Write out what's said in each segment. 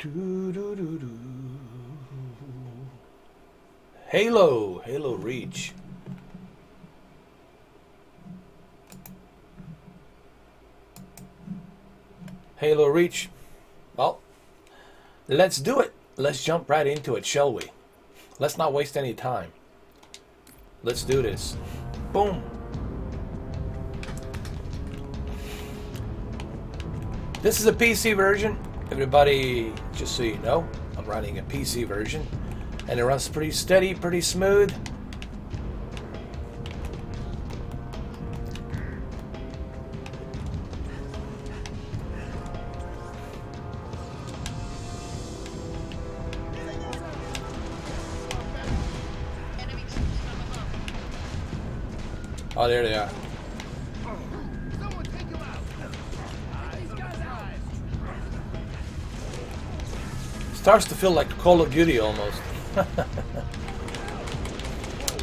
Doo-doo-doo-doo. Halo Reach. Halo Reach. Well, let's do it. Let's jump right into it, shall we? Let's not waste any time. Let's do this. Boom. This is a PC version. Everybody, just so you know, I'm running a PC version. And it runs pretty steady, pretty smooth. Oh, there they are. Starts to feel like Call of Duty almost.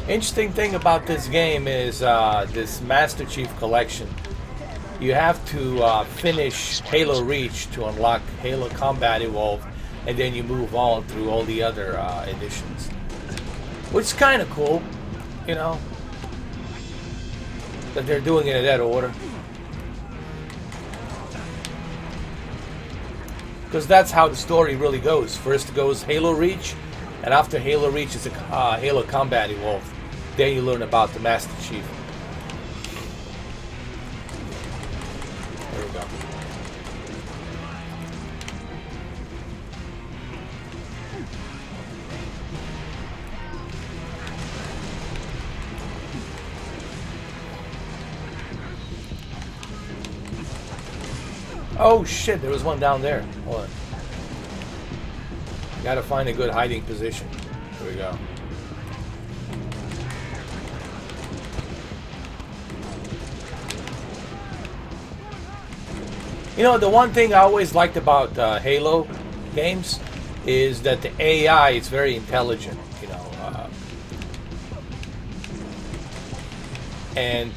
Interesting thing about this game is this Master Chief Collection. You have to finish Halo Reach to unlock Halo Combat Evolved, and then you move on through all the other editions. Which is kind of cool, you know, that they're doing it in that order. Because that's how the story really goes. First goes Halo Reach, and after Halo Reach is a Halo Combat Evolved. Then you learn about the Master Chief. There we go. Oh shit, there was one down there. Hold on. Gotta find a good hiding position. Here we go. You know, the one thing I always liked about Halo games is that the AI is very intelligent, you know. And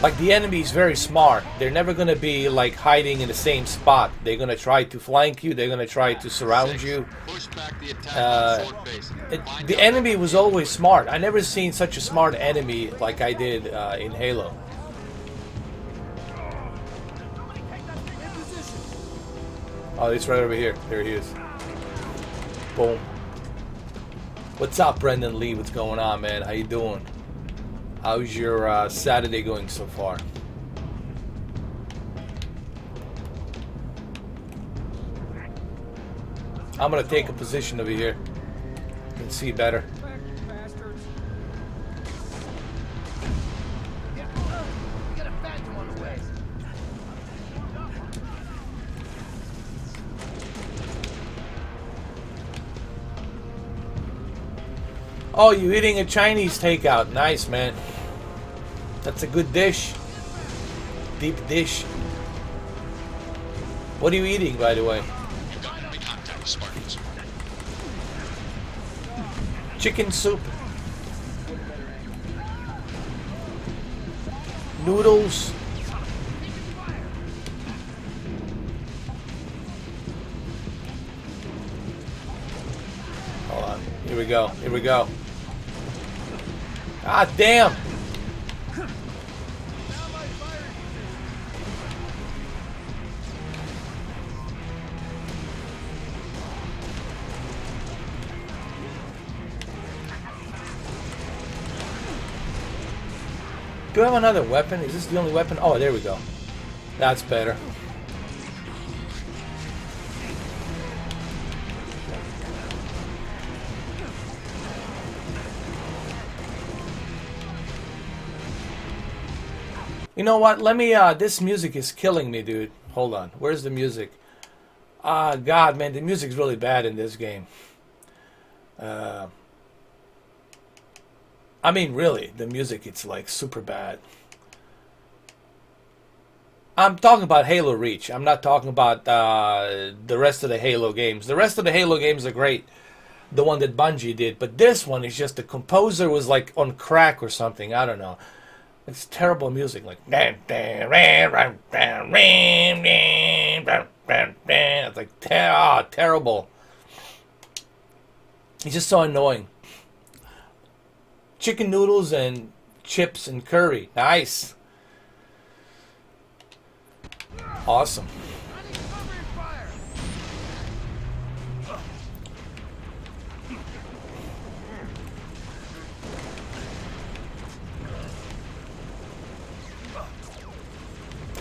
like the enemy is very smart. They're never going to be like hiding in the same spot. They're going to try to flank you. They're going to try to surround you. The enemy was always smart. I never seen such a smart enemy like I did in Halo. Oh, it's right over here. There he is. Boom. What's up, Brendan Lee? What's going on, man? How you doing? How's your Saturday going so far? I'm gonna take a position over here. You can see better. Oh, you're eating a Chinese takeout. Nice, man. That's a good dish. Deep dish. What are you eating, by the way? Chicken soup. Noodles. Hold on. Here we go. Here we go. Ah, damn. Do I have another weapon? Is this the only weapon? Oh, there we go. That's better. You know what? Let me, this music is killing me, dude. Hold on. Where's the music? Ah, God, man, the music's really bad in this game. I mean, really, the music, it's like super bad. I'm talking about Halo Reach. I'm not talking about the rest of the Halo games. The rest of the Halo games are great. The one that Bungie did. But this one is just, the composer was like on crack or something. I don't know. It's terrible music, like it's like terrible. It's just so annoying. Chicken noodles and chips and curry, nice, awesome.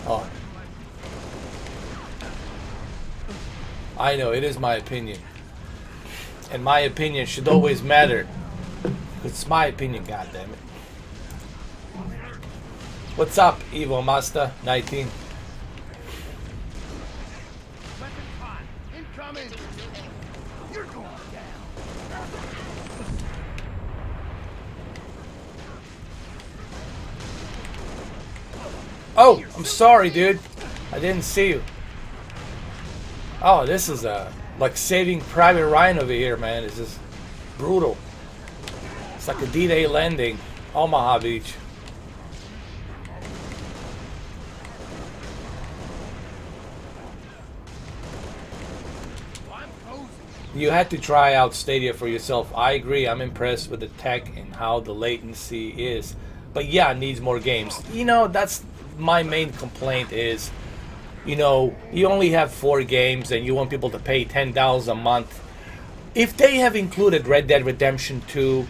Oh, I know it is my opinion, and my opinion should always matter. It's my opinion, goddammit. What's up, Evo Master 19? Oh, I'm sorry, dude. I didn't see you. Oh, this is like Saving Private Ryan over here, man. It's just brutal. It's like a D-Day landing, Omaha Beach. You had to try out Stadia for yourself. I agree. I'm impressed with the tech and how the latency is. But yeah, it needs more games. You know, that's my main complaint is, you know, you only have 4 games and you want people to pay $10 a month. If they have included Red Dead Redemption 2,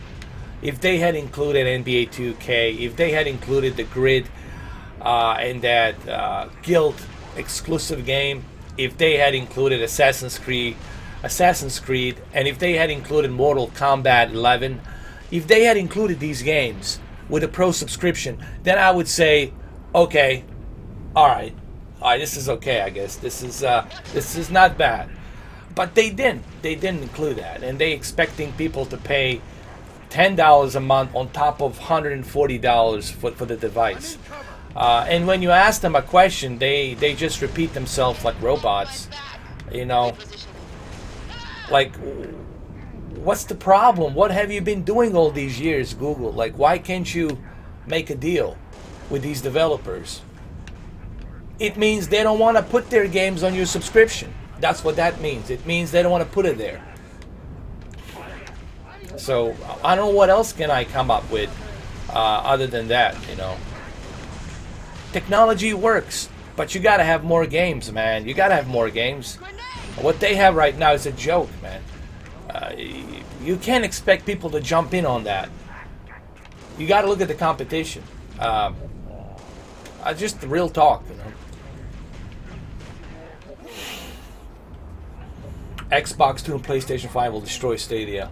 if they had included NBA 2K, if they had included the Grid and that Guild exclusive game, if they had included Assassin's Creed, and if they had included Mortal Kombat 11, if they had included these games with a pro subscription, then I would say, okay, all right, this is okay, I guess. This is not bad. But they didn't. They didn't include that, and they expecting people to pay $10 a month on top of $140 for the device. And when you ask them a question, they just repeat themselves like robots. You know, like, what's the problem? What have you been doing all these years, Google? Like, why can't you make a deal with these developers? It means they don't want to put their games on your subscription. That's what that means. It means they don't want to put it there. So I don't know what else can I come up with other than that, you know. Technology works, but you got to have more games, man. You got to have more games. What they have right now is a joke, man. You can't expect people to jump in on that. You got to look at the competition. Just the real talk, you know. Xbox 2 and PlayStation 5 will destroy Stadia.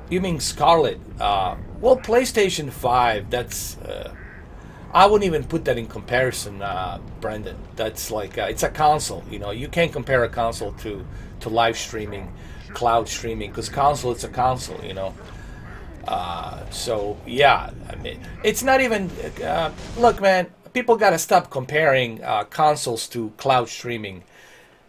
You mean Scarlet? Well, PlayStation 5, that's... I wouldn't even put that in comparison, Brendan. That's like... it's a console, you know. You can't compare a console to live streaming, cloud streaming, because console, it's a console, you know. So, yeah. I mean, it's not even... look, man, people got to stop comparing consoles to cloud streaming.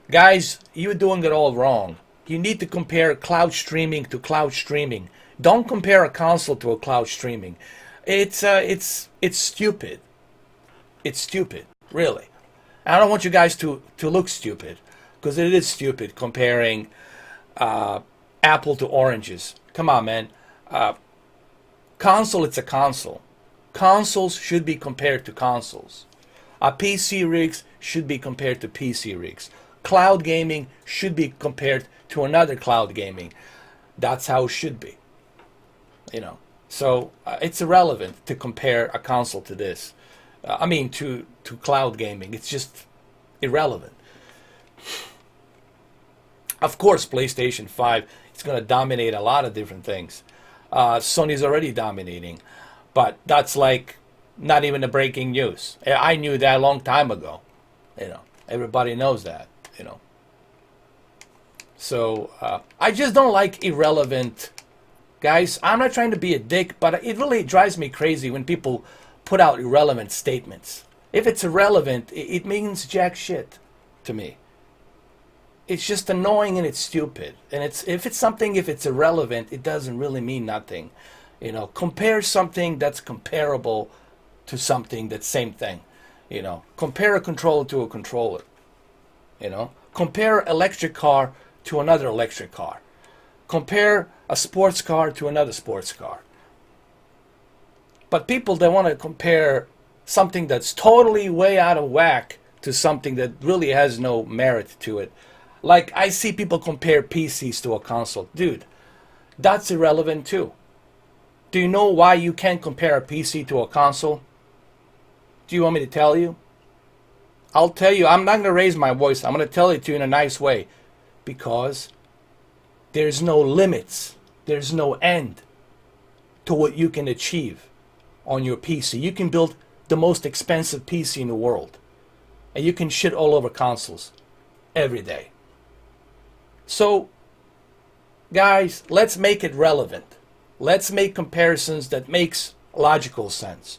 Guys, you're doing it all wrong. You need to compare cloud streaming to cloud streaming. Don't compare a console to a cloud streaming. It's stupid. It's stupid, really. I don't want you guys to look stupid, because it is stupid comparing apple to oranges. Come on, man. Console, it's a console. Consoles should be compared to consoles. PC rigs should be compared to PC rigs. Cloud gaming should be compared to another cloud gaming. That's how it should be. You know, so it's irrelevant to compare a console to this. I mean, to cloud gaming. It's just irrelevant. Of course, PlayStation 5 is going to dominate a lot of different things. Sony's already dominating, but that's like not even a breaking news. I knew that a long time ago. You know, everybody knows that. You know, so I just don't like irrelevant guys. I'm not trying to be a dick, but it really drives me crazy when people put out irrelevant statements. If it's irrelevant, it means jack shit to me. It's just annoying and it's stupid. And if it's irrelevant, it doesn't really mean nothing. You know, compare something that's comparable to something that's same thing. You know, compare a controller to a controller. You know, compare electric car to another electric car. Compare a sports car to another sports car. But people, they want to compare something that's totally way out of whack to something that really has no merit to it. Like, I see people compare PCs to a console. Dude, that's irrelevant too. Do you know why you can't compare a PC to a console? Do you want me to tell you? I'll tell you. I'm not going to raise my voice. I'm going to tell it to you in a nice way. Because there's no limits. There's no end to what you can achieve on your PC. You can build the most expensive PC in the world. And you can shit all over consoles every day. So, guys, let's make it relevant. Let's make comparisons that makes logical sense.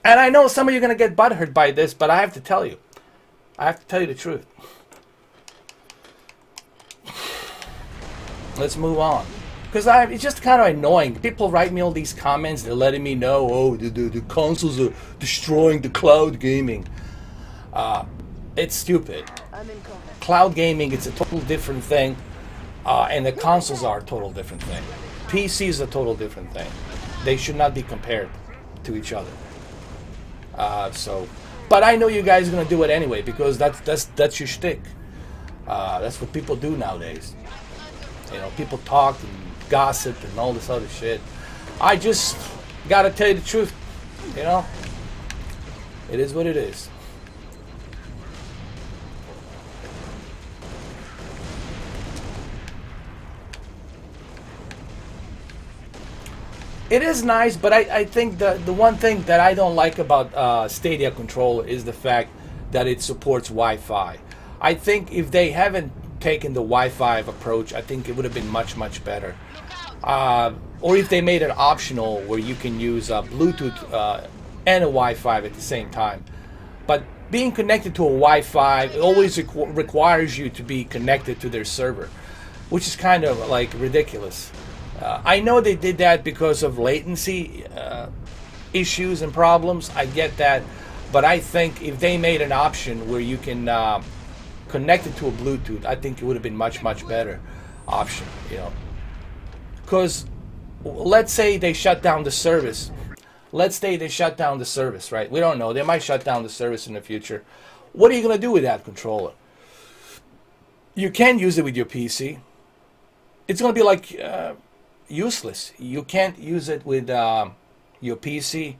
And I know some of you are going to get butthurt by this, but I have to tell you. I have to tell you the truth. Let's move on. Because it's just kind of annoying. People write me all these comments. They're letting me know, oh, the consoles are destroying the cloud gaming. It's stupid. Cloud gaming, it's a total different thing. And the consoles are a total different thing. PC is a total different thing. They should not be compared to each other. But I know you guys are going to do it anyway because that's your shtick. That's what people do nowadays. You know, people talk and gossip and all this other shit. I just gotta tell you the truth. You know, it is what it is. It is nice, but I think the one thing that I don't like about Stadia controller is the fact that it supports Wi-Fi. I think if they haven't taken the Wi-Fi approach, I think it would have been much, much better. Or if they made it optional where you can use Bluetooth and a Wi-Fi at the same time. But being connected to a Wi-Fi always requires you to be connected to their server, which is kind of like ridiculous. I know they did that because of latency issues and problems. I get that. But I think if they made an option where you can connect it to a Bluetooth, I think it would have been much, much better option, you know. Because let's say they shut down the service. Let's say they shut down the service, right? We don't know. They might shut down the service in the future. What are you going to do with that controller? You can use it with your PC. It's going to be like useless. You can't use it with your PC.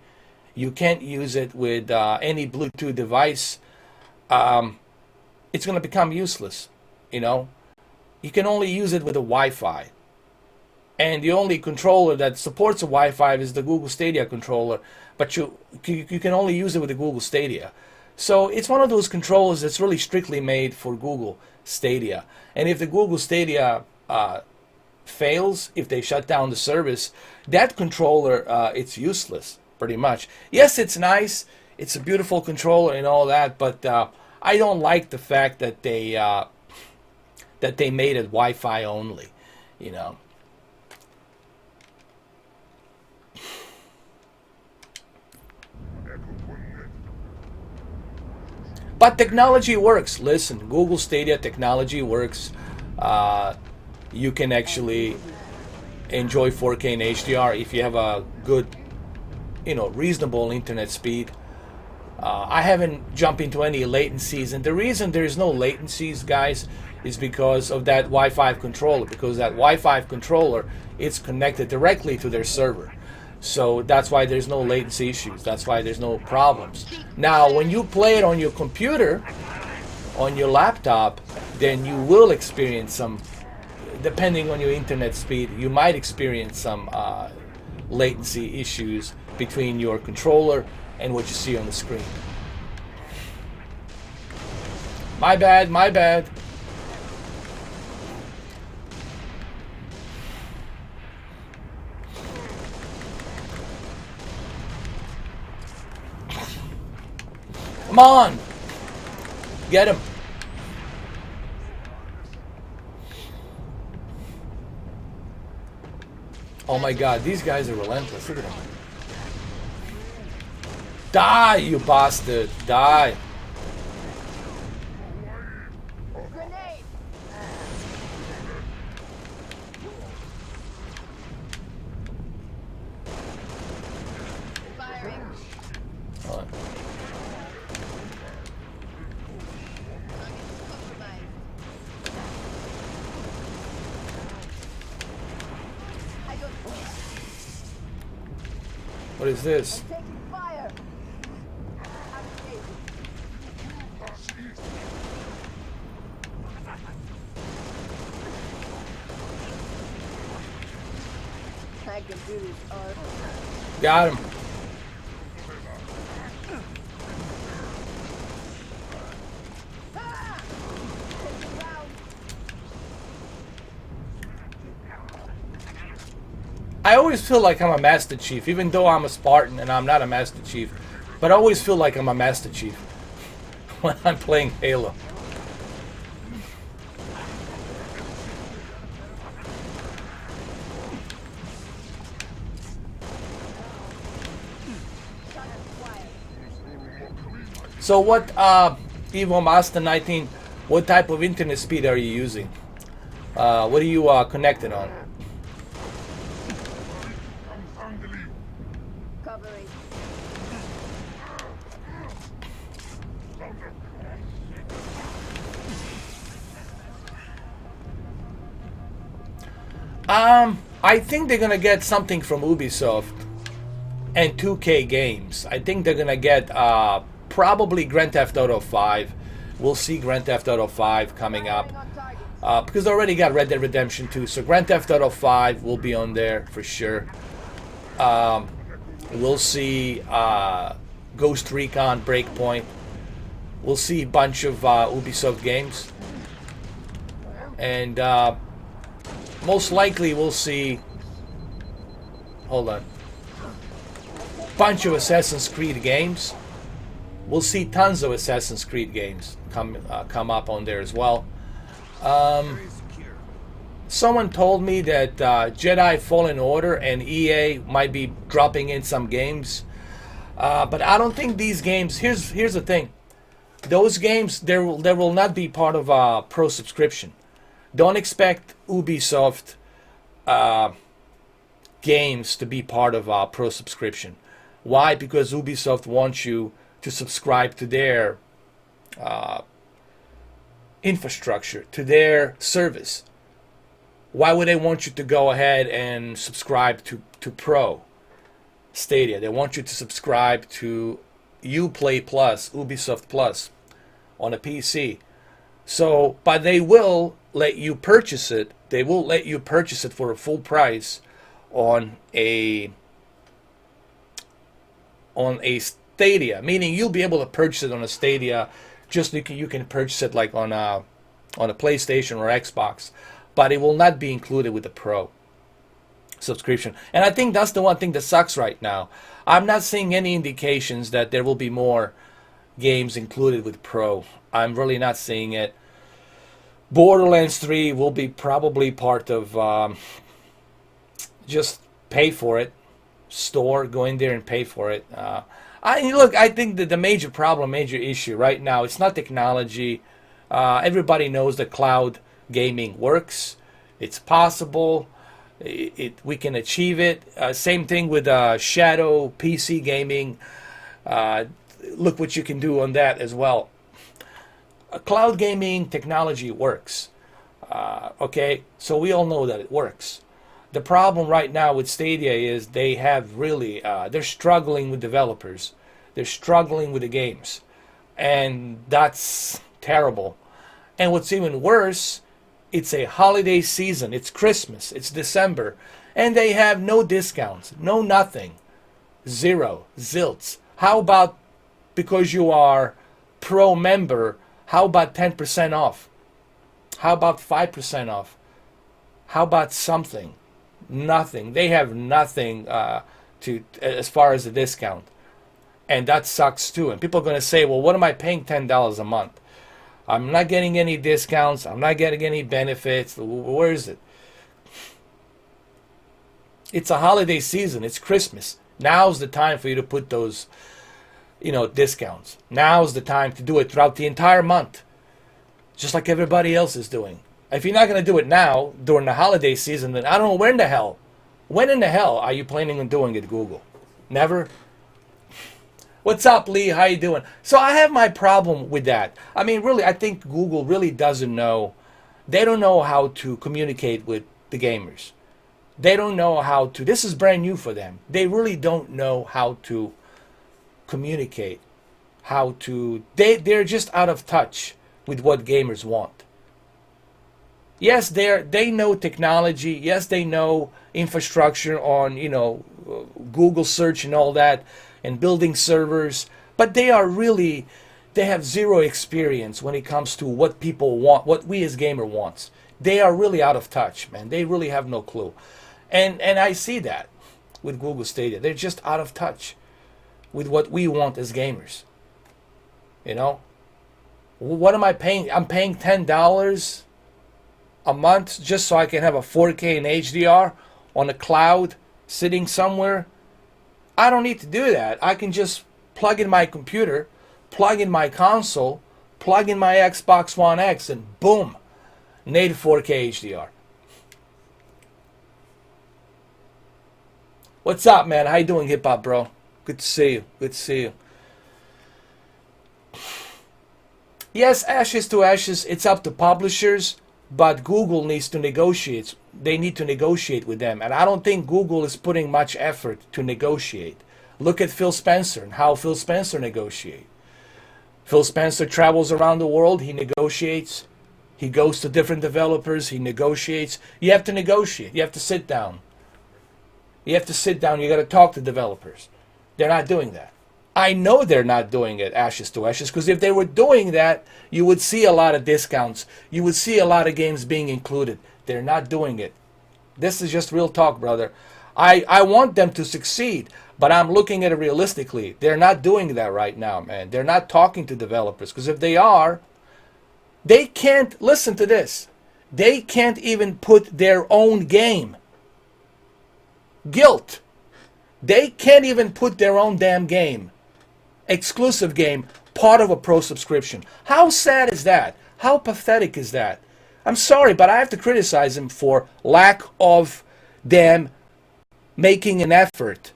You can't use it with any Bluetooth device. It's going to become useless, you know. You can only use it with a Wi-Fi. And the only controller that supports a Wi-Fi is the Google Stadia controller, but you can only use it with the Google Stadia. So it's one of those controllers that's really strictly made for Google Stadia. And if the Google Stadia fails, if they shut down the service, that controller, it's useless, pretty much. Yes, it's nice. It's a beautiful controller and all that, but I don't like the fact that they made it Wi-Fi only, you know. But technology works. Listen, Google Stadia technology works. You can actually enjoy 4K and HDR if you have a good, you know, reasonable internet speed. I haven't jumped into any latencies, and the reason there is no latencies, guys, is because of that Wi-Fi controller. Because that Wi-Fi controller, it's connected directly to their server. So that's why there's no latency issues. That's why there's no problems. Now, when you play it on your computer, on your laptop, then you will experience some, depending on your internet speed, you might experience some latency issues between your controller and what you see on the screen. My bad, my bad. Come on! Get him! Oh my God, these guys are relentless. Look at them. Die, you bastard! Die! Grenade! Firing. Hold on. Compromised. I don't. What is this? Taking fire. I can do this art. Got him. I always feel like I'm a Master Chief, even though I'm a Spartan and I'm not a Master Chief. But I always feel like I'm a Master Chief when I'm playing Halo. So what, Evo Master 19, what type of internet speed are you using? What are you connected on? Covering. I think they're gonna get something from Ubisoft and 2K Games. I think they're gonna get probably Grand Theft Auto 5. We'll see Grand Theft Auto 5 coming up because they already got Red Dead Redemption 2. So Grand Theft Auto 5 will be on there for sure. We'll see Ghost Recon Breakpoint. We'll see a bunch of Ubisoft games, and most likely we'll see. Hold on. Bunch of Assassin's Creed games. We'll see tons of Assassin's Creed games come up on there as well. Someone told me that Jedi Fallen Order and EA might be dropping in some games, but I don't think these games. Here's the thing: those games there will not be part of a pro subscription. Don't expect Ubisoft games to be part of a pro subscription. Why? Because Ubisoft wants you to subscribe to their infrastructure, to their service. Why would they want you to go ahead and subscribe to Pro Stadia? They want you to subscribe to Uplay Plus, Ubisoft Plus on a PC. So, but they will let you purchase it. They will let you purchase it for a full price on a Stadia, meaning you'll be able to purchase it on a Stadia. Just you can purchase it like on a PlayStation or Xbox, but it will not be included with the Pro subscription. And I think that's the one thing that sucks right now. I'm not seeing any indications that there will be more games included with Pro. I'm really not seeing it. Borderlands 3 will be probably part of just pay for it. Store, go in there and pay for it. I think that the major problem, major issue right now, it's not technology. Everybody knows that cloud gaming works. It's possible. We can achieve it. Same thing with shadow PC gaming. Look what you can do on that as well. Cloud gaming technology works. Okay, so we all know that it works. The problem right now with Stadia is they have really, they're struggling with developers. They're struggling with the games. And that's terrible. And what's even worse, it's a holiday season. It's Christmas. It's December. And they have no discounts. No nothing. Zero. Zilts. How about, because you are Pro member, how about 10% off? How about 5% off? How about something? Nothing. They have nothing to as far as the discount, and that sucks too. And people are going to say, "Well, what am I paying $10 a month? I'm not getting any discounts. I'm not getting any benefits. Where is it?" It's a holiday season. It's Christmas. Now's the time for you to put those, discounts. Now's the time to do it throughout the entire month, just like everybody else is doing. If you're not going to do it now during the holiday season, then I don't know when in the hell are you planning on doing it, Google? Never? What's up, Lee? How you doing? So I have my problem with that. I mean, really, I think Google really doesn't know. They don't know how to communicate with the gamers. They don't know how to. This is brand new for them. They really don't know how to communicate. They're just out of touch with what gamers want. Yes, they know technology. Yes, they know infrastructure on, Google search and all that, and building servers. But they have zero experience when it comes to what people want, what we as gamer wants. They are really out of touch, man. They really have no clue. And I see that with Google Stadia. They're just out of touch with what we want as gamers. What am I paying? I'm paying $10 a month just so I can have a 4K and HDR on a cloud sitting somewhere. I don't need to do that. I can just plug in my computer, plug in my console, plug in my Xbox One X, and boom, native 4K HDR. What's up, man? How you doing, hip hop, bro? Good to see you. Good to see you. Yes, ashes to ashes. It's up to publishers, but Google needs to negotiate. They need to negotiate with them, and I don't think Google is putting much effort to negotiate. Look at Phil Spencer and how Phil Spencer negotiates. Phil Spencer travels around the world. He negotiates. He goes to different developers. He negotiates. You have to negotiate. You have to sit down. You have to sit down. You got to talk to developers. They're not doing that. I know they're not doing it ashes to ashes, because if they were doing that, you would see a lot of discounts. You would see a lot of games being included. They're not doing it. This is just real talk, brother. I want them to succeed, but I'm looking at it realistically. They're not doing that right now, man. They're not talking to developers, because if they are, they can't, listen to this, they can't even put their own game. Guilt. They can't even put their own damn game, exclusive game, part of a pro subscription. How sad is that? How pathetic is that? I'm sorry, but I have to criticize them for lack of them making an effort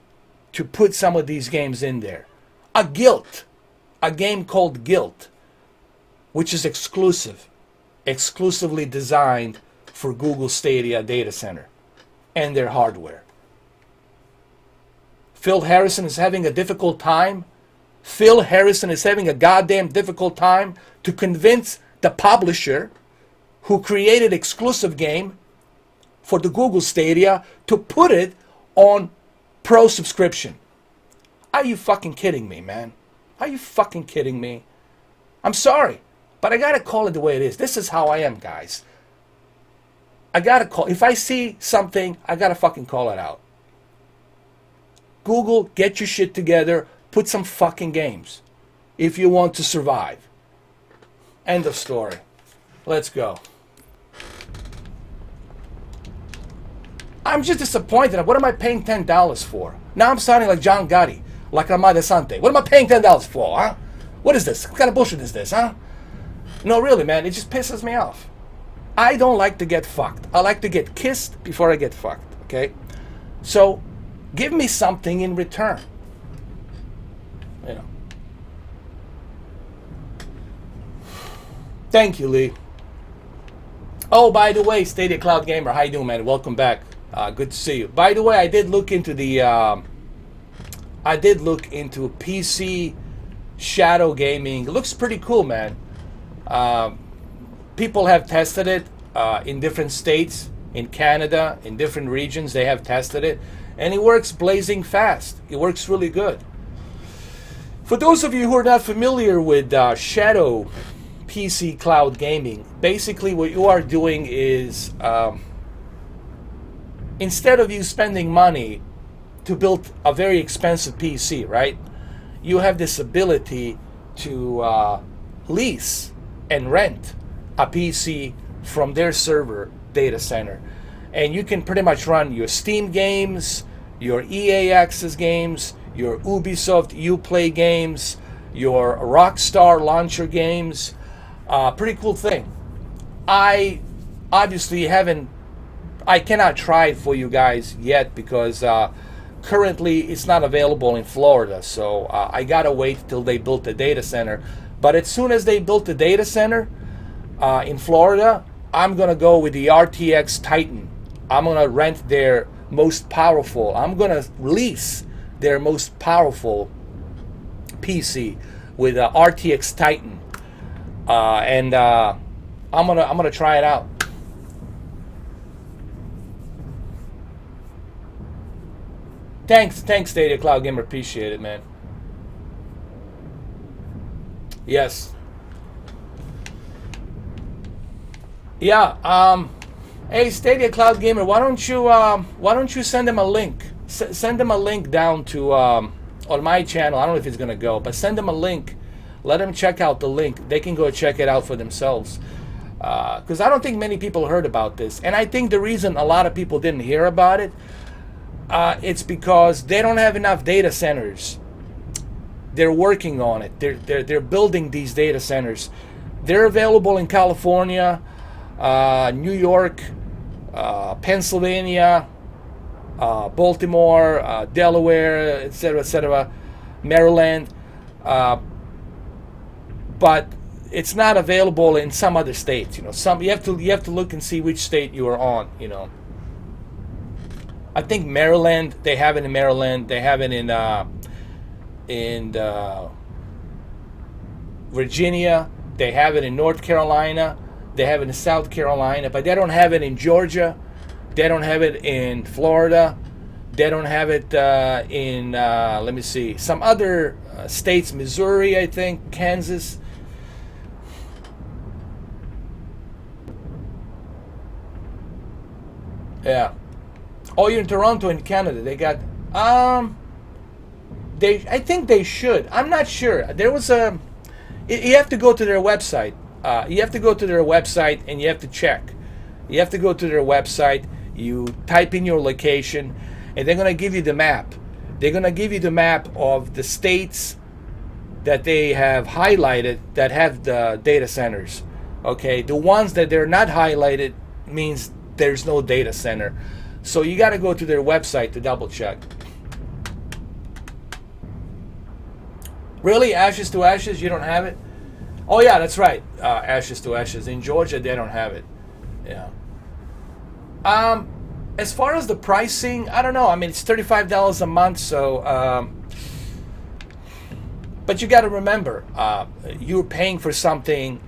to put some of these games in there. A game called Guilt, which is exclusively designed for Google Stadia data center and their hardware. Phil Harrison is having a difficult time. Phil Harrison is having a goddamn difficult time to convince the publisher who created exclusive game for the Google Stadia to put it on pro subscription. Are you fucking kidding me, man? Are you fucking kidding me? I'm sorry, but I gotta call it the way it is. This is how I am, guys. I gotta call. If I see something, I gotta fucking call it out. Google, get your shit together. Put some fucking games if you want to survive. End of story. Let's go. I'm just disappointed. What am I paying $10 for? Now I'm sounding like John Gotti, like Ramada Sante. What am I paying $10 for, huh? What is this? What kind of bullshit is this, huh? No, really, man, it just pisses me off. I don't like to get fucked. I like to get kissed before I get fucked, okay? So, give me something in return. Thank you, Lee. Oh, by the way, Stadia Cloud Gamer, how you doing, man? Welcome back. Good to see you. By the way, I did look into PC shadow gaming. It looks pretty cool, man. People have tested it in different states, in Canada, in different regions. They have tested it, and it works blazing fast. It works really good. For those of you who are not familiar with shadow PC cloud gaming, basically what you are doing is instead of you spending money to build a very expensive PC, right? You have this ability to lease and rent a PC from their server data center. and you can pretty much run your Steam games, your EA Access games, your Ubisoft Uplay games, your Rockstar launcher games. Pretty cool thing. I obviously I cannot try it for you guys yet because currently it's not available in Florida. So I gotta wait till they build the data center. But as soon as they build the data center in Florida, I'm gonna go with the RTX Titan. I'm gonna rent their most powerful. I'm gonna lease their most powerful PC with a RTX Titan, and I'm gonna try it out. Thanks, Stadia Cloud Gamer. Appreciate it, man. Yes. Yeah. Hey, Stadia Cloud Gamer, why don't you send them a link? Send them a link down to on my channel. I don't know if it's gonna go, but send them a link. Let them check out the link. They can go check it out for themselves. Because I don't think many people heard about this, and I think the reason a lot of people didn't hear about it, it's because they don't have enough data centers. They're working on it. They're building these data centers. They're available in California, New York, Pennsylvania, Baltimore, Delaware, etc., Maryland, but it's not available in some other states. You know, you have to look and see which state you are on. You know, I think Maryland, they have it in Maryland. They have it in Virginia. They have it in North Carolina. They have it in South Carolina, but they don't have it in Georgia. They don't have it in Florida. They don't have it in, let me see, some other states, Missouri, I think, Kansas. Yeah. Oh, you're in Toronto in Canada. They got, I think they should. I'm not sure. There was you have to go to their website. You have to go to their website and you have to check. You have to go to their website, you type in your location, and they're going to give you the map. They're going to give you the map of the states that they have highlighted that have the data centers. Okay, the ones that they're not highlighted means there's no data center. So you got to go to their website to double check. Really? Ashes to Ashes? You don't have it? Oh yeah, that's right. Ashes to Ashes. In Georgia, they don't have it. Yeah. As far as the pricing, I don't know. I mean, it's $35 a month, so. But you got to remember, you're paying for something.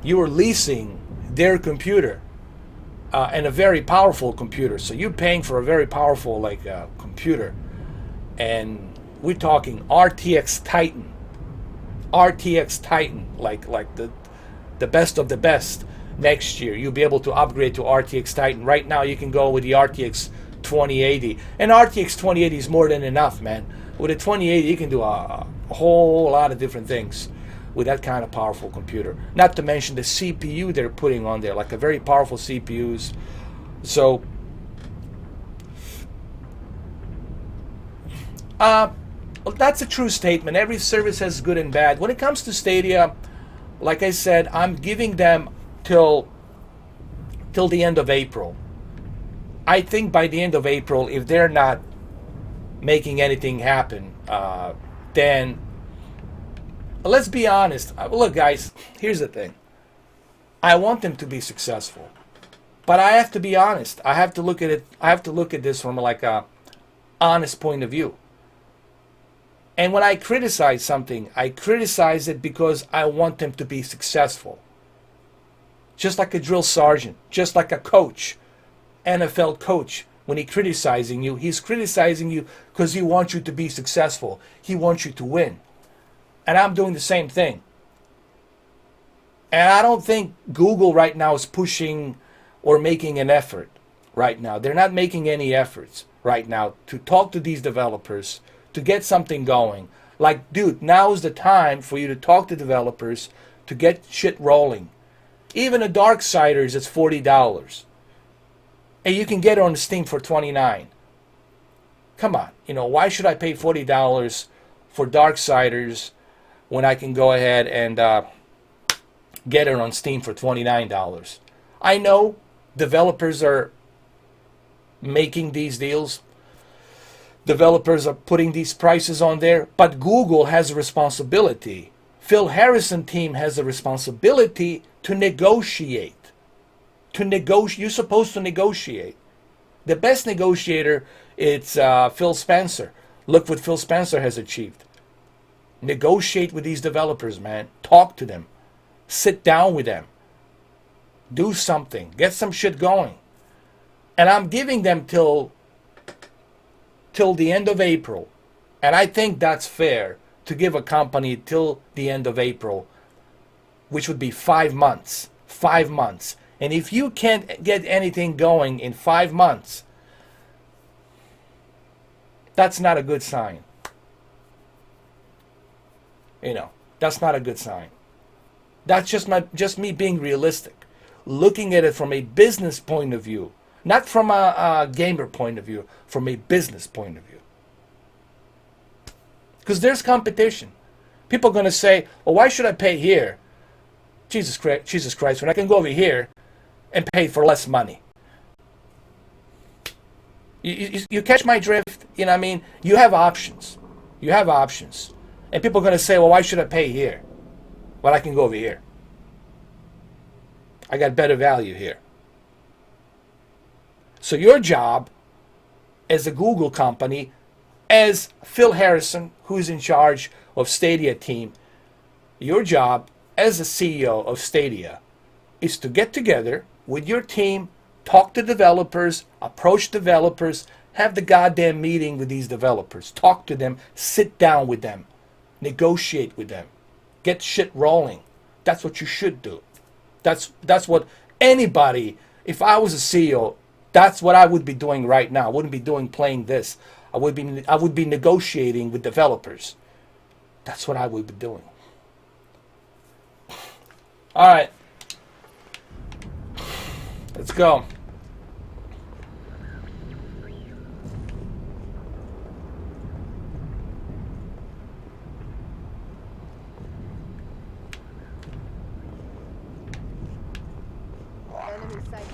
You are leasing their computer, and a very powerful computer. So you're paying for a very powerful computer, and we're talking RTX Titan. RTX Titan, like the best of the best. Next year you'll be able to upgrade to RTX Titan. Right now you can go with the RTX 2080, and RTX 2080 is more than enough, man. With a 2080 you can do a whole lot of different things with that kind of powerful computer. Not to mention the CPU they're putting on there, like a very powerful CPUs. So well, that's a true statement. Every service has good and bad. When it comes to Stadia, like I said, I'm giving them till the end of April. I think by the end of April, if they're not making anything happen, then let's be honest. Look, guys, here's the thing. I want them to be successful, but I have to be honest. I have to look at it. I have to look at this from like a honest point of view. And when I criticize something, I criticize it because I want them to be successful. Just like a drill sergeant, just like a coach, NFL coach, when he's criticizing you because he wants you to be successful. He wants you to win. And I'm doing the same thing. And I don't think Google right now is pushing or making an effort right now. They're not making any efforts right now to talk to these developers, to get something going. Like, dude, now is the time for you to talk to developers to get shit rolling. Even a Darksiders is $40. and you can get it on Steam for $29. Come on, why should I pay $40 for Darksiders when I can go ahead and get it on Steam for $29? I know developers are making these deals. Developers are putting these prices on there, but Google has a responsibility. Phil Harrison team has a responsibility to negotiate. You're supposed to negotiate. The best negotiator, it's Phil Spencer. Look what Phil Spencer has achieved. Negotiate with these developers, man. Talk to them. Sit down with them. Do something. Get some shit going. And I'm giving them till the end of April. And I think that's fair to give a company till the end of April, which would be 5 months. 5 months. And if you can't get anything going in 5 months, that's not a good sign. That's not a good sign. That's just me being realistic. Looking at it from a business point of view. Not from a gamer point of view, from a business point of view. Because there's competition. People are going to say, well, why should I pay here? Jesus Christ, when I can go over here and pay for less money. You catch my drift? You know what I mean? You have options. You have options. And people are going to say, well, why should I pay here? Well, I can go over here. I got better value here. So your job as a Google company, as Phil Harrison, who's in charge of Stadia team, your job as a CEO of Stadia is to get together with your team, talk to developers, approach developers, have the goddamn meeting with these developers, talk to them, sit down with them, negotiate with them, get shit rolling. That's what you should do. That's what anybody, if I was a CEO, that's what I would be doing right now. I wouldn't be playing this. I would be negotiating with developers. That's what I would be doing. All right. Let's go. Enemy sight.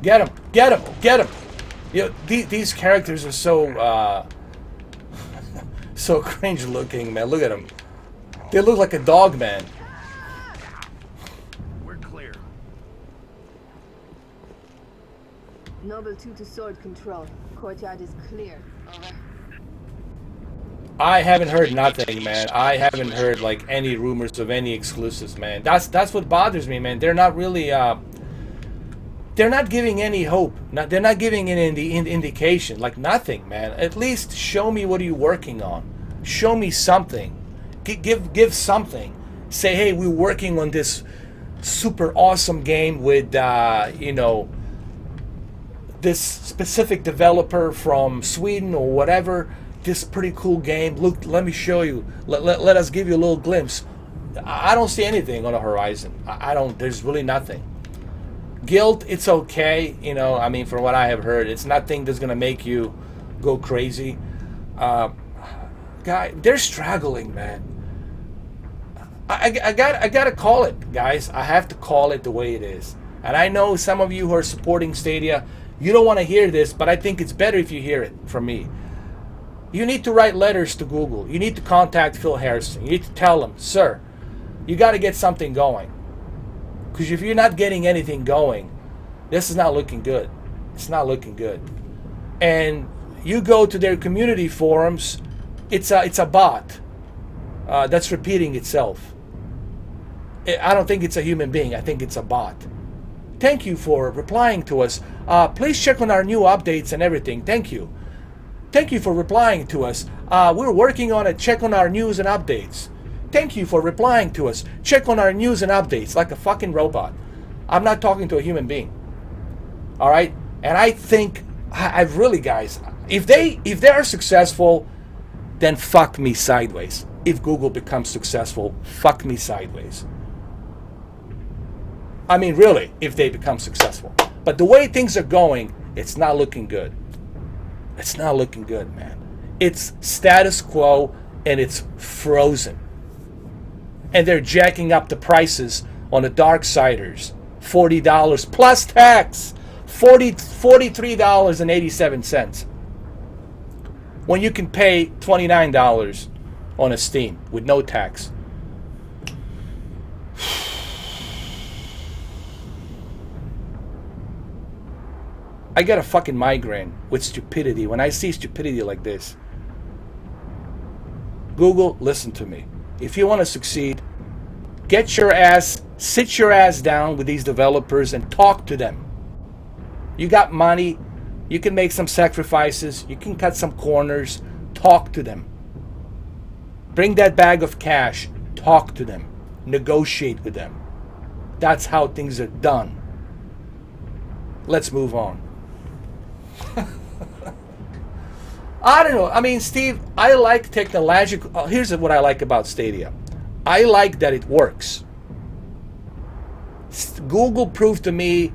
Get him! Get him! Get him! These characters are so so cringe looking, man. Look at them. They look like a dog, man. We're clear. Noble 2 to sword control. Courtyard is clear. Over. I haven't heard nothing, man. I haven't heard like any rumors of any exclusives, man. That's what bothers me, man. They're not really they're not giving any hope. They're not giving any indication. Like nothing, man. At least show me what are you working on. Show me something. Give something. Say, hey, we're working on this super awesome game with this specific developer from Sweden or whatever. This pretty cool game. Look, let me show you. Let us give you a little glimpse. I don't see anything on the horizon. I don't. There's really nothing. Guild, it's okay, I mean, from what I have heard, it's nothing that's gonna make you go crazy. Guy, they're struggling, man. I gotta call it, guys. I have to call it the way it is. And I know some of you who are supporting Stadia, you don't want to hear this, but I think it's better if you hear it from me. You need to write letters to Google. You need to contact Phil Harrison. You need to tell him, sir, you got to get something going. Because if you're not getting anything going, this is not looking good. It's not looking good. And you go to their community forums, it's a bot that's repeating itself. I don't think it's a human being. I think it's a bot. Thank you for replying to us. Please check on our new updates and everything. Thank you. Thank you for replying to us. We're working on it. Check on our news and updates. Thank you for replying to us. Check on our news and updates like a fucking robot. I'm not talking to a human being. All right? And I think I've really, guys, if they are successful, then fuck me sideways. if Google becomes successful. Fuck me sideways. I mean, really, if they become successful. But the way things are going, it's not looking good. It's not looking good, man. It's status quo and it's frozen. And they're jacking up the prices on the Darksiders. $40 plus tax. $43.87. When you can pay $29 on a Steam with no tax. I get a fucking migraine with stupidity when I see stupidity like this. Google, listen to me. If you want to succeed, sit your ass down with these developers and talk to them. You got money, you can make some sacrifices, you can cut some corners, talk to them. Bring that bag of cash, talk to them, negotiate with them. That's how things are done. Let's move on. I don't know. I mean, Steve, I like technological. Here's what I like about Stadia. I like that it works. Google proved to me,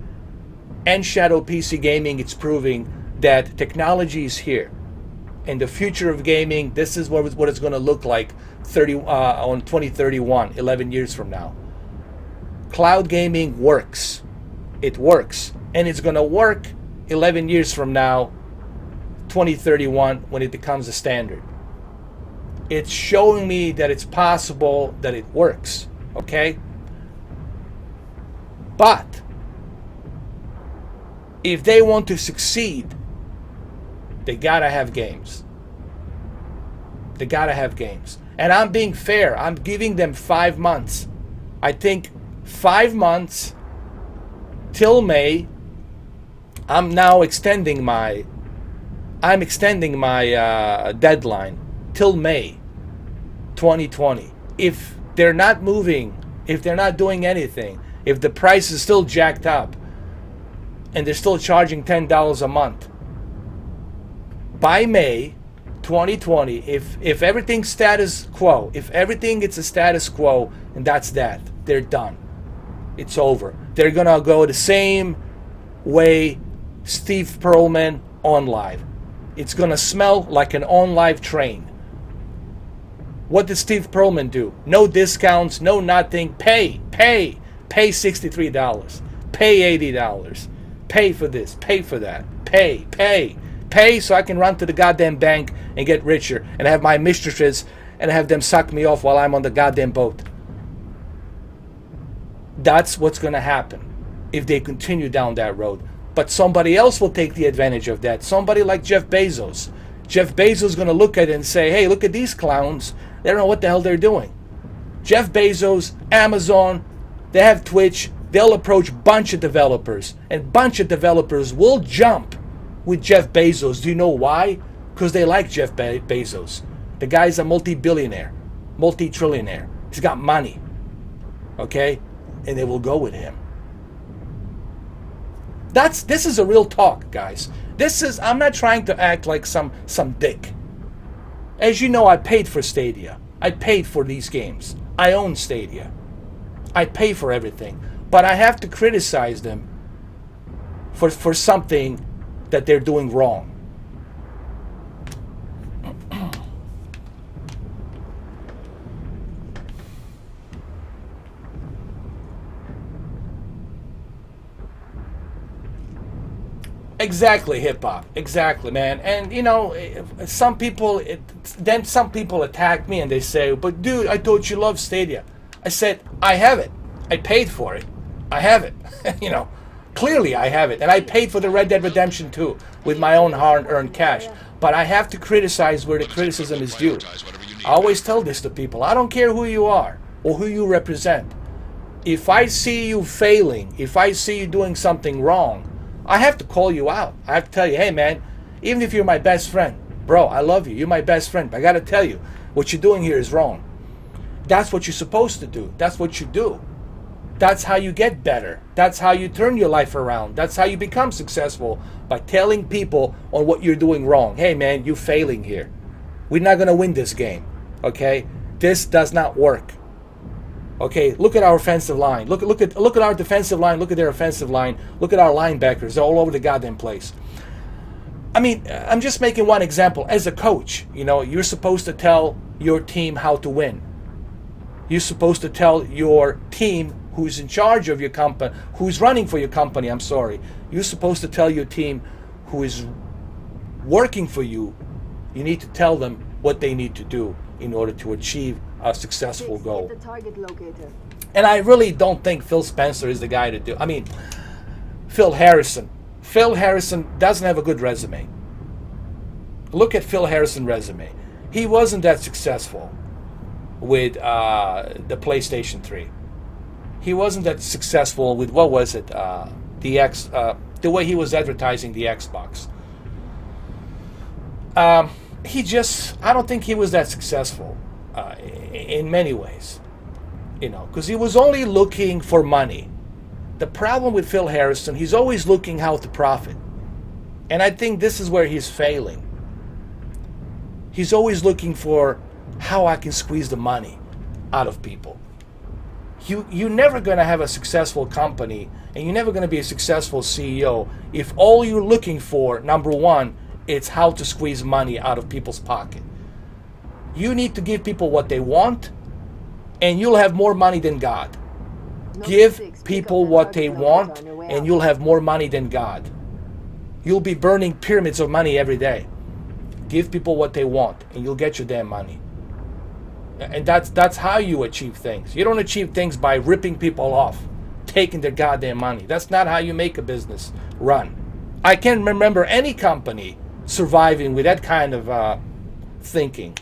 and Shadow PC Gaming, it's proving that technology is here. And the future of gaming, this is what it's going to look like on 2031, 11 years from now. Cloud gaming works. It works. And it's going to work 11 years from now, 2031, when it becomes a standard. It's showing me that it's possible, that it works. Okay? But if they want to succeed, they gotta have games. They gotta have games. And I'm being fair. I'm giving them 5 months. I think 5 months till May. I'm now extending my deadline till May 2020. If they're not moving, if they're not doing anything, if the price is still jacked up and they're still charging $10 a month, by May 2020, if everything's status quo, if everything it's a status quo and that's that, they're done. It's over. They're gonna go the same way Steve Perlman on live. It's gonna smell like an on live train. What did Steve Perlman do? No discounts, no nothing. Pay $63, pay $80, pay for this, pay for that, pay so I can run to the goddamn bank and get richer and have my mistresses and have them suck me off while I'm on the goddamn boat. That's what's gonna happen if they continue down that road. But somebody else will take the advantage of that. Somebody like Jeff Bezos. Jeff Bezos is going to look at it and say, hey, look at these clowns. They don't know what the hell they're doing. Jeff Bezos, Amazon, they have Twitch. They'll approach a bunch of developers. And a bunch of developers will jump with Jeff Bezos. Do you know why? Because they like Jeff Bezos. The guy's a multi-billionaire, multi-trillionaire. He's got money. Okay? And they will go with him. This is a real talk, guys. I'm not trying to act like some dick. As you know, I paid for Stadia. I paid for these games. I own Stadia. I pay for everything. But I have to criticize them for something that they're doing wrong. Exactly, hip hop. Exactly, man. And you know, some people attack me and they say, "But dude, I thought you loved Stadia." I said, "I have it. I paid for it. I have it." You know, clearly I have it, and I paid for the Red Dead Redemption 2 with my own hard-earned cash. But I have to criticize where the criticism is due. I always tell this to people. I don't care who you are or who you represent. If I see you failing, if I see you doing something wrong, I have to call you out. I have to tell you, hey man, even if you're my best friend, bro, I love you. You're my best friend. But I got to tell you, what you're doing here is wrong. That's what you're supposed to do. That's what you do. That's how you get better. That's how you turn your life around. That's how you become successful, by telling people on what you're doing wrong. Hey man, you're failing here. We're not going to win this game. Okay? This does not work. Okay, look at our offensive line. Look at our defensive line. Look at their offensive line. Look at our linebackers. They're all over the goddamn place. I mean, I'm just making one example. As a coach, you're supposed to tell your team how to win. You're supposed to tell your team who's in charge of your company, who's running for your company, I'm sorry. You're supposed to tell your team who is working for you, you need to tell them what they need to do in order to achieve a successful goal. The target locator. And I really don't think Phil Spencer is the guy to do. I mean, Phil Harrison. Phil Harrison doesn't have a good resume. Look at Phil Harrison's resume. He wasn't that successful with the PlayStation 3. He wasn't that successful with, what was it? The way he was advertising the Xbox. I don't think he was that successful in many ways, because he was only looking for money. The problem with Phil Harrison, he's always looking how to profit. And I think this is where he's failing. He's always looking for how I can squeeze the money out of people. You're never going to have a successful company, and you're never going to be a successful CEO if all you're looking for, number one, it's how to squeeze money out of people's pocket. You need to give people what they want, and you'll have more money than God. Give people what they want, and you'll have more money than God. You'll be burning pyramids of money every day. Give people what they want, and you'll get your damn money. And that's how you achieve things. You don't achieve things by ripping people off, taking their goddamn money. That's not how you make a business run. I can't remember any company surviving with that kind of thinking.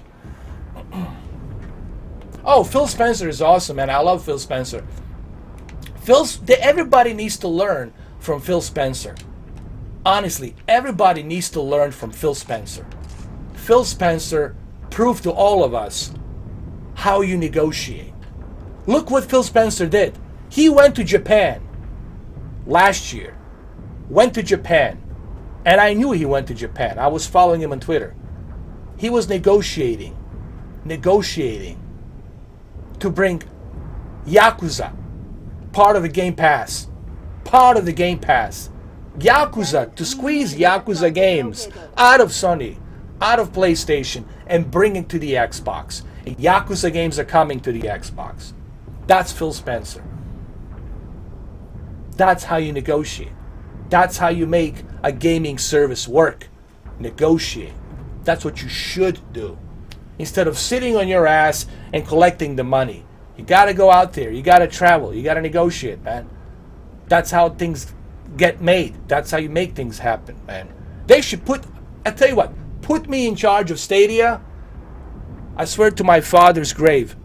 Oh, Phil Spencer is awesome, man. I love Phil Spencer. Everybody needs to learn from Phil Spencer. Honestly, everybody needs to learn from Phil Spencer. Phil Spencer proved to all of us how you negotiate. Look what Phil Spencer did. He went to Japan last year. Went to Japan. And I knew he went to Japan. I was following him on Twitter. He was negotiating to bring Yakuza, part of the Game Pass. Yakuza, to squeeze Yakuza games out of Sony, out of PlayStation, and bring it to the Xbox. And Yakuza games are coming to the Xbox. That's Phil Spencer. That's how you negotiate. That's how you make a gaming service work. Negotiate. That's what you should do. Instead of sitting on your ass and collecting the money. You got to go out there. You got to travel. You got to negotiate, man. That's how things get made. That's how you make things happen, man. They should I tell you what, put me in charge of Stadia. I swear to my father's grave.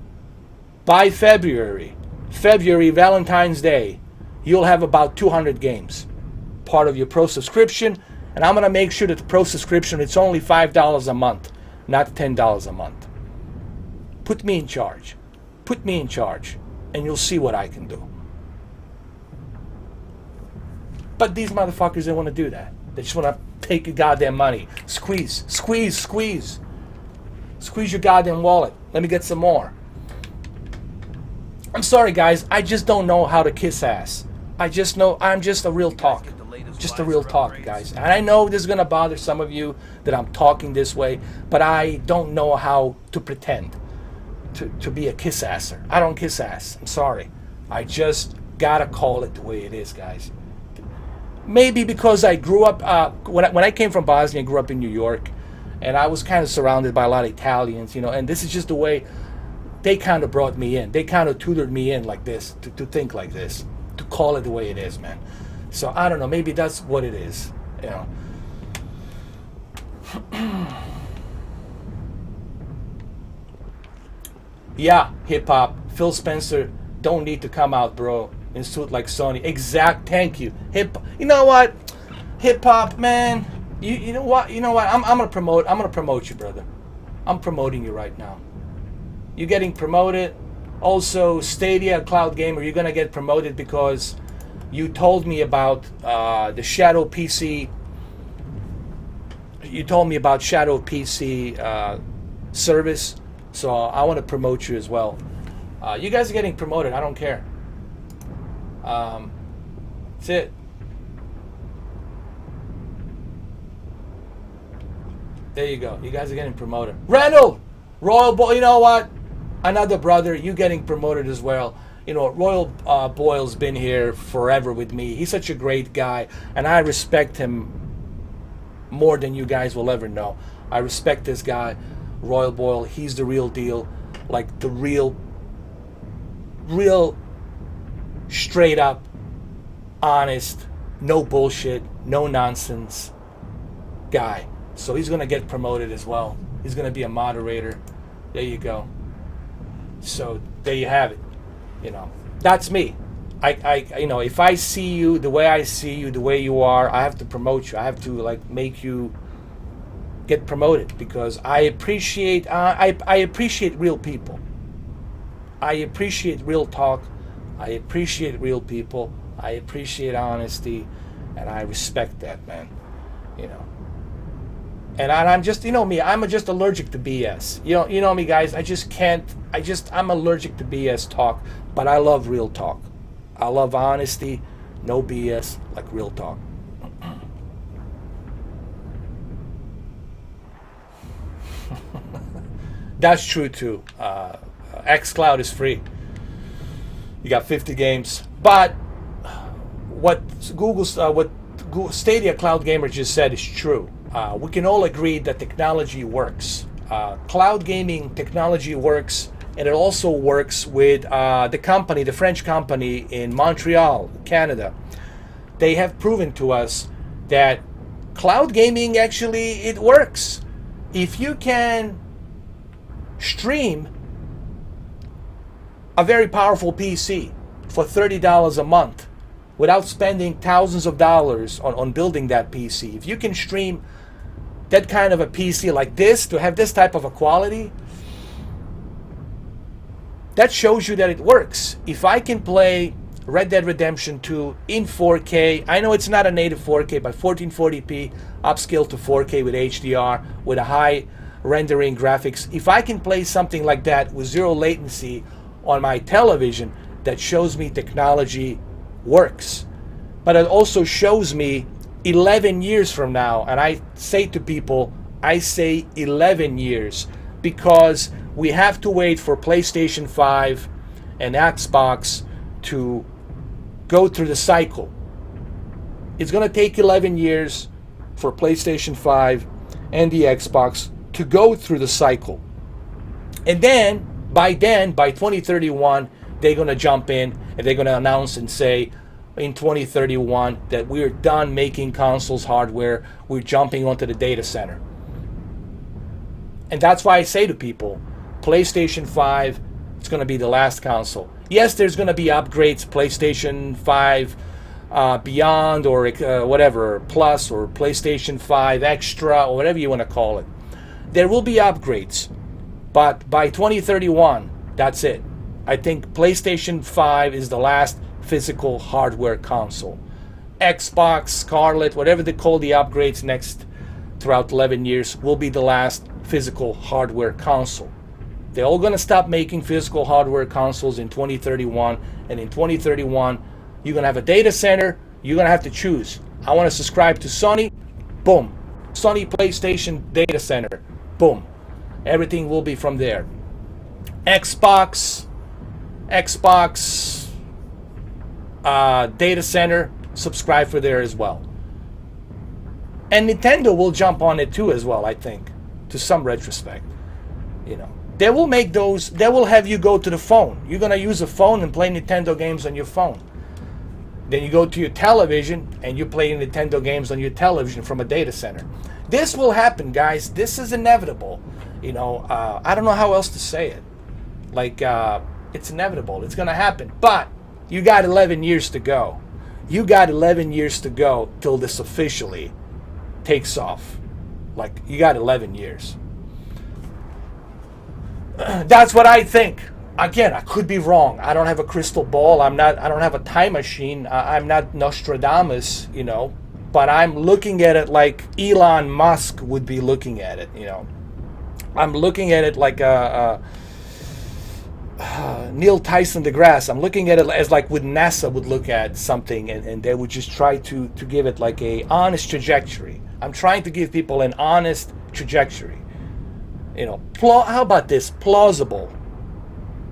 By February, Valentine's Day, you'll have about 200 games. Part of your pro subscription. And I'm going to make sure that the pro subscription, it's only $5 a month, not $10 a month. Put me in charge. Put me in charge. And you'll see what I can do. But these motherfuckers don't want to do that. They just want to take your goddamn money. Squeeze. Squeeze your goddamn wallet. Let me get some more. I'm sorry, guys. I just don't know how to kiss ass. I just know I'm just a real talk. Just a real talk, guys. And I know this is going to bother some of you that I'm talking this way, but I don't know how to pretend to be a kiss asser. I don't kiss ass. I'm sorry. I just got to call it the way it is, guys. Maybe because I grew up, when I came from Bosnia, I grew up in New York, and I was kind of surrounded by a lot of Italians, and this is just the way they kind of brought me in. They kind of tutored me in like this, to think like this, to call it the way it is, man. So I don't know, maybe that's what it is, Yeah, hip hop. Phil Spencer don't need to come out, bro, in suit like Sony. Thank you. You know what? Hip hop, man. You know what? I'm gonna promote you, brother. I'm promoting you right now. You're getting promoted. Also, Stadia, Cloud Gamer, you're gonna get promoted because you told me about the Shadow PC. You told me about Shadow PC service. So I want to promote you as well. You guys are getting promoted. I don't care. That's it. There you go. You guys are getting promoted. Randall! Royal Boy, you know what? Another brother, you getting promoted as well. You know, Royal Boyle's been here forever with me. He's such a great guy, and I respect him more than you guys will ever know. I respect this guy, Royal Boyle. He's the real deal. Like the real straight up, honest, no bullshit, no nonsense guy. So he's gonna get promoted as well. He's gonna be a moderator. There you go. So there you have it. You know, that's me. You know, if I see you the way I see you, the way you are, I have to promote you. I have to like make you get promoted because I appreciate real people. I appreciate real talk. I appreciate real people. I appreciate honesty, and I respect that, man. You know. And I'm just, you know me, I'm just allergic to BS. You know me, guys. I'm allergic to BS talk, but I love real talk. I love honesty, no BS, like real talk. That's true too. xCloud is free. You got 50 games, but what Google Stadia Cloud Gamer just said is true. We can all agree that technology works. Cloud gaming technology works, and it also works with the French company in Montreal, Canada. They have proven to us that cloud gaming actually, it works. If you can stream a very powerful PC for $30 a month without spending thousands of dollars on building that PC, if you can stream that kind of a PC like this, to have this type of a quality, that shows you that it works. If I can play Red Dead Redemption 2 in 4K, I know it's not a native 4K, but 1440p, upscale to 4K with HDR, with a high rendering graphics. If I can play something like that with zero latency on my television, that shows me technology works. But it also shows me 11 years from now, and I say to people, I say 11 years, because we have to wait for PlayStation 5 and Xbox to go through the cycle. It's going to take 11 years for PlayStation 5 and the Xbox to go through the cycle. And then, by 2031, they're going to jump in and they're going to announce and say, in 2031, that we're done making consoles hardware, we're jumping onto the data center. And that's why I say to people, PlayStation 5, it's going to be the last console. Yes, there's going to be upgrades, PlayStation 5 Beyond, or whatever, Plus, or PlayStation 5 Extra, or whatever you want to call it. There will be upgrades, but by 2031, that's it. I think PlayStation 5 is the last physical hardware console. Xbox, Scarlet, whatever they call the upgrades next throughout 11 years, will be the last physical hardware console. They're all going to stop making physical hardware consoles in 2031, and in 2031 you're going to have a data center. You're going to have to choose. I want to subscribe to Sony. Boom. Sony PlayStation data center. Boom. Everything will be from there. Xbox data center, subscribe for there as well. And Nintendo will jump on it too as well, I think, to some retrospect. You know, they will make those, they will have you go to the phone. You're going to use a phone and play Nintendo games on your phone. Then you go to your television and you play Nintendo games on your television from a data center. This will happen, guys. This is inevitable. You know, I don't know how else to say it. Like, it's inevitable. It's going to happen. But you got 11 years to go. You got 11 years to go till this officially takes off. Like, you got 11 years. That's what I think. Again, I could be wrong. I don't have a crystal ball. I don't have a time machine. I'm not Nostradamus, you know. But I'm looking at it like Elon Musk would be looking at it, you know. I'm looking at it like Neil Tyson deGrasse. I'm looking at it as like what NASA would look at something, and they would just try to give it like a honest trajectory. I'm trying to give people an honest trajectory. You know, how about this? Plausible.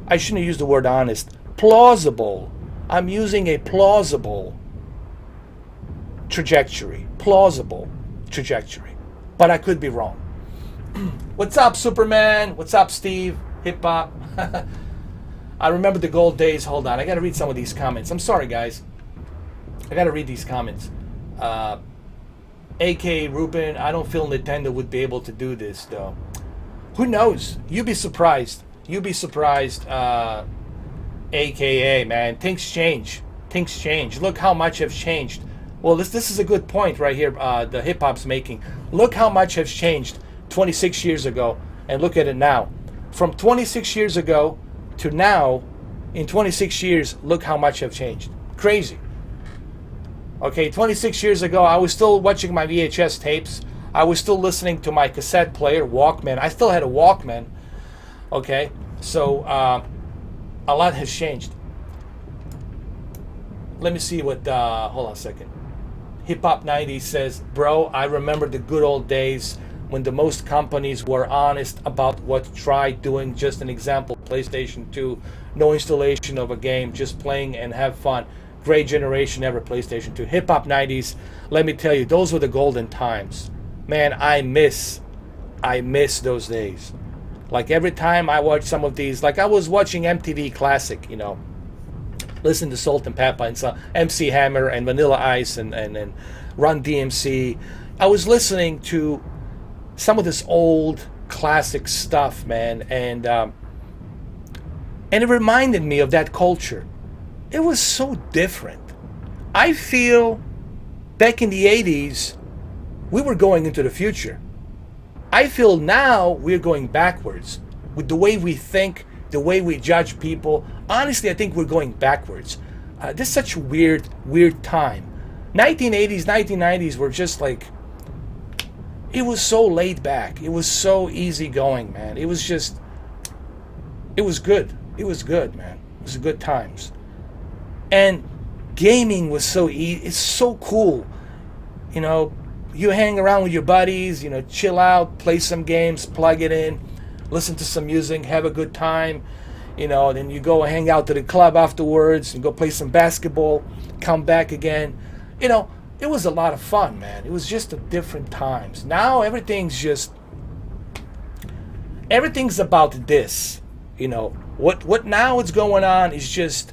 I shouldn't use the word honest. Plausible. I'm using a plausible trajectory. Plausible trajectory. But I could be wrong. What's up, Superman? What's up, Steve? Hip hop. I remember the gold days. Hold on. I got to read some of these comments. I'm sorry, guys. I got to read these comments. AK Ruben, I don't feel Nintendo would be able to do this, though. Who knows? You'd be surprised. You'd be surprised. AKA, man. Things change. Things change. Look how much has changed. Well, this is a good point right here, the hip-hop's making. Look how much has changed 26 years ago, and look at it now. From 26 years ago to now, in 26 years, look how much have changed. Crazy. Okay, 26 years ago, I was still watching my VHS tapes. I was still listening to my cassette player, Walkman. I still had a Walkman. Okay, so a lot has changed. Let me see what, hold on a second. Hip Hop 90 says, bro, I remember the good old days when the most companies were honest about what to try doing. Just an example, PlayStation 2, no installation of a game, just playing and have fun. Great generation ever, PlayStation 2. Hip Hop 90s, let me tell you, those were the golden times. Man, I miss those days. Like every time I watch some of these, like I was watching MTV Classic, you know, listen to Salt and Peppa and some MC Hammer and Vanilla Ice and Run DMC. I was listening to some of this old classic stuff, man, and it reminded me of that culture. It was so different. I feel back in the 80s, we were going into the future. I feel now we're going backwards with the way we think, the way we judge people. Honestly, I think we're going backwards. This is such a weird time. 1980s, 1990s were just like, it was so laid back. It was so easygoing, man. It was good. It was good, man. It was good times. And gaming was so easy. It's so cool. You know, you hang around with your buddies, you know, chill out, play some games, plug it in, listen to some music, have a good time. You know, then you go and hang out to the club afterwards and go play some basketball, come back again. You know, it was a lot of fun, man. It was just a different times. Now everything's about this. You know, what now is going on is just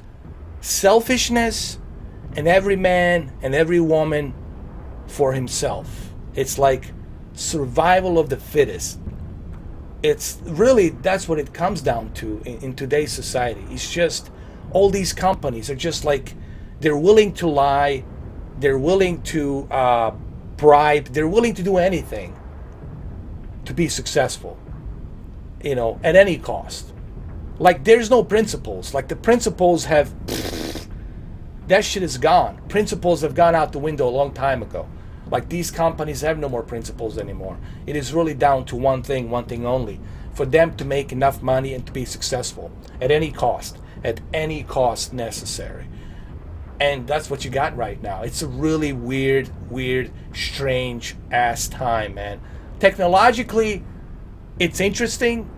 selfishness, and every man and every woman for himself. It's like survival of the fittest. It's really, that's what it comes down to in today's society. It's just all these companies are just like, they're willing to lie, they're willing to bribe, they're willing to do anything to be successful, you know, at any cost. Like there's no principles. Like the principles have, that shit is gone. Principles have gone out the window a long time ago. Like these companies have no more principles anymore. It is really down to one thing only. For them to make enough money and to be successful at any cost necessary. And that's what you got right now. It's a really weird, strange ass time, man. Technologically, it's interesting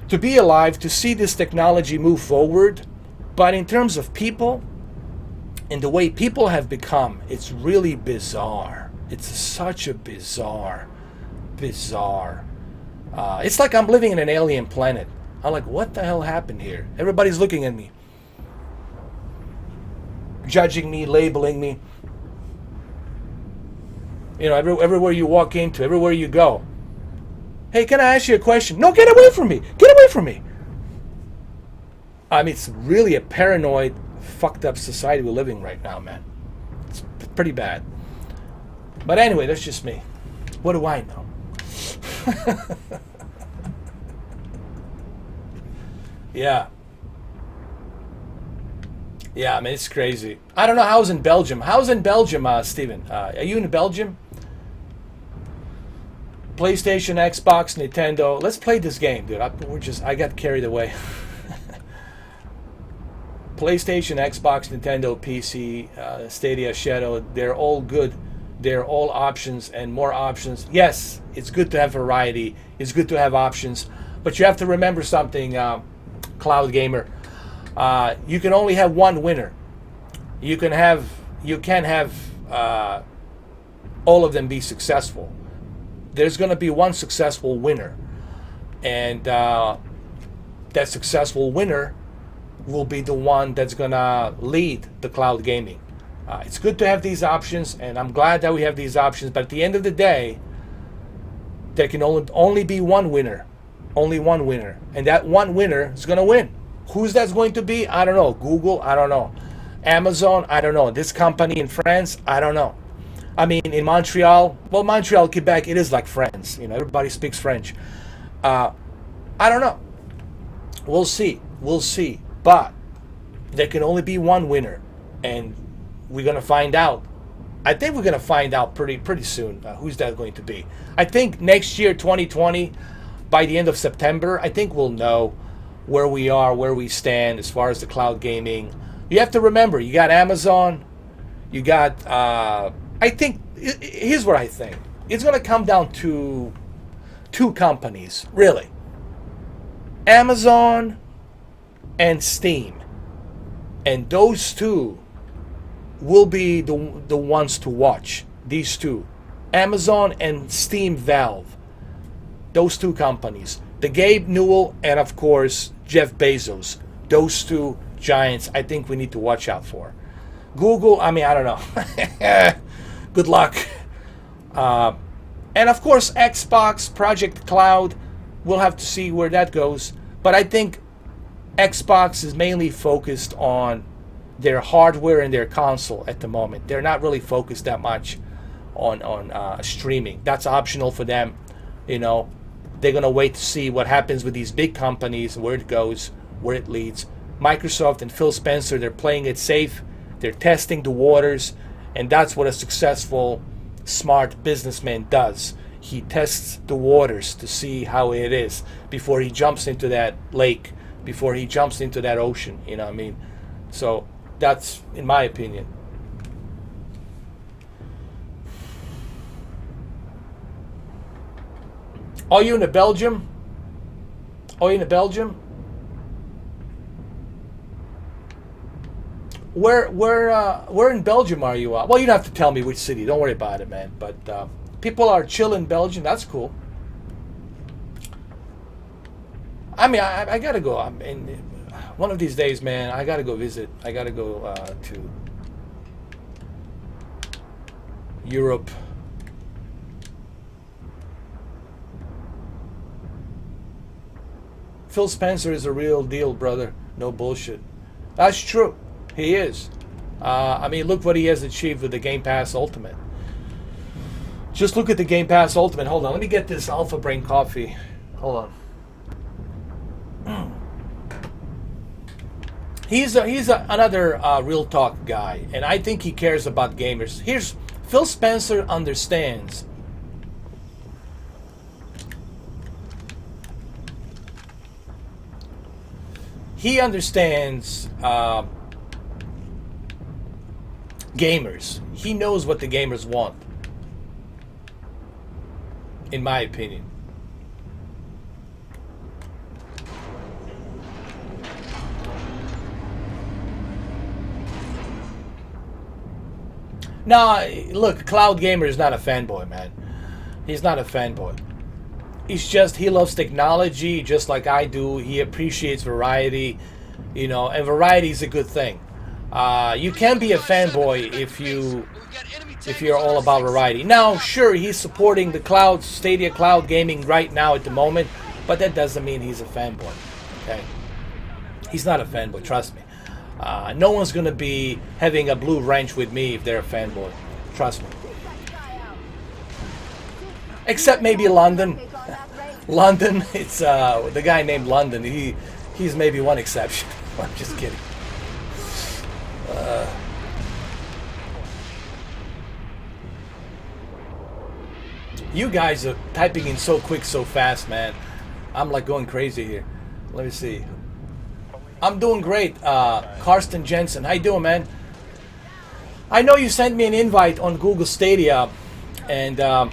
to be alive, to see this technology move forward. But in terms of people, and the way people have become, it's really bizarre. It's such a bizarre. It's like I'm living in an alien planet. I'm like, what the hell happened here? Everybody's looking at me, judging me, labeling me. You know, everywhere you walk into, everywhere you go. Hey, can I ask you a question? No, get away from me. Get away from me. I mean, it's really a paranoid, fucked up society we're living right now, man. It's pretty bad. But anyway, that's just me. What do I know? Yeah, I mean, it's crazy. I don't know how's in Belgium. How's in Belgium, Steven? Are you in Belgium? PlayStation, Xbox, Nintendo. Let's play this game, dude. I got carried away. PlayStation, Xbox, Nintendo, PC, Stadia, Shadow. They're all good. They're all options and more options. Yes, it's good to have variety. It's good to have options. But you have to remember something, Cloud Gamer. You can only have one winner. You can't have all of them be successful. There's going to be one successful winner, and that successful winner will be the one that's going to lead the cloud gaming. It's good to have these options, and I'm glad that we have these options, but at the end of the day, there can only be one winner. Only one winner. And that one winner is going to win. Who's that's going to be? I don't know. Google? I don't know. Amazon? I don't know. This company in France? I don't know. I mean, in Montreal, well, Montreal, Quebec, it is like France. You know, everybody speaks French. I don't know. We'll see. We'll see. But there can only be one winner, and we're gonna find out. I think we're gonna find out pretty soon who's that going to be. I think next year, 2020, by the end of September, I think we'll know where we are, where we stand as far as the cloud gaming. You have to remember, you got Amazon, you got. I think here's what I think. It's gonna come down to two companies, really. Amazon and Steam, and those two will be the ones to watch. These two, Amazon and Steam Valve, those two companies, the Gabe Newell and of course Jeff Bezos, those two giants I think we need to watch out for. Google, I mean, I don't know. Good luck. And of course Xbox, Project Cloud, we'll have to see where that goes, but I think Xbox is mainly focused on their hardware and their console at the moment. They're not really focused that much on streaming. That's optional for them. You know, they're gonna wait to see what happens with these big companies, where it goes, where it leads. Microsoft and Phil Spencer, they're playing it safe. They're testing the waters, and that's what a successful, smart businessman does. He tests the waters to see how it is before he jumps into that lake, before he jumps into that ocean. You know what I mean? So that's in my opinion. Are you in Belgium? Are you in Belgium? Where in Belgium are you? Well, you don't have to tell me which city. Don't worry about it, man. But people are chill in Belgium. That's cool. I mean, I gotta go. I mean, one of these days, man, I gotta go visit. I gotta go to Europe. Phil Spencer is a real deal, brother. No bullshit. That's true. He is. I mean, look what he has achieved with the Game Pass Ultimate. Just look at the Game Pass Ultimate. Hold on. Let me get this Alpha Brain coffee. Hold on. He's another real talk guy, and I think he cares about gamers. Here's Phil Spencer understands. He understands gamers. He knows what the gamers want, in my opinion. Now, look, Cloud Gamer is not a fanboy, man. He's not a fanboy. He's just, he loves technology just like I do. He appreciates variety, you know, and variety is a good thing. You can be a fanboy if you're all about variety. Now, sure, he's supporting the cloud, Stadia Cloud Gaming right now at the moment, but that doesn't mean he's a fanboy, okay? He's not a fanboy, trust me. No one's going to be having a blue wrench with me if they're a fanboy. Trust me. Except maybe London. London, it's the guy named London. He's maybe one exception. I'm just kidding. You guys are typing in so quick, so fast, man. I'm like going crazy here. Let me see. I'm doing great. Karsten Jensen, how you doing, man? I know you sent me an invite on Google Stadia, and I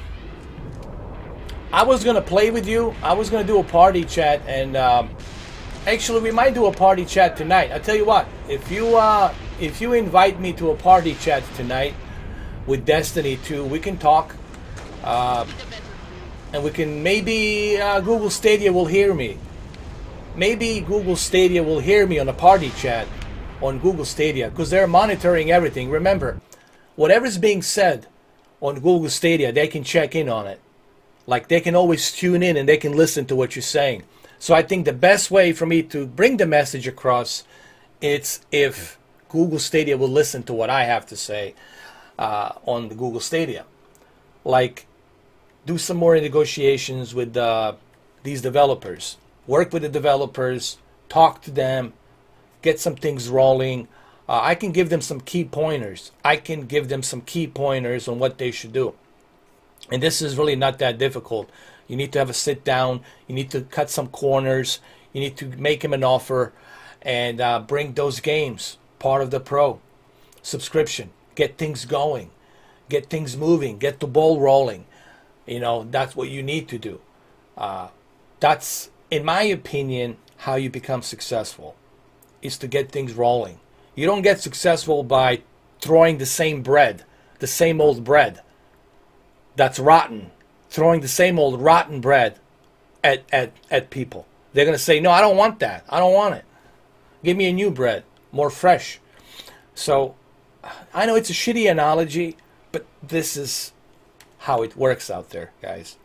was gonna play with you. I was gonna do a party chat, and actually, we might do a party chat tonight. I tell you what, if you invite me to a party chat tonight with Destiny 2, we can talk, and we can maybe Google Stadia will hear me. Maybe Google Stadia will hear me on a party chat on Google Stadia, because they're monitoring everything. Remember, whatever's being said on Google Stadia, they can check in on it. Like, they can always tune in and they can listen to what you're saying. So I think the best way for me to bring the message across, it's if Google Stadia will listen to what I have to say on the Google Stadia. Like, do some more negotiations with these developers. Work with the developers, talk to them, get some things rolling. I can give them some key pointers. On what they should do. And this is really not that difficult. You need to have a sit down. You need to cut some corners. You need to make them an offer and bring those games part of the pro subscription. Get things going. Get things moving. Get the ball rolling. You know, that's what you need to do. That's, in my opinion, how you become successful, is to get things rolling. You don't get successful by throwing the same bread, the same old bread that's rotten, throwing the same old rotten bread at people. They're going to say, no, I don't want that. I don't want it. Give me a new bread, more fresh. So I know it's a shitty analogy, but this is how it works out there, guys.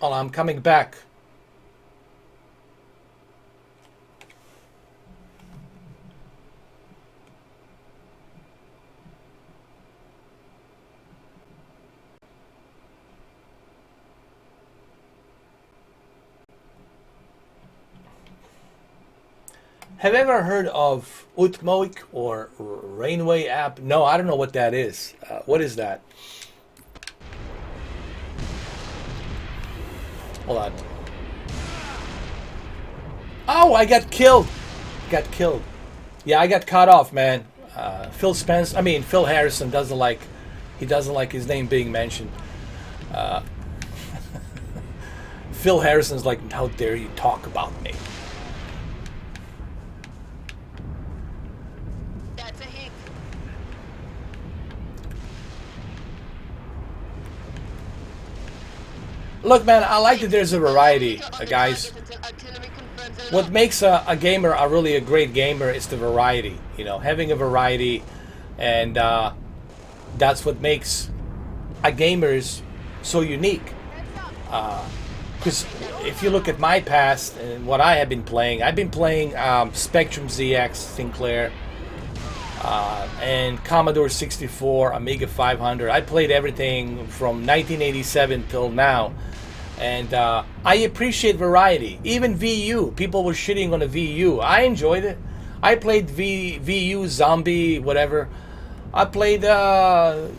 Oh, I'm coming back. Have you ever heard of Utmoik or Rainway app? No, I don't know what that is. What is that? Hold on. Oh, I got killed. Yeah, I got cut off, man. Phil Harrison doesn't like his name being mentioned. Phil Harrison's like, how dare you talk about me? That's a hit. Look, man, I like that there's a variety, guys. What makes a gamer a great gamer is the variety. You know, having a variety, and that's what makes a gamers so unique. Because if you look at my past and what I have been playing, I've been playing Spectrum ZX Sinclair and Commodore 64, Amiga 500. I played everything from 1987 till now. And I appreciate variety. Even VU. People were shitting on the VU. I enjoyed it. I played VU, Zombie, whatever. I played, a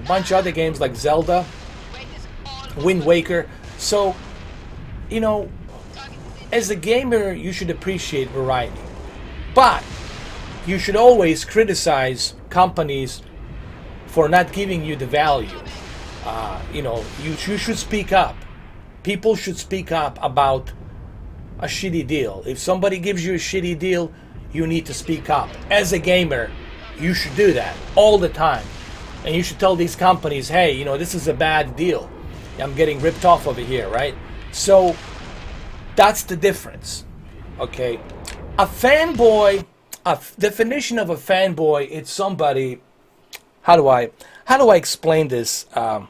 bunch of other games like Zelda, Wind Waker. So, as a gamer, you should appreciate variety. But you should always criticize companies for not giving you the value. You should speak up. People should speak up about a shitty deal. If somebody gives you a shitty deal, you need to speak up. As a gamer, you should do that all the time. And you should tell these companies, hey, this is a bad deal. I'm getting ripped off over here, right? So that's the difference. Okay? A fanboy, a definition of a fanboy, it's somebody, how do I explain this? All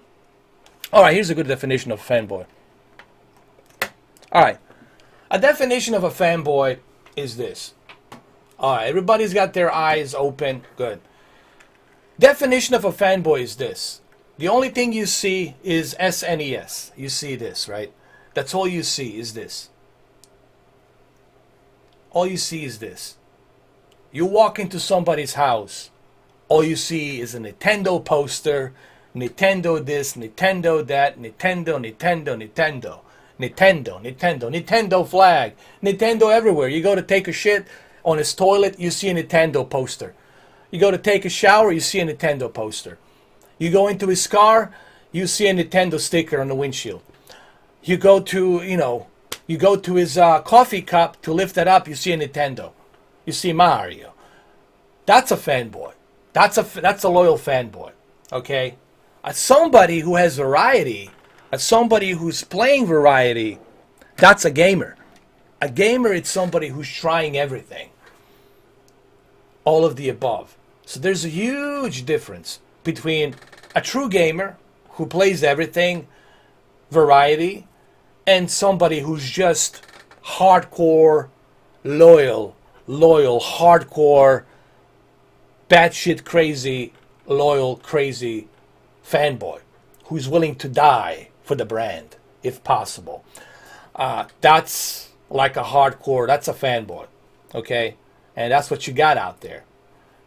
right, here's a good definition of a fanboy. All right, a definition of a fanboy is this. All right, everybody's got their eyes open. Good. Definition of a fanboy is this. The only thing you see is SNES. You see this, right? That's all you see is this. All you see is this. You walk into somebody's house, all you see is a Nintendo poster, Nintendo this, Nintendo that, Nintendo, Nintendo, Nintendo, Nintendo, Nintendo, Nintendo flag, Nintendo everywhere. You go to take a shit on his toilet, you see a Nintendo poster. You go to take a shower, you see a Nintendo poster. You go into his car, you see a Nintendo sticker on the windshield. You go to, you go to his coffee cup to lift it up, you see a Nintendo. You see Mario. That's a fanboy. That's a loyal fanboy. Okay? As somebody who has variety, as somebody who's playing variety, that's a gamer. A gamer is somebody who's trying everything. All of the above. So there's a huge difference between a true gamer who plays everything, variety, and somebody who's just hardcore, loyal, hardcore, batshit crazy, loyal, crazy fanboy who's willing to die for the brand, if possible. That's like a hardcore, that's a fanboy, okay? And that's what you got out there,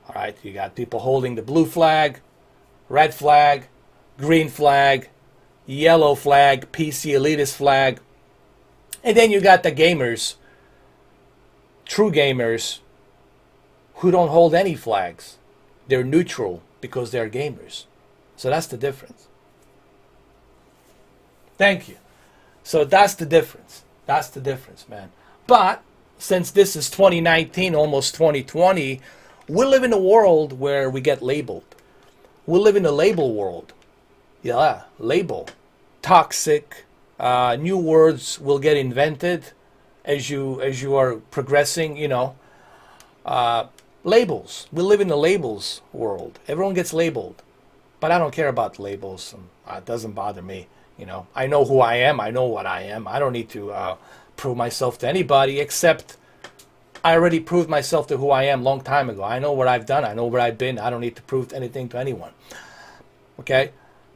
all right? You got people holding the blue flag, red flag, green flag, yellow flag, PC elitist flag, and then you got the gamers, true gamers, who don't hold any flags. They're neutral because they're gamers. So that's the difference. Thank you. So that's the difference. That's the difference, man. But since this is 2019, almost 2020, we live in a world where we get labeled. We live in a label world. Yeah, label. Toxic. New words will get invented as you are progressing, labels. We live in the labels world. Everyone gets labeled. But I don't care about labels. It doesn't bother me. I know who I am. I know what I am. I don't need to prove myself to anybody, except I already proved myself to who I am long time ago. I know what I've done. I know where I've been. I don't need to prove anything to anyone. Okay?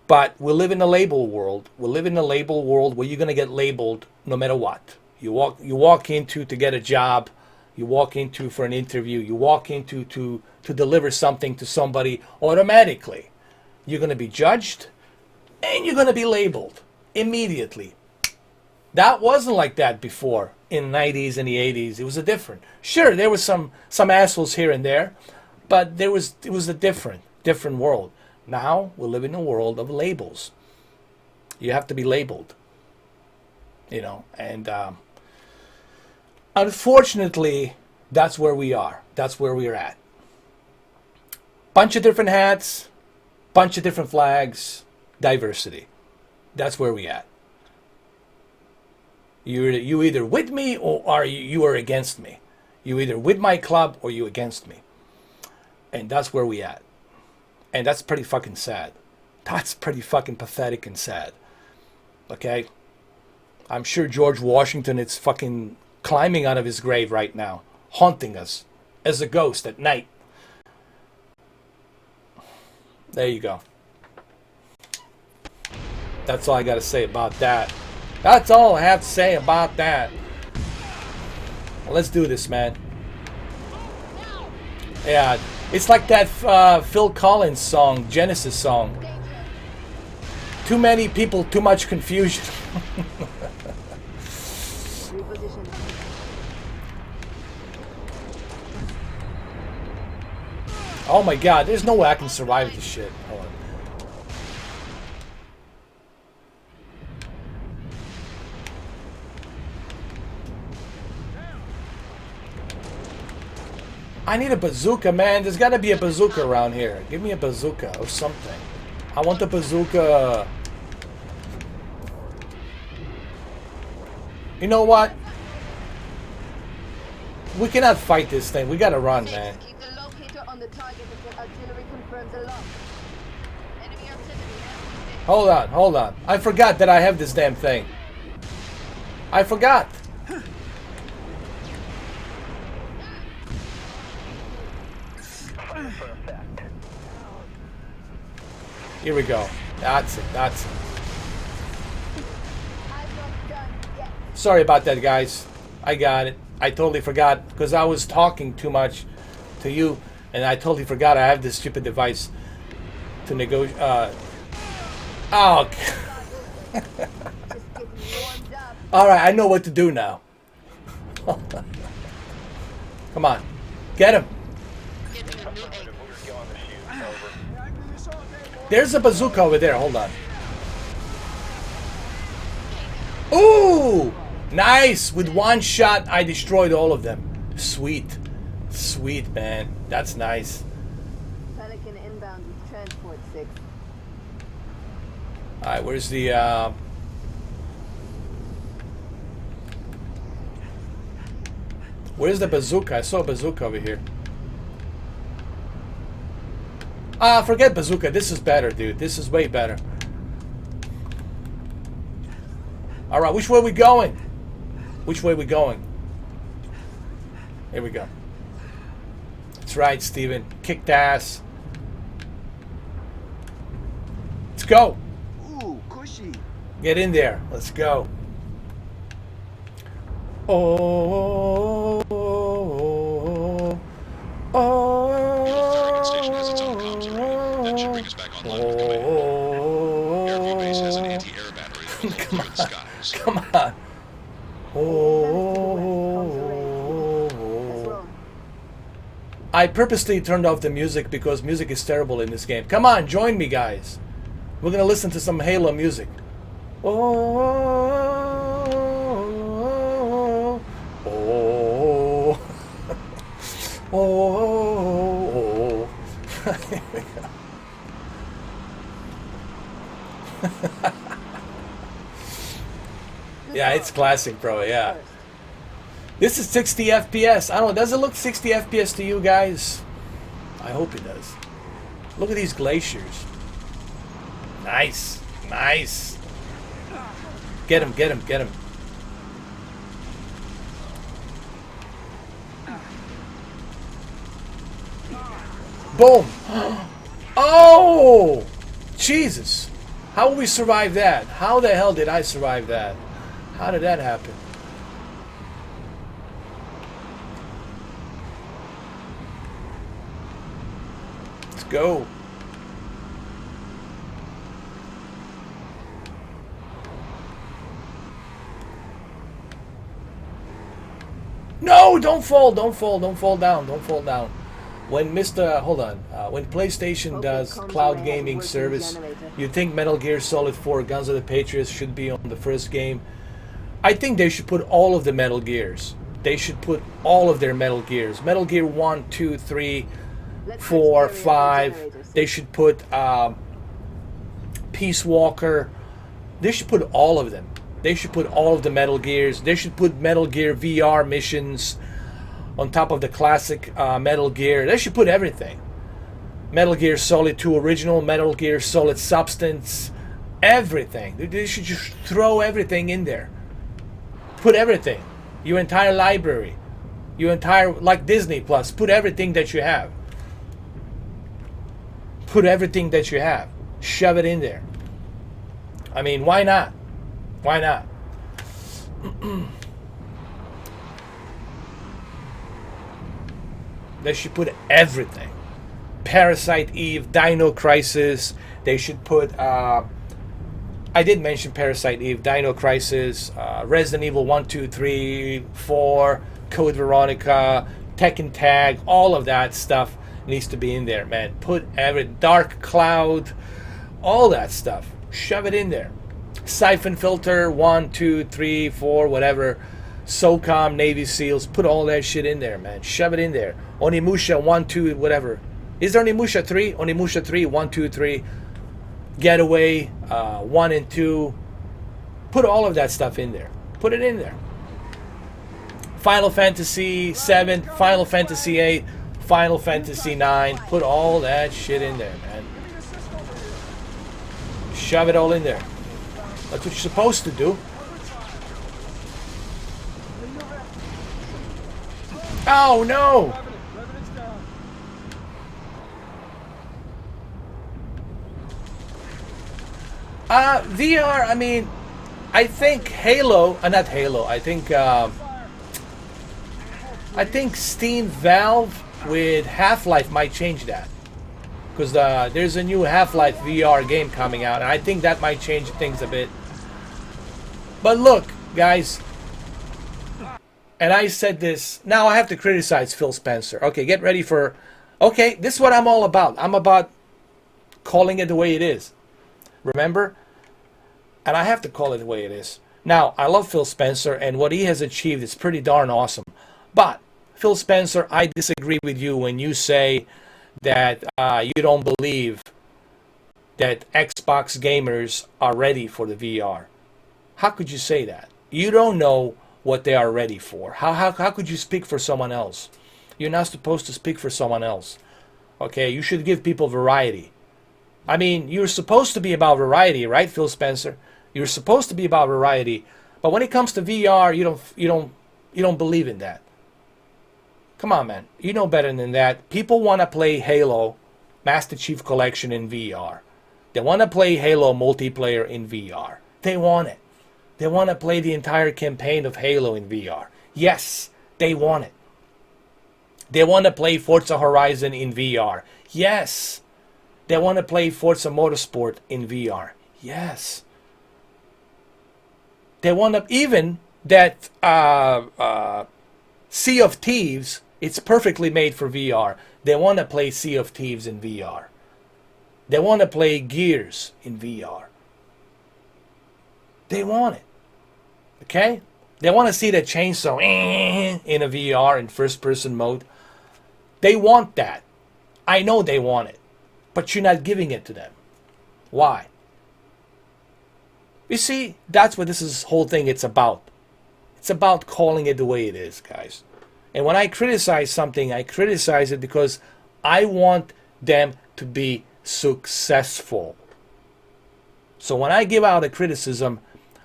But we live in a label world. We live in a label world where you're going to get labeled no matter what. You walk into to get a job. You walk into for an interview. You walk into to deliver something to somebody. Automatically, you're going to be judged and you're going to be labeled immediately. That wasn't like that before in the 90s and the 80s. It was a different. Sure, there was some assholes here and there, but it was a different world. Now we live in a world of labels. You have to be labeled, and unfortunately, that's where we are. That's where we're at. Bunch of different hats, bunch of different flags, diversity. That's where we at. You either with me or you are against me. You either with my club or you against me. And that's where we at. And that's pretty fucking sad. That's pretty fucking pathetic and sad. Okay? I'm sure George Washington is fucking climbing out of his grave right now, haunting us as a ghost at night. There you go. That's all I got to say about that. That's all I have to say about that. Well, let's do this, man. Yeah, it's like that Phil Collins song, Genesis song. Too many people, too much confusion. Oh my god, there's no way I can survive this shit. Hold on. I need a bazooka, man. There's got to be a bazooka around here. Give me a bazooka or something. I want the bazooka. You know what? We cannot fight this thing. We got to run, man. Keep the locator on the target until artillery confirms the lock. Enemy artillery. Hold on. I forgot that I have this damn thing. I forgot. Here we go. That's it. That's it. I'm not done yet. Sorry about that, guys. I got it. I totally forgot because I was talking too much to you, and I totally forgot I have this stupid device to negotiate. Oh. Just getting warmed up. All right, I know what to do now. Come on, get him. There's a bazooka over there. Hold on. Ooh, nice. With one shot, I destroyed all of them. Sweet, sweet, man. That's nice. Pelican inbound with transport 6. All right, where's the? Where's the bazooka? I saw a bazooka over here. Ah, forget bazooka. This is better, dude. This is way better. All right, which way are we going? Which way are we going? Here we go. That's right, Steven. Kicked ass. Let's go. Ooh, cushy. Get in there. Let's go. Oh, oh, oh, Target station has its own comms array. That should bring us back online with command. Airview base has an anti-air battery that will Come clear the on. skies. Come on. Oh. I purposely turned off the music because music is terrible in this game. Come on, join me, guys. We're gonna listen to some Halo music. Oh, oh, oh, oh. Yeah, it's classic, bro. Yeah. This is 60 FPS. I don't know. Does it look 60 FPS to you guys? I hope it does. Look at these glaciers. Nice. Nice. Get him, get him, get him. Boom. Oh! Jesus. How will we survive that? How the hell did I survive that? How did that happen? Let's go. No, don't fall, don't fall, don't fall down, don't fall down. When hold on, when PlayStation does cloud gaming service, you'd think Metal Gear Solid 4 Guns of the Patriots should be on the first game. I think they should put all of the Metal Gears. They should put all of their Metal Gears. Metal Gear 1, 2, 3, 4, 5. They should put Peace Walker. They should put all of them. They should put all of the Metal Gears. They should put Metal Gear VR missions on top of the classic Metal Gear. They should put everything. Metal Gear Solid 2 original, Metal Gear Solid Substance, everything. They should just throw everything in there. Put everything. Your entire library. Your entire, like Disney Plus, put everything that you have. Put everything that you have. Shove it in there. I mean, why not? Why not? They should put everything. Parasite Eve, Dino Crisis. They should put... I did mention Parasite Eve, Dino Crisis, Resident Evil 1, 2, 3, 4, Code Veronica, Tekken Tag, all of that stuff needs to be in there, man. Put Dark Cloud, all that stuff. Shove it in there. Siphon Filter, 1, 2, 3, 4, whatever. SOCOM, Navy SEALs, put all that shit in there, man. Shove it in there. Onimusha, 1, 2, whatever. Is there Onimusha 3? Onimusha 3, 1, 2, 3. Getaway, 1 and 2. Put all of that stuff in there. Put it in there. Final Fantasy 7, Final Fantasy 8, Final Fantasy 9. Put all that shit in there, man. Shove it all in there. That's what you're supposed to do. Oh no! VR, I mean, I think Halo, not Halo, I think Steam Valve with Half-Life might change that. Because there's a new Half-Life VR game coming out, and I think that might change things a bit. But look, guys, and I said this, now I have to criticize Phil Spencer. Okay, get ready for, okay, this is what I'm all about. I'm about calling it the way it is. Remember? And I have to call it the way it is. Now, I love Phil Spencer, and what he has achieved is pretty darn awesome. But, Phil Spencer, I disagree with you when you say that you don't believe that Xbox gamers are ready for the VR. How could you say that? You don't know what they are ready for. How could you speak for someone else? You're not supposed to speak for someone else. Okay, you should give people variety. I mean, you're supposed to be about variety, right, Phil Spencer? You're supposed to be about variety, but when it comes to VR, you don't believe in that. Come on, man. You know better than that. People want to play Halo Master Chief Collection in VR. They want to play Halo multiplayer in VR. They want it. They want to play the entire campaign of Halo in VR. Yes, they want it. They want to play Forza Horizon in VR. Yes. They want to play Forza Motorsport in VR. Yes. They want to, even that Sea of Thieves, it's perfectly made for VR. They want to play Sea of Thieves in VR. They want to play Gears in VR. They want it. Okay? They want to see the chainsaw in a VR in first-person mode. They want that. I know they want it. But you're not giving it to them. Why? You see, that's what this whole thing it's about. It's about calling it the way it is, guys. And when I criticize something, I criticize it because I want them to be successful. So when I give out a criticism,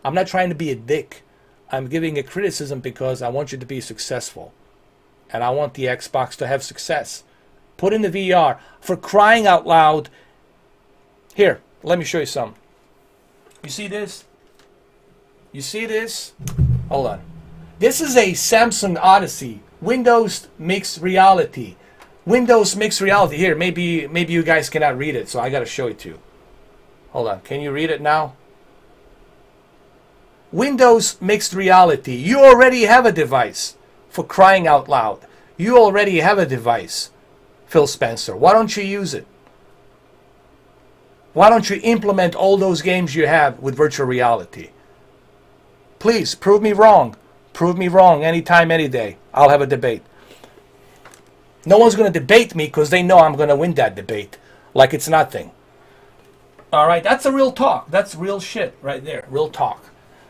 I'm not trying to be a dick. I'm giving a criticism because I want you to be successful. And I want the Xbox to have success. Put in the VR. For crying out loud. Here, let me show you some. You see this? You see this? Hold on. This is a Samsung Odyssey. Windows Mixed Reality. Windows Mixed Reality. Here, maybe you guys cannot read it, so I gotta show it to you. Hold on. Can you read it now? Windows Mixed Reality. You already have a device. For crying out loud. You already have a device, Phil Spencer. Why don't you use it? Why don't you implement all those games you have with virtual reality? Please, prove me wrong. Prove me wrong anytime, any day. I'll have a debate. No one's going to debate me because they know I'm going to win that debate. Like it's nothing. All right, that's a real talk. That's real shit right there. Real talk.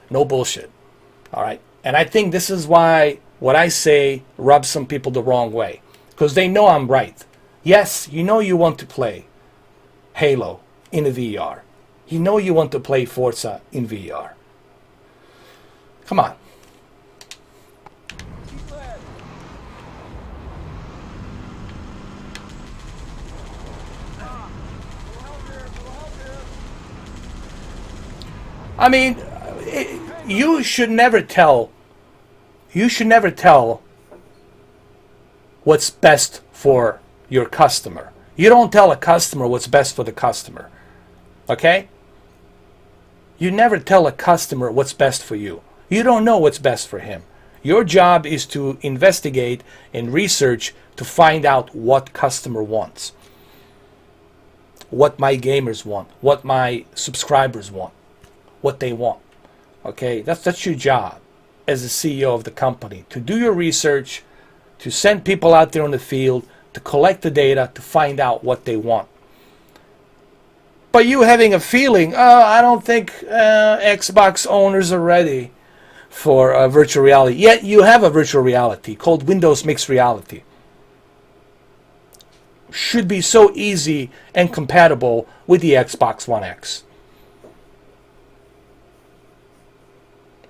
No bullshit. All right. And I think this is why what I say rubs some people the wrong way. Because they know I'm right. Yes, you know you want to play Halo in a VR. You know you want to play Forza in VR. Come on. I mean, you should never tell what's best for your customer. You don't tell a customer what's best for the customer. Okay? You never tell a customer what's best for you. You don't know what's best for him. Your job is to investigate and research to find out what customer wants. What my gamers want. What my subscribers want. What they want. Okay? That's your job as the CEO of the company. To do your research, to send people out there on the field, to collect the data, to find out what they want. But you having a feeling, I don't think Xbox owners are ready for virtual reality. Yet you have a virtual reality called Windows Mixed Reality. Should be so easy and compatible with the Xbox One X.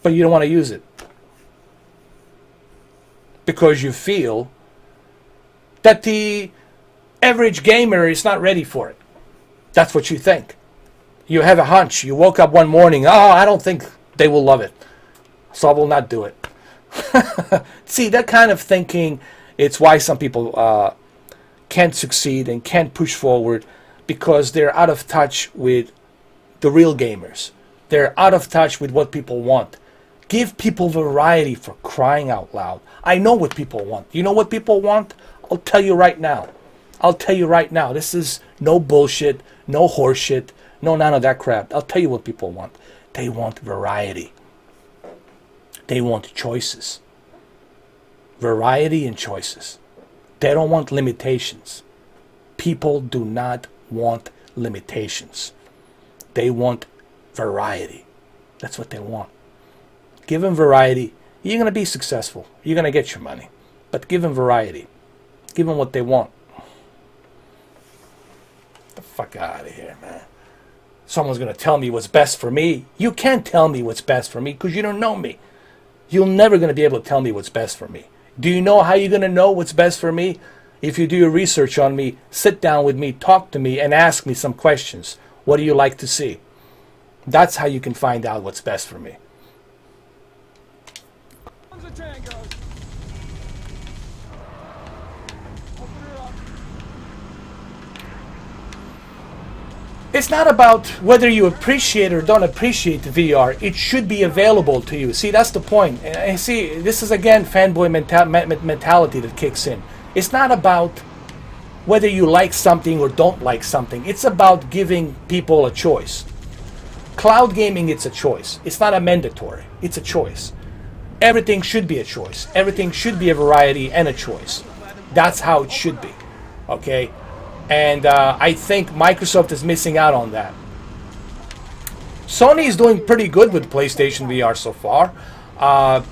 But you don't want to use it. Because you feel that the average gamer is not ready for it. That's what you think. You have a hunch. You woke up one morning, oh, I don't think they will love it, so I will not do it. See, that kind of thinking, it's why some people can't succeed and can't push forward, because they're out of touch with the real gamers. They're out of touch with what people want. Give people variety, for crying out loud. I know what people want. You know what people want? I'll tell you right now. I'll tell you right now. This is no bullshit, no horseshit, no none of that crap. I'll tell you what people want. They want variety. They want choices. Variety and choices. They don't want limitations. People do not want limitations. They want variety. That's what they want. Give them variety. You're going to be successful. You're going to get your money. But give them variety. Give them what they want. Get the fuck out of here, man. Someone's going to tell me what's best for me. You can't tell me what's best for me because you don't know me. You're never going to be able to tell me what's best for me. Do you know how you're going to know what's best for me? If you do your research on me, sit down with me, talk to me, and ask me some questions. What do you like to see? That's how you can find out what's best for me. It's not about whether you appreciate or don't appreciate the VR. It should be available to you. See, that's the point. And see, this is again fanboy mentality that kicks in. It's not about whether you like something or don't like something. It's about giving people a choice. Cloud gaming, it's a choice. It's not a mandatory. It's a choice. Everything should be a choice. Everything should be a variety and a choice. That's how it should be. Okay? And I think Microsoft is missing out on that. Sony is doing pretty good with PlayStation VR so far. I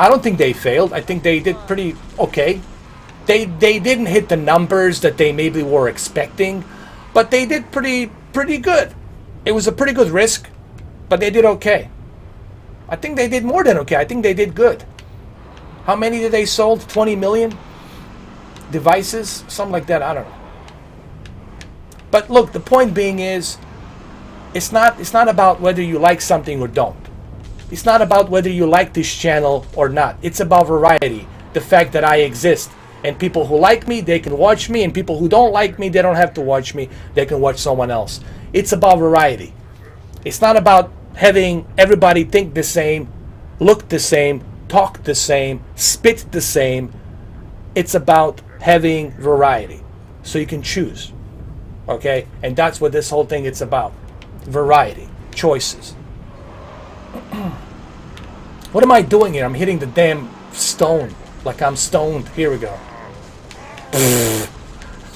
don't think they failed. I think they did pretty okay. They didn't hit the numbers that they maybe were expecting, but they did pretty good. It was a pretty good risk, but they did okay. I think they did more than okay. I think they did good. How many did they sold? 20 million devices? Something like that. I don't know. But look, the point being is, it's not about whether you like something or don't. It's not about whether you like this channel or not. It's about variety. The fact that I exist. And people who like me, they can watch me. And people who don't like me, they don't have to watch me. They can watch someone else. It's about variety. It's not about having everybody think the same, look the same, talk the same, spit the same. It's about having variety. So you can choose. Okay? And that's what this whole thing is about. Variety. Choices. What am I doing here? I'm hitting the damn stone. Like I'm stoned. Here we go.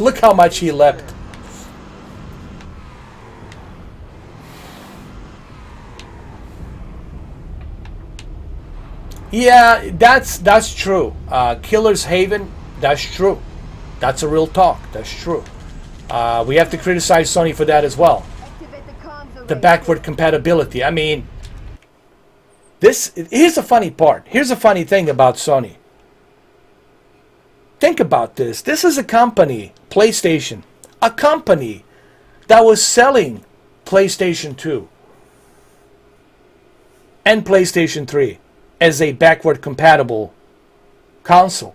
Look how much he leapt. Yeah, that's true. Killer's Haven, that's true. That's a real talk. That's true. We have to criticize Sony for that as well. The backward compatibility. I mean, here's a funny part. Here's a funny thing about Sony. Think about this. This is a company, PlayStation, a company that was selling PlayStation 2 and PlayStation 3 as a backward compatible console,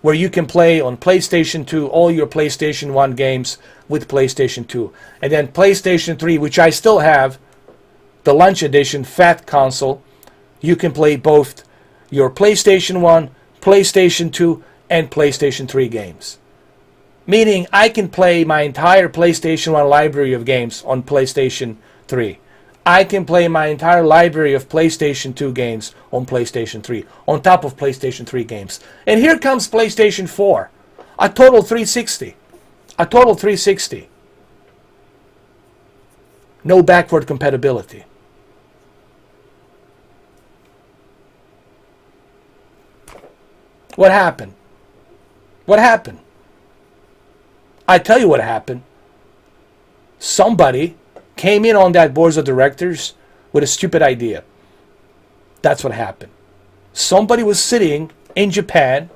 where you can play on PlayStation 2 all your PlayStation 1 games with PlayStation 2. And then PlayStation 3, which I still have, the Lunch Edition Fat console, you can play both your PlayStation 1, PlayStation 2, and PlayStation 3 games. Meaning I can play my entire PlayStation 1 library of games on PlayStation 3. I can play my entire library of PlayStation 2 games on PlayStation 3, on top of PlayStation 3 games. And here comes PlayStation 4, a total 360. A total 360. No backward compatibility. What happened? What happened? I tell you what happened. Somebody came in on that board of directors with a stupid idea. That's what happened. Somebody was sitting in Japan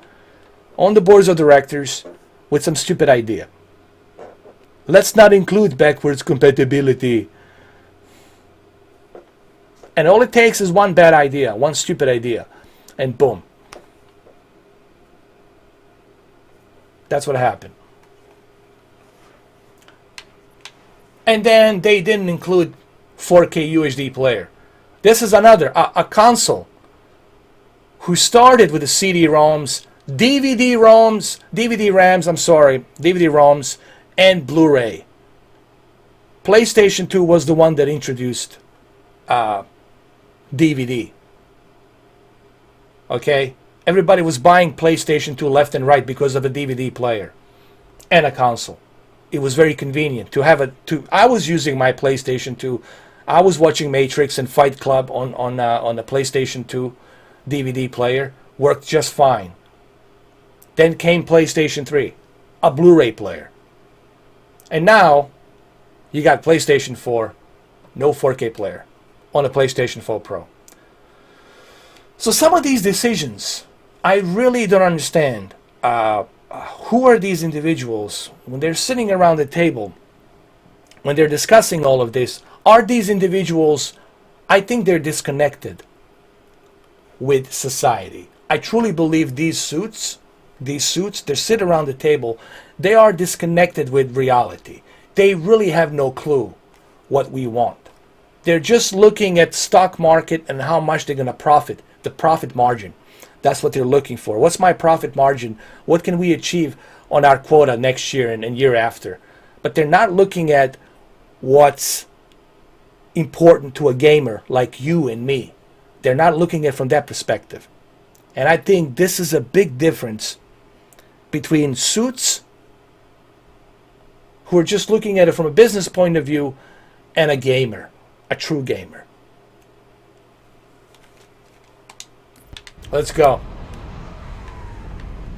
on the boards of directors with some stupid idea. Let's not include backwards compatibility. And all it takes is one bad idea, one stupid idea, and boom. That's what happened. And then they didn't include 4K UHD player. This is another, a console who started with the CD-ROMs, DVD-ROMs, and Blu-ray. PlayStation 2 was the one that introduced DVD. Okay? Everybody was buying PlayStation 2 left and right because of a DVD player and a console. It was very convenient to have I was using my PlayStation 2. I was watching Matrix and Fight Club on the PlayStation 2 DVD player. Worked just fine. Then came PlayStation 3, a Blu-ray player. And now you got PlayStation 4, no 4K player on a PlayStation 4 Pro. So some of these decisions, I really don't understand. Who are these individuals when they're sitting around the table, when they're discussing all of this? Are these individuals, I think they're disconnected with society. I truly believe these suits, they sit around the table, they are disconnected with reality. They really have no clue what we want. They're just looking at stock market and how much they're going to profit, the profit margin. That's what they're looking for. What's my profit margin? What can we achieve on our quota next year and year after? But they're not looking at what's important to a gamer like you and me. They're not looking at it from that perspective. And I think this is a big difference between suits who are just looking at it from a business point of view and a gamer, a true gamer. Let's go.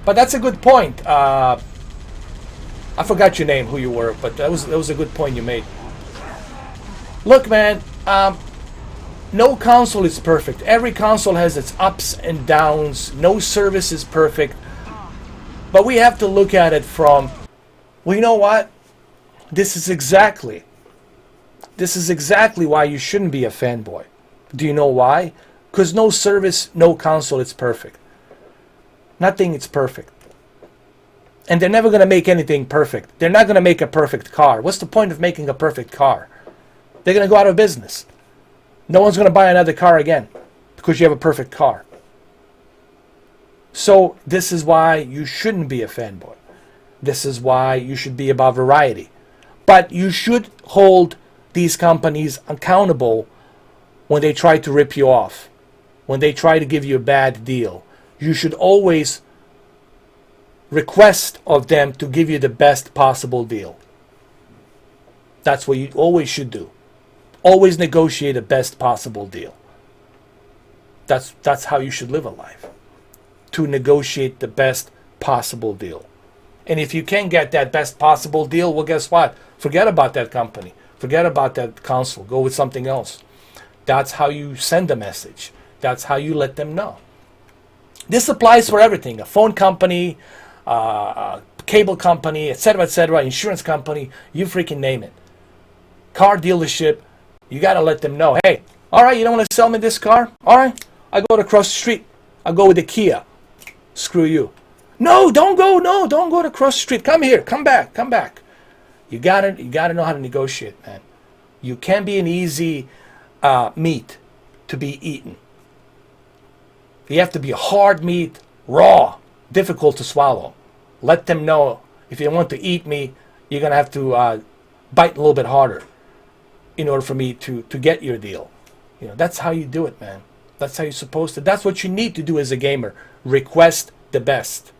But that's a good point. I forgot your name, who you were, but that was a good point you made. Look, man, no console is perfect. Every console has its ups and downs. No service is perfect. But we have to look at it from, well, you know what? This is exactly why you shouldn't be a fanboy. Do you know why? Because no service, no console is perfect. Nothing is perfect. And they're never going to make anything perfect. They're not going to make a perfect car. What's the point of making a perfect car? They're going to go out of business. No one's going to buy another car again because you have a perfect car. So this is why you shouldn't be a fanboy. This is why you should be about variety. But you should hold these companies accountable when they try to rip you off, when they try to give you a bad deal. You should always request of them to give you the best possible deal. That's what you always should do. Always negotiate the best possible deal. That's how you should live a life. To negotiate the best possible deal. And if you can't get that best possible deal, well, guess what? Forget about that company. Forget about that console. Go with something else. That's how you send a message. That's how you let them know. This applies for everything. A phone company, a cable company, etc., insurance company, you freaking name it. Car dealership, you got to let them know, hey, all right, you don't want to sell me this car? All right, I go across the street. I go with the Kia. Screw you. No, don't go to across the street. Come here, come back. You gotta know how to negotiate, man. You can't be an easy meat to be eaten. You have to be a hard meat, raw, difficult to swallow. Let them know if you want to eat me, you're gonna have to bite a little bit harder in order for me to get your deal. You know, that's how you do it, man. That's how you're supposed to. That's what you need to do as a gamer. Request the best.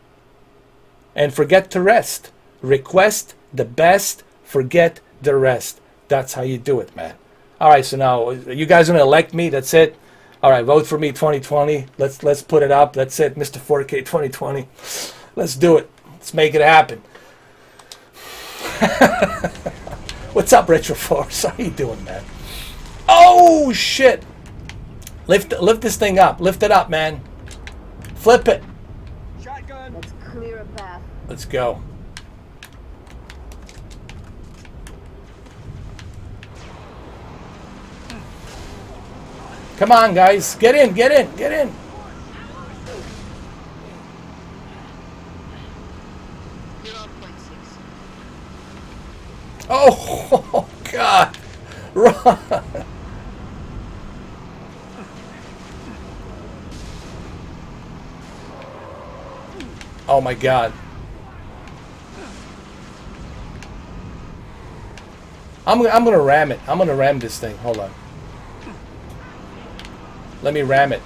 And forget the rest. Request the best, forget the rest. That's how you do it, man. All right, so now you guys are gonna elect me. That's it. All right, vote for me 2020. Let's put it up. That's it, Mr. 4K 2020. Let's do it. Let's make it happen. What's up, Retro Force? How you doing, man? Oh shit! Lift this thing up. Lift it up, man. Flip it. Let's clear a path. Let's go. Come on, guys. Get in, get in, get in. You're on point 6. Oh, God. Run. Oh, my God. I'm going to ram it. I'm going to ram this thing. Hold on. Let me ram it.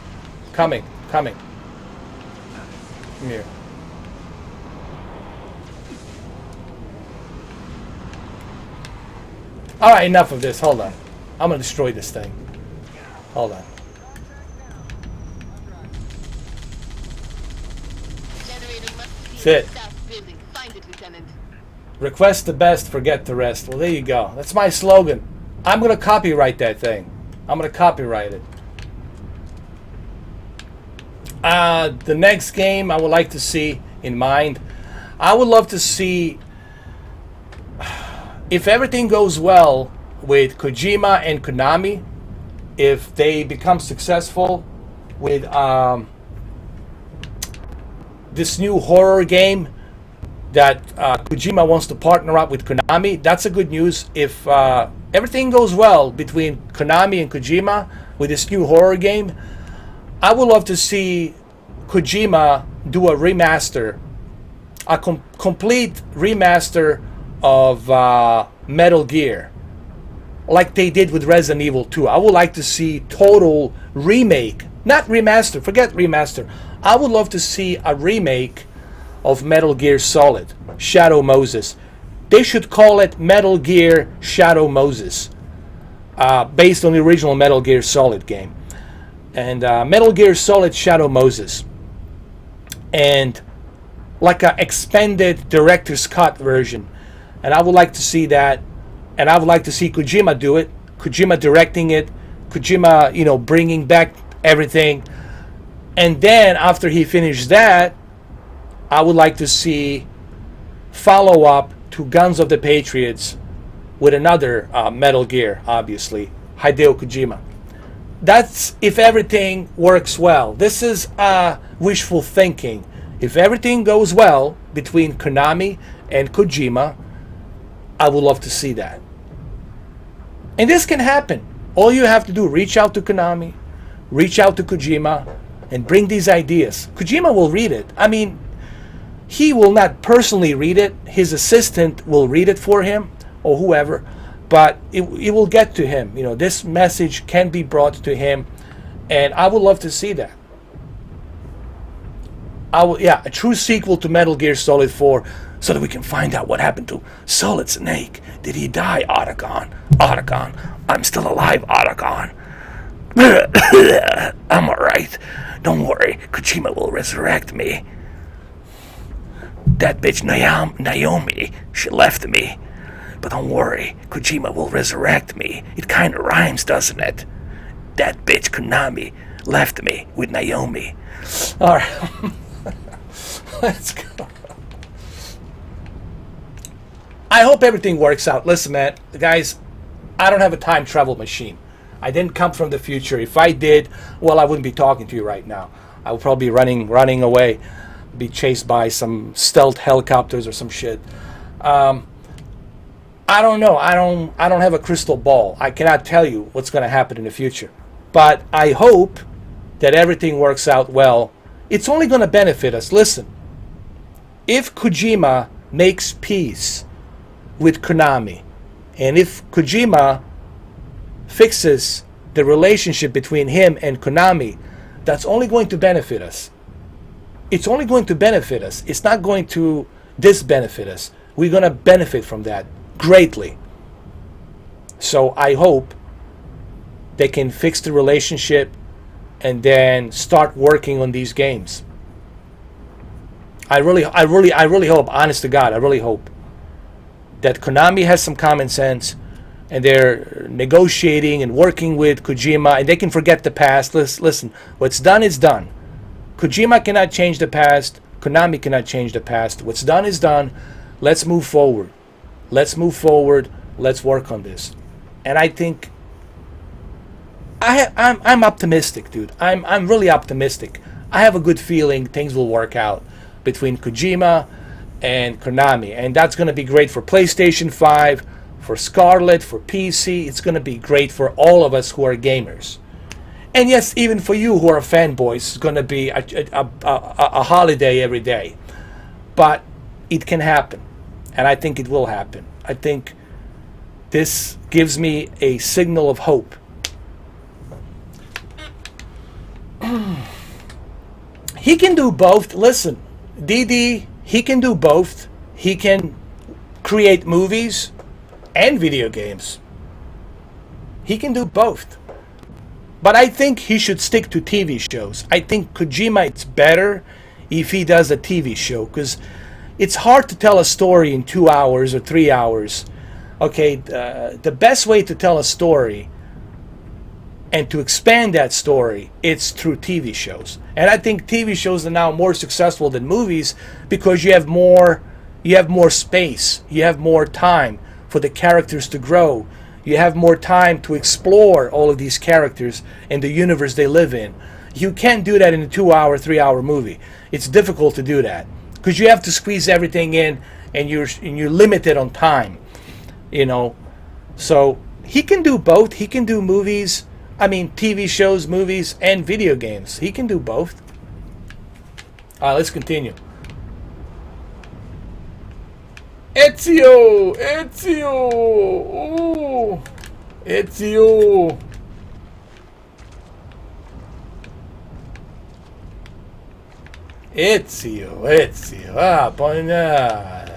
Coming. Coming. Come here. Alright, enough of this. Hold on. I'm going to destroy this thing. Hold on. Generator must be That's it. in the south building. Find it, Lieutenant. Request the best, forget the rest. Well, there you go. That's my slogan. I'm going to copyright that thing. I'm going to copyright it. The next game I would like to see in mind, I would love to see, if everything goes well with Kojima and Konami, if they become successful with this new horror game that Kojima wants to partner up with Konami, that's a good news. If everything goes well between Konami and Kojima with this new horror game, I would love to see Kojima do a remaster, a complete remaster of Metal Gear, like they did with Resident Evil 2. I would like to see total remake, not remaster, forget remaster. I would love to see a remake of Metal Gear Solid, Shadow Moses. They should call it Metal Gear Shadow Moses, based on the original Metal Gear Solid game. And Metal Gear Solid Shadow Moses. And like a expanded director's cut version. And I would like to see that. And I would like to see Kojima do it. Kojima directing it. Kojima, you know, bringing back everything. And then after he finished that, I would like to see follow-up to Guns of the Patriots with another Metal Gear, obviously. Hideo Kojima. That's if everything works well. This is wishful thinking. If everything goes well between Konami and Kojima, I would love to see that. And this can happen. All you have to do, reach out to Konami, reach out to Kojima, and bring these ideas. Kojima will read it. I mean, he will not personally read it. His assistant will read it for him, or whoever. But it will get to him. You know, this message can be brought to him, and I would love to see that. A true sequel to Metal Gear Solid 4, so that we can find out what happened to Solid Snake. Did he die, Otacon? Otacon, I'm still alive, Otacon. I'm alright. Don't worry, Kojima will resurrect me. That bitch Naomi, she left me. But don't worry, Kojima will resurrect me. It kinda rhymes, doesn't it? That bitch Konami left me with Naomi. Alright. Let's go. I hope everything works out. Listen, man, guys, I don't have a time travel machine. I didn't come from the future. If I did, well, I wouldn't be talking to you right now. I would probably be running away, be chased by some stealth helicopters or some shit. I don't know. I don't have a crystal ball. I cannot tell you what's going to happen in the future. But I hope that everything works out well. It's only going to benefit us. Listen, if Kojima makes peace with Konami, and if Kojima fixes the relationship between him and Konami, that's only going to benefit us. It's only going to benefit us. It's not going to disbenefit us. We're going to benefit from that greatly. So I hope they can fix the relationship and then start working on these games. I really hope, honest to God, I really hope that Konami has some common sense and they're negotiating and working with Kojima, and they can forget the past. Listen, what's done is done. Kojima cannot change the past. Konami cannot change the past. What's done is done. Let's move forward. Let's move forward. Let's work on this. And I think I'm optimistic, dude. I'm really optimistic. I have a good feeling things will work out between Kojima and Konami, and that's going to be great for PlayStation 5, for Scarlet, for PC. It's going to be great for all of us who are gamers. And yes, even for you who are fanboys, it's going to be a holiday every day. But it can happen, and I think it will happen. I think this gives me a signal of hope. He can do both. Listen, DD, he can do both. He can create movies and video games. He can do both. But I think he should stick to TV shows. I think Kojima, it's better if he does a TV show, because it's hard to tell a story in 2 hours or 3 hours. Okay, the best way to tell a story and to expand that story, it's through TV shows. And I think TV shows are now more successful than movies because you have more space, you have more time for the characters to grow, you have more time to explore all of these characters and the universe they live in. You can't do that in a 2 hour, 3 hour movie. It's difficult to do that because you have to squeeze everything in, and you're limited on time, you know. So he can do both. He can do movies, I mean TV shows, movies, and video games. He can do both. All right, let's continue. Ezio! Ooh. Ezio! Ezio. Ah, buongiorno.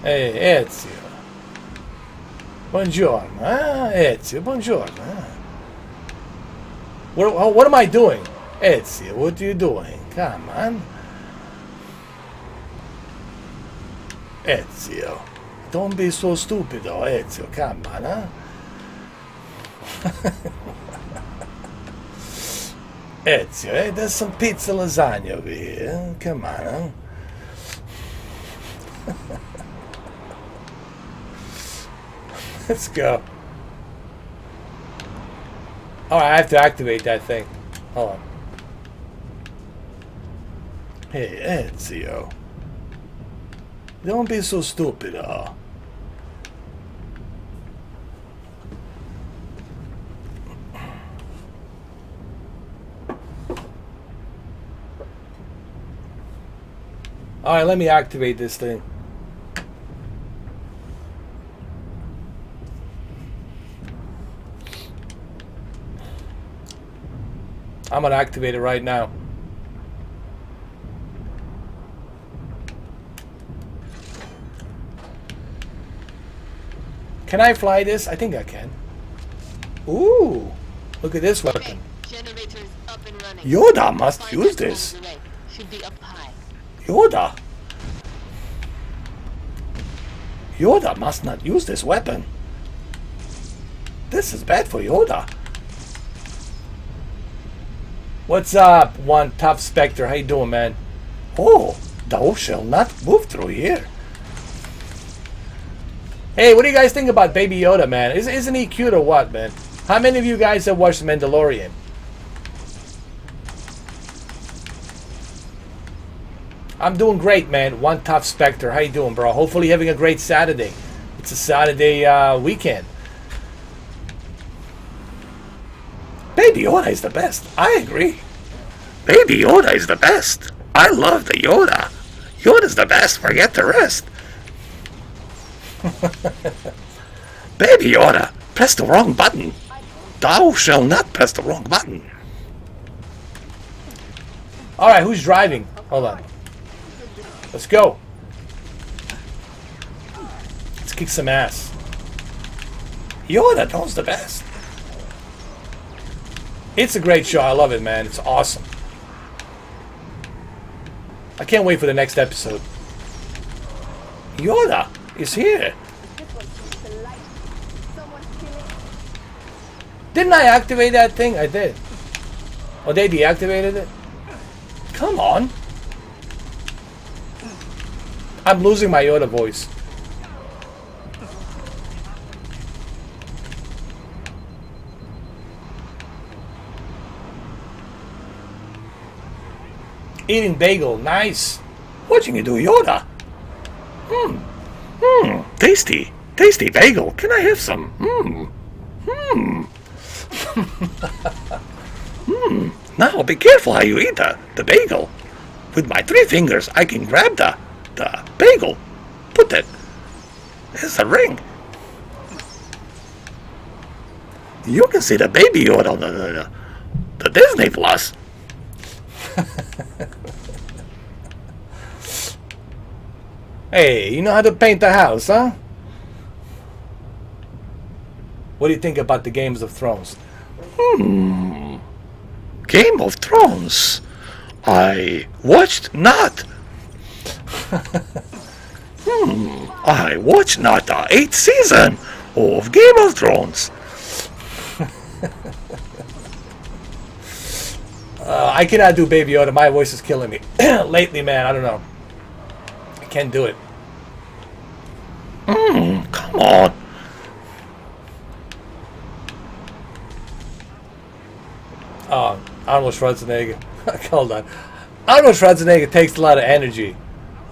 Hey, Ezio. Buongiorno. Ezio, buongiorno. What am I doing? Ezio, what are you doing? Come on. Ezio. Don't be so stupid, Ezio. Come on, huh? Ezio, hey, there's some pizza lasagna over here. Come on, huh? Let's go. Oh, I have to activate that thing. Hold on. Hey, Ezio. Don't be so stupid, oh. Alright, let me activate this thing. I'm gonna activate it right now. Can I fly this? I think I can. Ooh, look at this weapon. Generators up and running. Yoda must use this. Should be up high. Yoda. Yoda must not use this weapon. This is bad for Yoda. What's up, One Tough Spectre? How you doing, man? Oh, thou shall not move through here. Hey, what do you guys think about Baby Yoda, man? Isn't he cute or what, man? How many of you guys have watched The Mandalorian? I'm doing great, man. One Tough Spectre. How you doing, bro? Hopefully you're having a great Saturday. It's a Saturday weekend. Baby Yoda is the best. I agree. Baby Yoda is the best. I love the Yoda. Yoda's the best. Forget the rest. Baby Yoda, press the wrong button. Thou shall not press the wrong button. Alright, who's driving? Hold on. Let's go. Let's kick some ass. Yoda knows the best. It's a great show. I love it, man. It's awesome. I can't wait for the next episode. Yoda is here. Didn't I activate that thing? I did. Oh, they deactivated it? Come on. I'm losing my Yoda voice. Eating bagel, nice. What can you do, Yoda? Tasty. Tasty bagel. Can I have some? Now be careful how you eat the bagel. With my 3 fingers, I can grab the bagel. Put it. There's a ring. You can see the baby Yoda on the Disney Plus. Hey, you know how to paint a house, huh? What do you think about the Games of Thrones? Game of Thrones. I watched not. I watched not the 8th season of Game of Thrones. I cannot do Baby Yoda. My voice is killing me. Lately, man, I don't know. I can't do it. Come on. Arnold Schwarzenegger. Hold on. Arnold Schwarzenegger takes a lot of energy.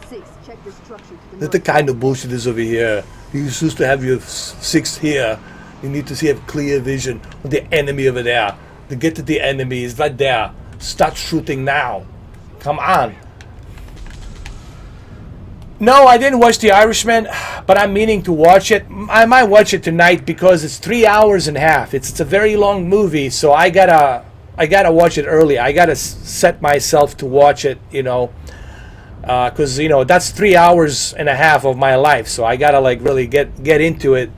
6, check the structure to the That's the kind of bullshit is over here. You're supposed to have your 6 here. You need to have clear vision of the enemy over there. To get to the enemy is right there. Start shooting now. Come on. No, I didn't watch The Irishman, but I'm meaning to watch it. I might watch it tonight because it's 3 hours and a half. It's a very long movie, so I gotta watch it early. I gotta set myself to watch it, you know, because you know that's 3 hours and a half of my life. So I gotta like really get into it.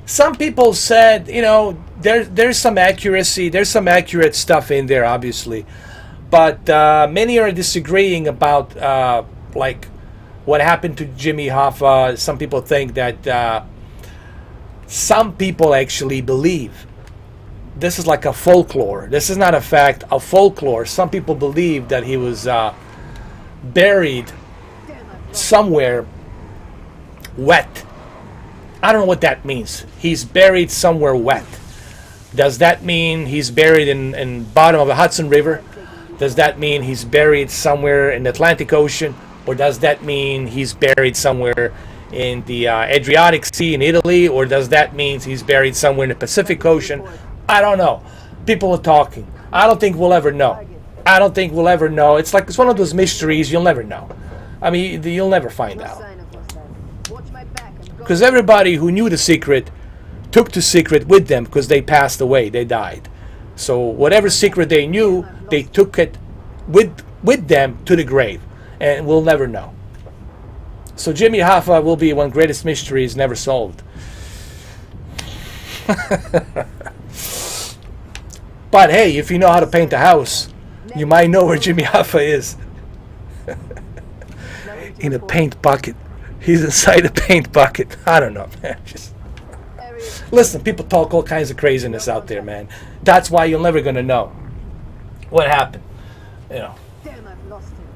Some people said, you know, there's some accuracy, there's some accurate stuff in there, obviously. But many are disagreeing about like what happened to Jimmy Hoffa. Some people think that some people actually believe this is like a folklore. This is not a fact, a folklore. Some people believe that he was buried somewhere wet. I don't know what that means. He's buried somewhere wet. Does that mean he's buried in bottom of the Hudson River? Does that mean he's buried somewhere in the Atlantic Ocean? Or does that mean he's buried somewhere in the Adriatic Sea in Italy? Or does that mean he's buried somewhere in the Pacific Ocean? I don't know. People are talking. I don't think we'll ever know. I don't think we'll ever know. It's like it's one of those mysteries you'll never know. I mean, you'll never find out. Because everybody who knew the secret took the secret with them because they passed away. They died. So whatever secret they knew, they took it with them to the grave, and we'll never know. So Jimmy Hoffa will be one of the greatest mysteries never solved. But hey, if you know how to paint a house, you might know where Jimmy Hoffa is. In a paint bucket. He's inside a paint bucket. I don't know, man. Just listen, people talk all kinds of craziness out there, man. That's why you're never gonna know what happened. You know. Damn, I've lost him.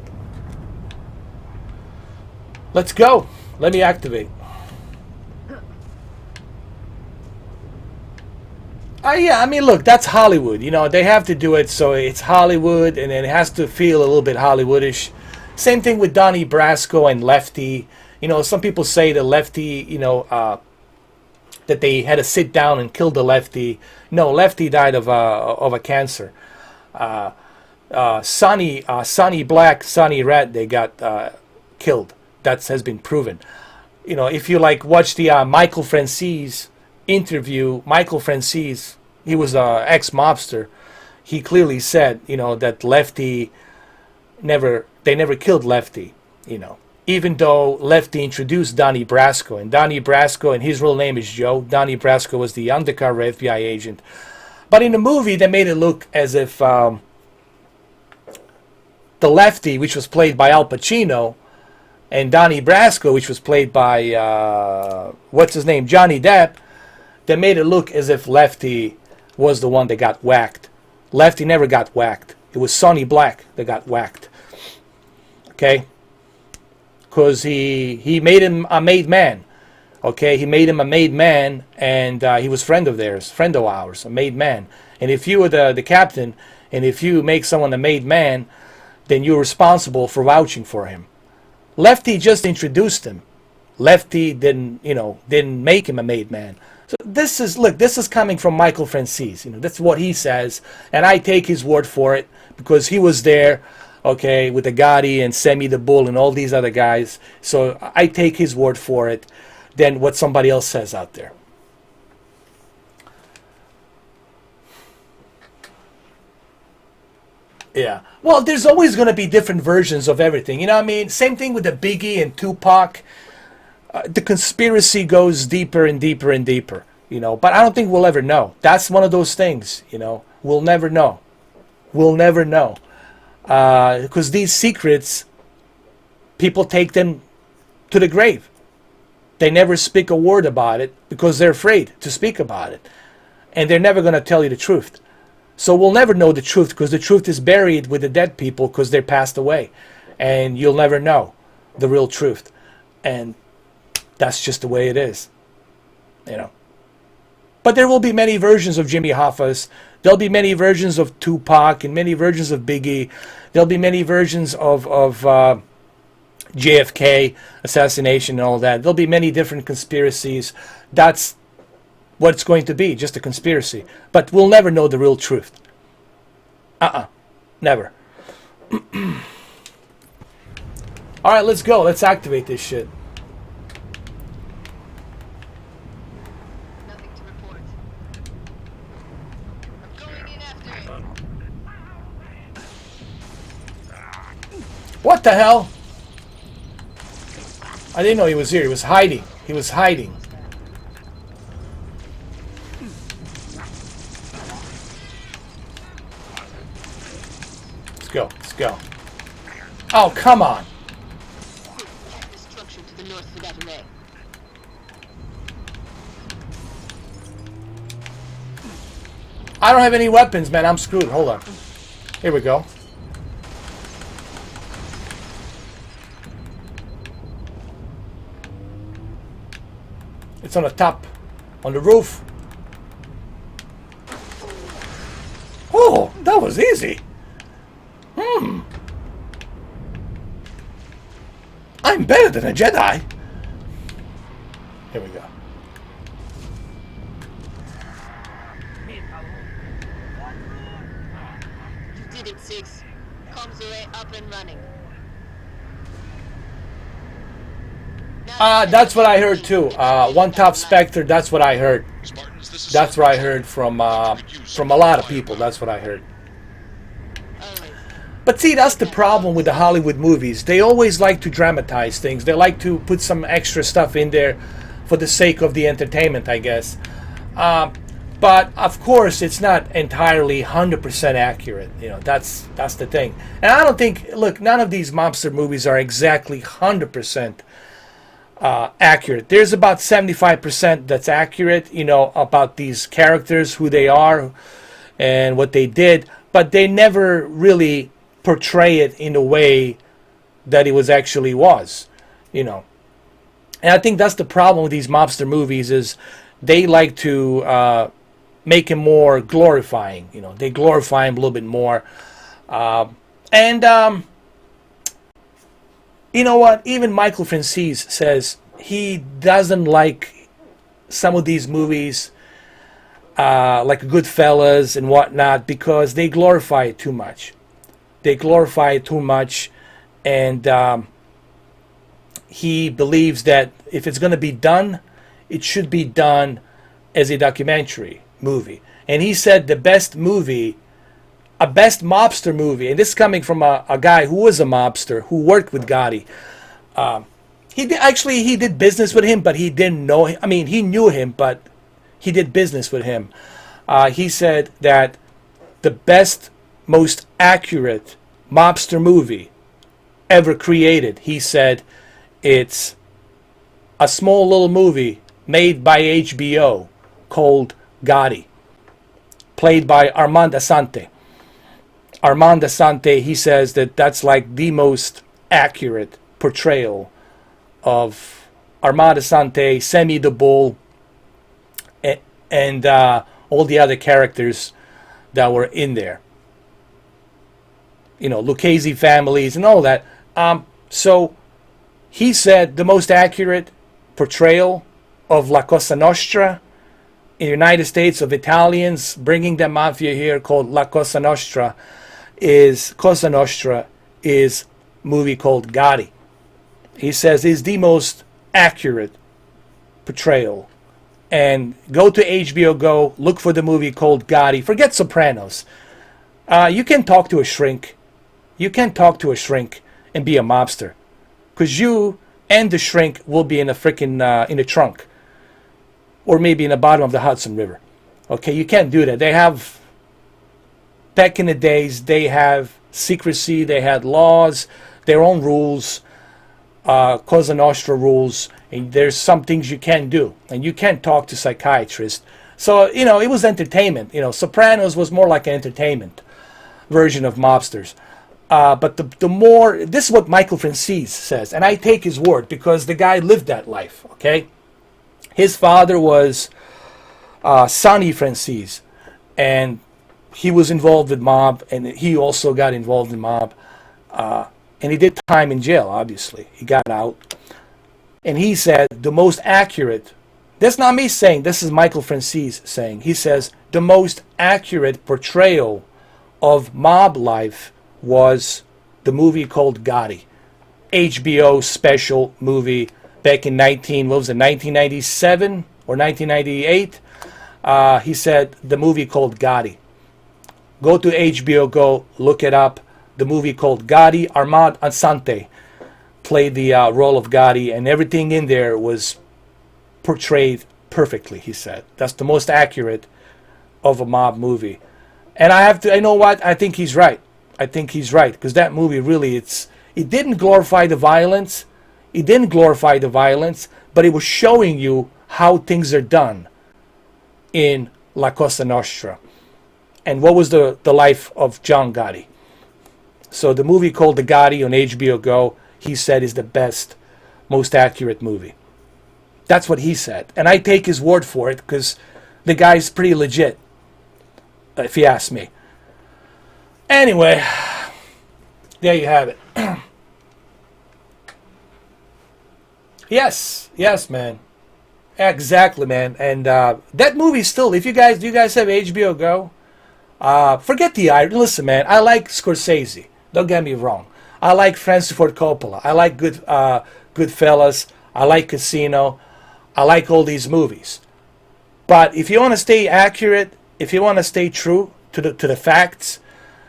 Let's go. Let me activate. Yeah, I mean, look, that's Hollywood. You know, they have to do it, so it's Hollywood, and it has to feel a little bit Hollywoodish. Same thing with Donnie Brasco and Lefty. You know, some people say the Lefty, you know, that they had to sit down and kill the Lefty. No, Lefty died of a cancer. Sonny Black, Sonny Red, they got killed. That has been proven. You know, if you like watch the Michael Francis interview, Michael Francis, he was a ex-mobster. He clearly said, you know, that Lefty they never killed Lefty, you know. Even though Lefty introduced Donnie Brasco, and Donnie Brasco, and his real name is Joe. Donnie Brasco was the undercover FBI agent. But in the movie, they made it look as if the Lefty, which was played by Al Pacino, and Donnie Brasco, which was played by, what's his name, Johnny Depp, they made it look as if Lefty was the one that got whacked. Lefty never got whacked. It was Sonny Black that got whacked. Okay? Because he made him a made man. Okay? He made him a made man, and he was friend of ours, a made man. And if you are the captain, and if you make someone a made man, then you're responsible for vouching for him. Lefty just introduced him. Lefty didn't make him a made man. So this is coming from Michael Francis. That's what he says, and I take his word for it because he was there, okay, with the Gotti and Semi the Bull and all these other guys. So I take his word for it than what somebody else says out there. Yeah. Well, there's always going to be different versions of everything. You know what I mean? Same thing with the Biggie and Tupac. The conspiracy goes deeper and deeper and deeper, but I don't think we'll ever know. That's one of those things, we'll never know. We'll never know. Because these secrets, people take them to the grave. They never speak a word about it because they're afraid to speak about it. And they're never going to tell you the truth. So we'll never know the truth because the truth is buried with the dead people because they're passed away. And you'll never know the real truth. And that's just the way it is. But there will be many versions of Jimmy Hoffa's. There'll be many versions of Tupac and many versions of Biggie. There'll be many versions of JFK assassination and all that. There'll be many different conspiracies. That's what it's going to be, just a conspiracy. But we'll never know the real truth. Never. All right, let's go. Let's activate this shit. Nothing to report. I'm going in after it. What the hell? I didn't know he was here. He was hiding. He was hiding. Let's go. Let's go. Oh, come on. Check the structure to the north for that array. I don't have any weapons, man. I'm screwed. Hold on. Here we go. It's on the top. On the roof. Oh, that was easy. I'm better than a Jedi. Here we go. You did it, Six. Comms array up and running. That's what I heard too. One Top Spectre. That's what I heard. Spartans, this is That's what I heard from a lot of people. That's what I heard. Always. But see, that's the problem with the Hollywood movies. They always like to dramatize things. They like to put some extra stuff in there for the sake of the entertainment, I guess. But of course, it's not entirely 100% accurate. That's the thing. And I don't think. Look, none of these mobster movies are exactly 100% accurate. There's about 75% that's accurate. About these characters, who they are, and what they did. But they never really portray it in a way that it actually was. And I think that's the problem with these mobster movies is they like to make him more glorifying. They glorify him a little bit more. You know what? Even Michael Francis says he doesn't like some of these movies, like Goodfellas and whatnot, because they glorify it too much. They glorify it too much, and he believes that if it's going to be done, it should be done as a documentary movie. And he said the best movie, a best mobster movie, and this is coming from a guy who was a mobster, who worked with Gotti. He did business with him, but he didn't know him. I mean, he knew him, but he did business with him. He said that the best, most accurate mobster movie ever created, he said, it's a small little movie made by HBO called Gotti, played by Armand Assante. Armand Assante, he says that that's like the most accurate portrayal of Armand Assante, Semi the Bull, and all the other characters that were in there. You know, Lucchese families and all that. So he said the most accurate portrayal of La Cosa Nostra in the United States, of Italians bringing the mafia here, called La Cosa Nostra, is movie called Gotti. He says is the most accurate portrayal. And go to HBO Go, look for the movie called Gotti. Forget Sopranos. You can talk to a shrink. You can talk to a shrink and be a mobster, because you and the shrink will be in a freaking in a trunk, or maybe in the bottom of the Hudson River. Okay, you can't do that. They have, back in the days, they have secrecy. They had laws, their own rules, Cosa Nostra rules, and there's some things you can't do, and you can't talk to psychiatrists. So, you know, it was entertainment. You know, Sopranos was more like an entertainment version of mobsters. But the more, this is what Michael Franzese says, and I take his word because the guy lived that life, okay? His father was Sonny Franzese, and he was involved with mob, and he also got involved in mob. And he did time in jail, obviously. He got out. And he said the most accurate, that's not me saying, this is Michael Franzese saying, he says the most accurate portrayal of mob life was the movie called Gotti. HBO special movie back in 1997 or 1998. He said the movie called Gotti. Go to HBO Go, look it up. The movie called Gotti. Armand Assante played the role of Gotti, and everything in there was portrayed perfectly, he said. That's the most accurate of a mob movie. And I have to, you know what? I think he's right. I think he's right, because that movie really, it didn't glorify the violence. It didn't glorify the violence, but it was showing you how things are done in La Cosa Nostra. And what was the life of John Gotti. So the movie called The Gotti on HBO Go, he said, is the best, most accurate movie. That's what he said. And I take his word for it, because the guy's pretty legit, if you ask me. Anyway, there you have it. Yes, man. Exactly, man. And that movie still, if you guys, do you guys have HBO Go? Forget the Irish. Listen, man, I like Scorsese. Don't get me wrong. I like Francis Ford Coppola. I like Goodfellas. I like Casino. I like all these movies. But if you want to stay accurate, if you want to stay true to the facts,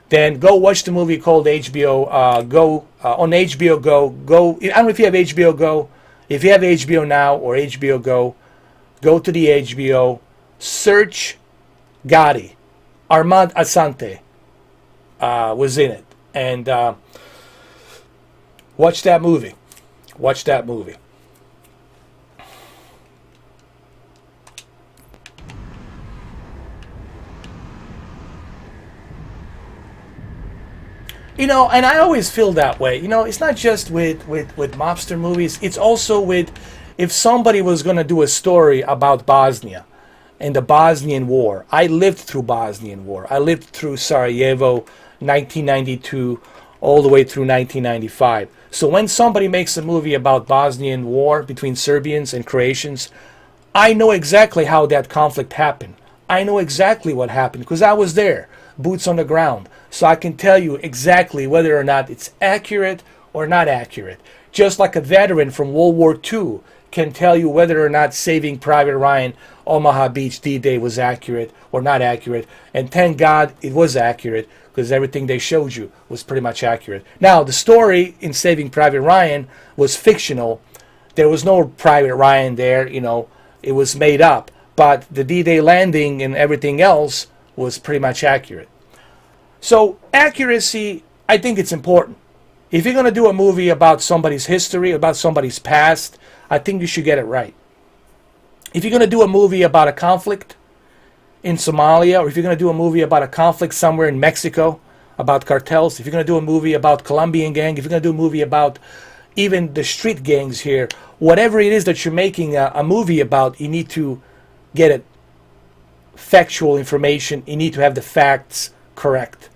then go watch the movie called HBO Go on HBO Go. Go. I don't know if you have HBO Go. If you have HBO Now or HBO Go, go to the HBO, search Gotti. Armand Assante was in it, and watch that movie. Watch that movie. You know, and I always feel that way. You know, it's not just with mobster movies. It's also with, if somebody was going to do a story about Bosnia and the Bosnian War. I lived through Bosnian War. I lived through Sarajevo, 1992, all the way through 1995. So when somebody makes a movie about Bosnian War between Serbians and Croatians, I know exactly how that conflict happened. I know exactly what happened because I was there, boots on the ground. So I can tell you exactly whether or not it's accurate or not accurate. Just like a veteran from World War II can tell you whether or not Saving Private Ryan, Omaha Beach D-Day was accurate or not accurate. And thank God it was accurate, because everything they showed you was pretty much accurate. Now, the story in Saving Private Ryan was fictional. There was no Private Ryan there, you know, it was made up. But the D-Day landing and everything else was pretty much accurate. So accuracy, I think it's important. If you're going to do a movie about somebody's history, about somebody's past, I think you should get it right. If you're going to do a movie about a conflict in Somalia, or if you're going to do a movie about a conflict somewhere in Mexico, about cartels, if you're going to do a movie about Colombian gang, if you're going to do a movie about even the street gangs here, whatever it is that you're making a movie about, you need to get it factual information. You need to have the facts correct.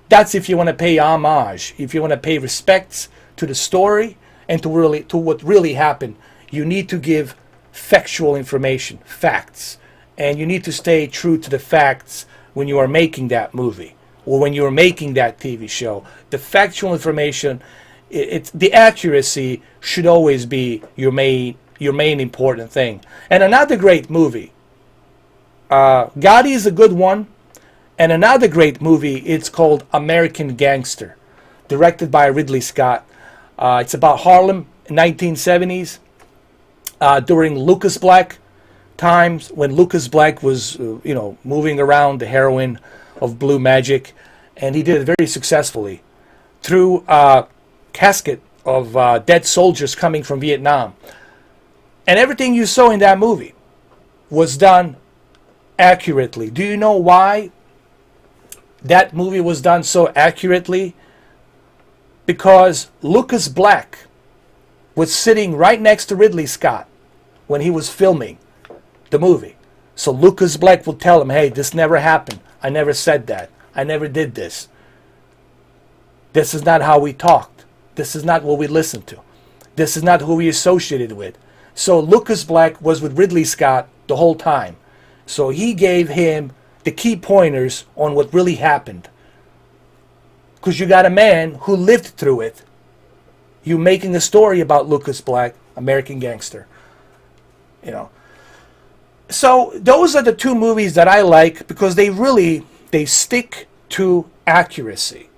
That's if you want to pay homage, if you want to pay respects to the story and to what really happened. You need to give factual information, facts, and you need to stay true to the facts when you are making that movie or when you are making that TV show. The factual information, the accuracy should always be your main important thing. And another great movie, Gotti is a good one, and another great movie, it's called American Gangster, directed by Ridley Scott. It's about Harlem in 1970s, during Lucas Black times, when Lucas Black was, moving around the heroin of Blue Magic, and he did it very successfully through a casket of dead soldiers coming from Vietnam. And everything you saw in that movie was done accurately. Do you know why that movie was done so accurately? Because Lucas Black was sitting right next to Ridley Scott when he was filming the movie. So Lucas Black will tell him, hey, this never happened. I never said that. I never did this. This is not how we talked. This is not what we listened to. This is not who we associated with. So Lucas Black was with Ridley Scott the whole time. So he gave him the key pointers on what really happened. Because you got a man who lived through it. You making a story about Lucas Black, American Gangster. So those are the two movies that I like because they stick to accuracy.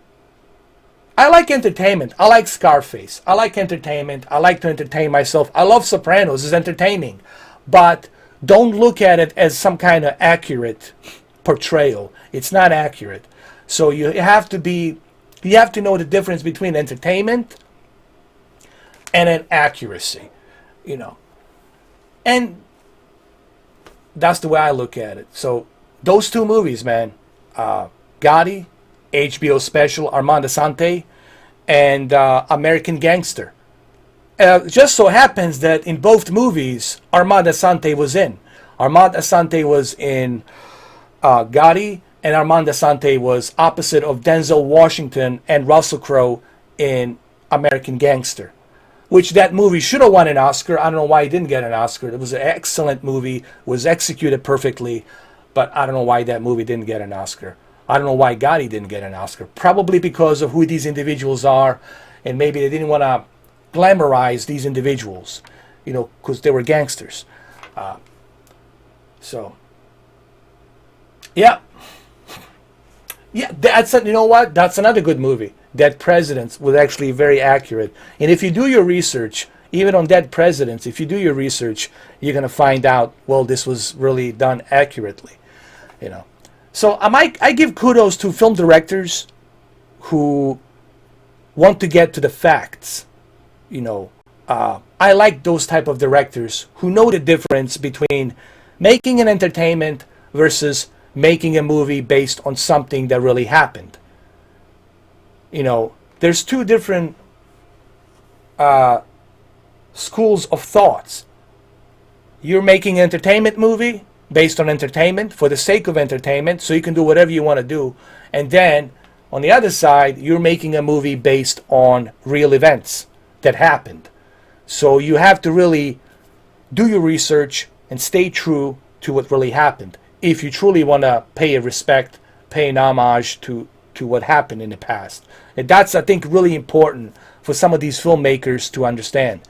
I like entertainment. I like Scarface. I like entertainment. I like to entertain myself. I love Sopranos. It's entertaining. But don't look at it as some kind of accurate portrayal. It's not accurate. So you have to know the difference between entertainment and an accuracy, And that's the way I look at it. So those two movies, man, Gotti, HBO special, Armand Assante, and American Gangster. Just so happens that in both movies, Armand Assante was in. Armand Assante was in Gotti, and Armand Assante was opposite of Denzel Washington and Russell Crowe in American Gangster, which that movie should have won an Oscar. I don't know why he didn't get an Oscar. It was an excellent movie, was executed perfectly, but I don't know why that movie didn't get an Oscar. I don't know why Gotti didn't get an Oscar. Probably because of who these individuals are, and maybe they didn't want to glamorize these individuals, because they were gangsters. Yeah, that's you know what? That's another good movie. Dead Presidents was actually very accurate. And if you do your research, even on Dead Presidents, if you do your research, you're going to find out, well, this was really done accurately. So I give kudos to film directors who want to get to the facts. I like those type of directors who know the difference between making an entertainment versus making a movie based on something that really happened. There's two different schools of thoughts. You're making an entertainment movie based on entertainment for the sake of entertainment, so you can do whatever you want to do. And then on the other side, you're making a movie based on real events that happened. So you have to really do your research and stay true to what really happened if you truly want to pay an homage to what happened in the past. And that's, I think, really important for some of these filmmakers to understand.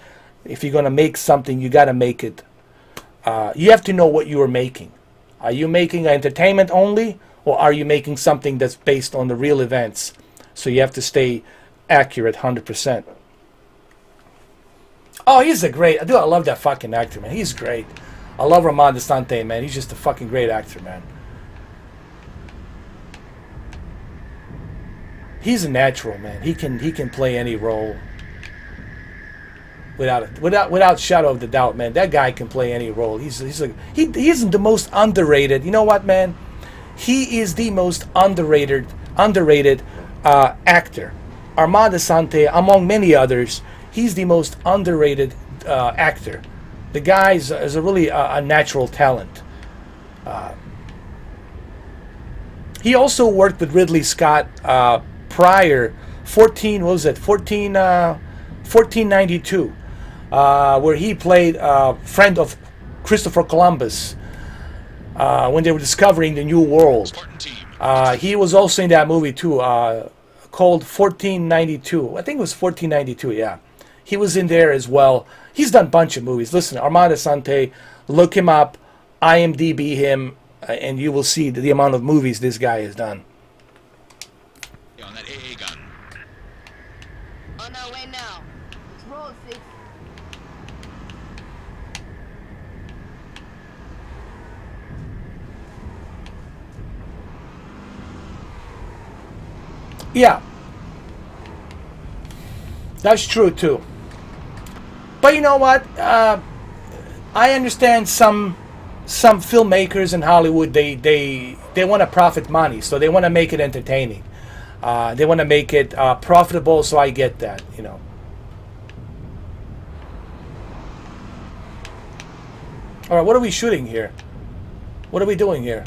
If you're going to make something, you got to make it. You have to know what you are making. Are you making entertainment only, or are you making something that's based on the real events? So you have to stay accurate 100%. Oh, I love that fucking actor, man. He's great. I love Armand Assante, man. He's just a fucking great actor, man. He's a natural, man. He can play any role without shadow of the doubt, man. That guy can play any role. He isn't the most underrated. You know what, man? He is the most underrated actor. Armand Assante, among many others, he's the most underrated actor. The guy is a really a natural talent. He also worked with Ridley Scott prior, 14, what was it, 1492, where he played a friend of Christopher Columbus when they were discovering the New World. Spartan team. He was also in that movie too, called 1492. I think it was 1492, yeah. He was in there as well. He's done a bunch of movies. Listen, Armando Sante, look him up, IMDb him, and you will see the amount of movies this guy has done. Yeah, on that AA gun. On our way now. Let's roll, Six. Yeah, that's true too. But you know what? I understand some filmmakers in Hollywood. They want to profit money, so they want to make it entertaining. They want to make it profitable. So I get that, you know. All right, what are we shooting here? What are we doing here?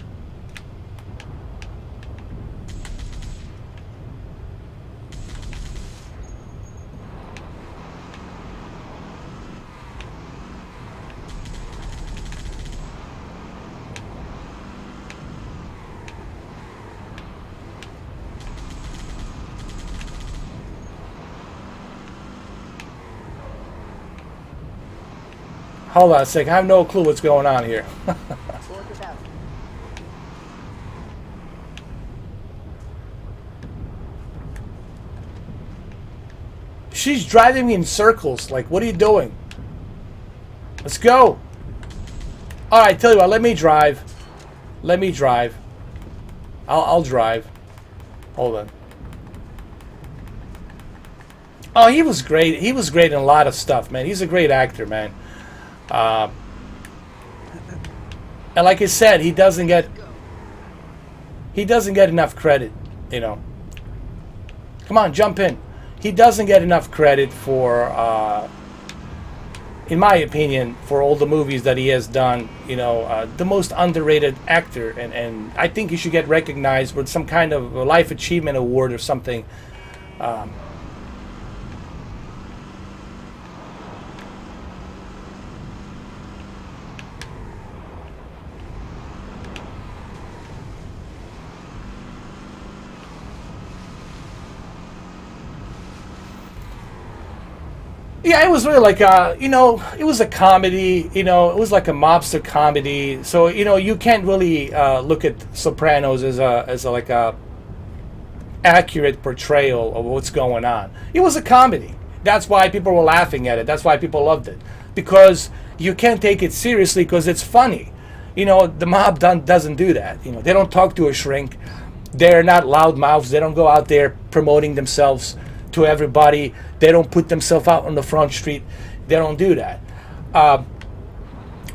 Hold on a second. I have no clue what's going on here. Work it out. She's driving me in circles. Like, what are you doing? Let's go. All right, tell you what. Let me drive. Let me drive. I'll drive. Hold on. Oh, he was great. He was great in a lot of stuff, man. He's a great actor, man. And like I said, he doesn't get enough credit, you know. Come on, jump in. He doesn't get enough credit for, in my opinion, for all the movies that he has done. You know, the most underrated actor, and I think he should get recognized with some kind of a life achievement award or something. Yeah, it was really like you know, it was a comedy. You know, it was like a mobster comedy. So you know, you can't really look at Sopranos as a accurate portrayal of what's going on. It was a comedy. That's why people were laughing at it. That's why people loved it, because you can't take it seriously because it's funny. You know, the mob doesn't do that. You know, they don't talk to a shrink. They're not loudmouths. They don't go out there promoting themselves to everybody. They don't put themselves out on the front street. They don't do that.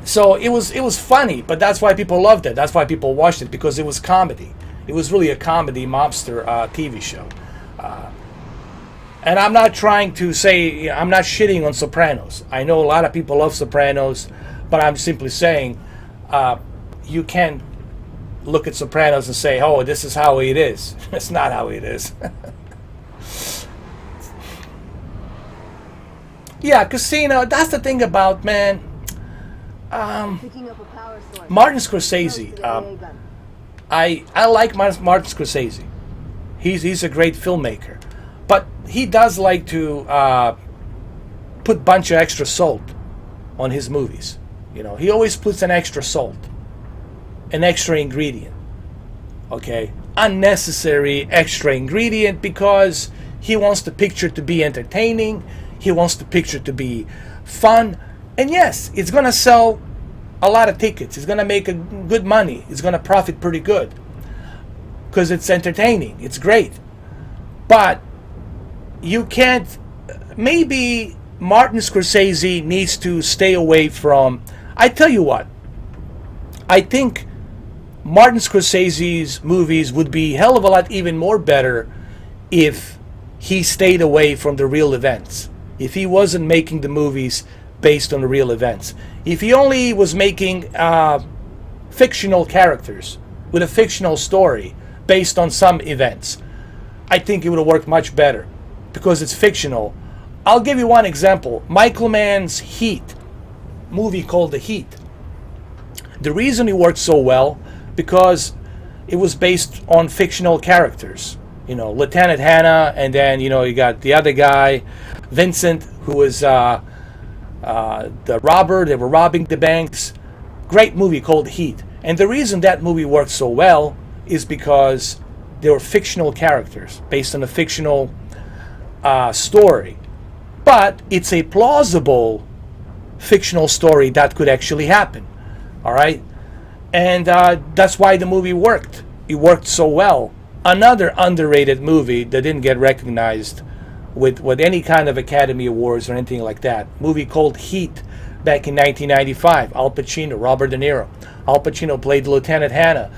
So it was funny, but that's why people loved it. That's why people watched it, because it was comedy. It was really a comedy mobster TV show. And I'm not trying to say, I'm not shitting on Sopranos. I know a lot of people love Sopranos, but I'm simply saying you can't look at Sopranos and say, oh, this is how it is. It's not how it is. Yeah, Casino, that's the thing about, man. Picking up a power source. Martin Scorsese. I like Martin Scorsese. He's a great filmmaker. But he does like to put a bunch of extra salt on his movies. You know, he always puts an extra salt, an extra ingredient. Okay? Unnecessary extra ingredient, because he wants the picture to be entertaining. He wants the picture to be fun. And yes, it's going to sell a lot of tickets. It's going to make good money. It's going to profit pretty good because it's entertaining. It's great. But you can't... Maybe Martin Scorsese needs to stay away from... I tell you what. I think Martin Scorsese's movies would be a hell of a lot even more better if he stayed away from the real events. If he wasn't making the movies based on the real events. If he only was making fictional characters with a fictional story based on some events. I think it would have worked much better because it's fictional. I'll give you one example. Michael Mann's Heat, movie called The Heat. The reason it worked so well because it was based on fictional characters. You know, Lieutenant Hannah, and then, you know, you got the other guy, Vincent, who was the robber. They were robbing the banks. Great movie called Heat. And the reason that movie worked so well is because they were fictional characters based on a fictional story. But it's a plausible fictional story that could actually happen. All right? And that's why the movie worked. It worked so well. Another underrated movie that didn't get recognized with any kind of Academy Awards or anything like that. Movie called Heat back in 1995. Al Pacino, Robert De Niro. Al Pacino played Lieutenant Hannah.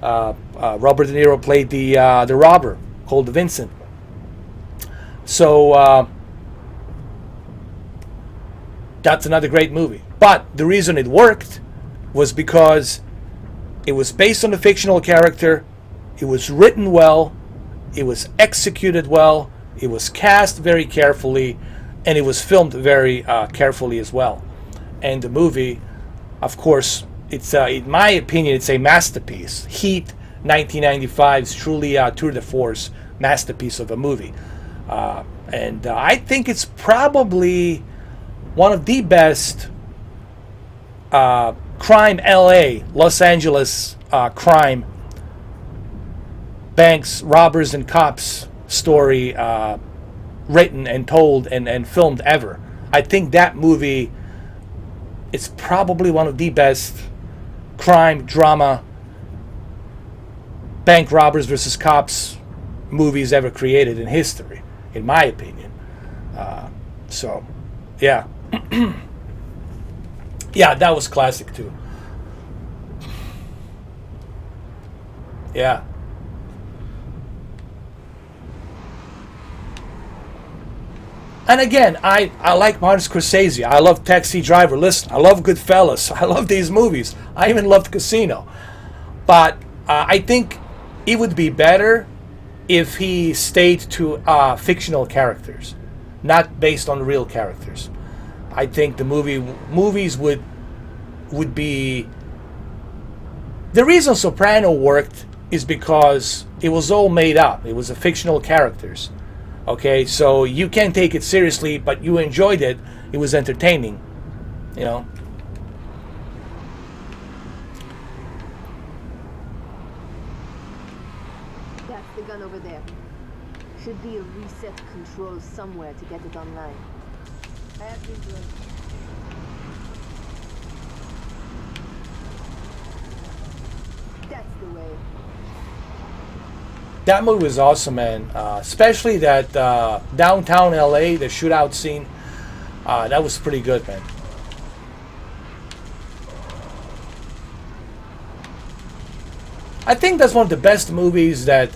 Robert De Niro played the robber called Vincent. So that's another great movie. But the reason it worked was because it was based on a fictional character. It was written well. It was executed well. It was cast very carefully, and it was filmed very carefully as well. And the movie, of course, it's in my opinion, it's a masterpiece. Heat, 1995, is truly a tour de force masterpiece of a movie. And I think it's probably one of the best crime LA, Los Angeles crime, banks, robbers, and cops story written and told and filmed ever. I think that movie is probably one of the best crime drama bank robbers versus cops movies ever created in history, in my opinion. So yeah. Yeah, that was classic too. Yeah. And again, I like Martin Scorsese. I love Taxi Driver. Listen, I love Goodfellas. I love these movies. I even loved Casino. But I think it would be better if he stayed to fictional characters, not based on real characters. I think the movies would be... The reason Soprano worked is because it was all made up. It was a fictional characters. Okay, so you can't take it seriously, but you enjoyed it. It was entertaining, you know. That's the gun over there. Should be a reset control somewhere to get it online. I have been doing. That's the way. That movie was awesome, man. Especially that downtown LA, the shootout scene. That was pretty good, man. I think that's one of the best movies that,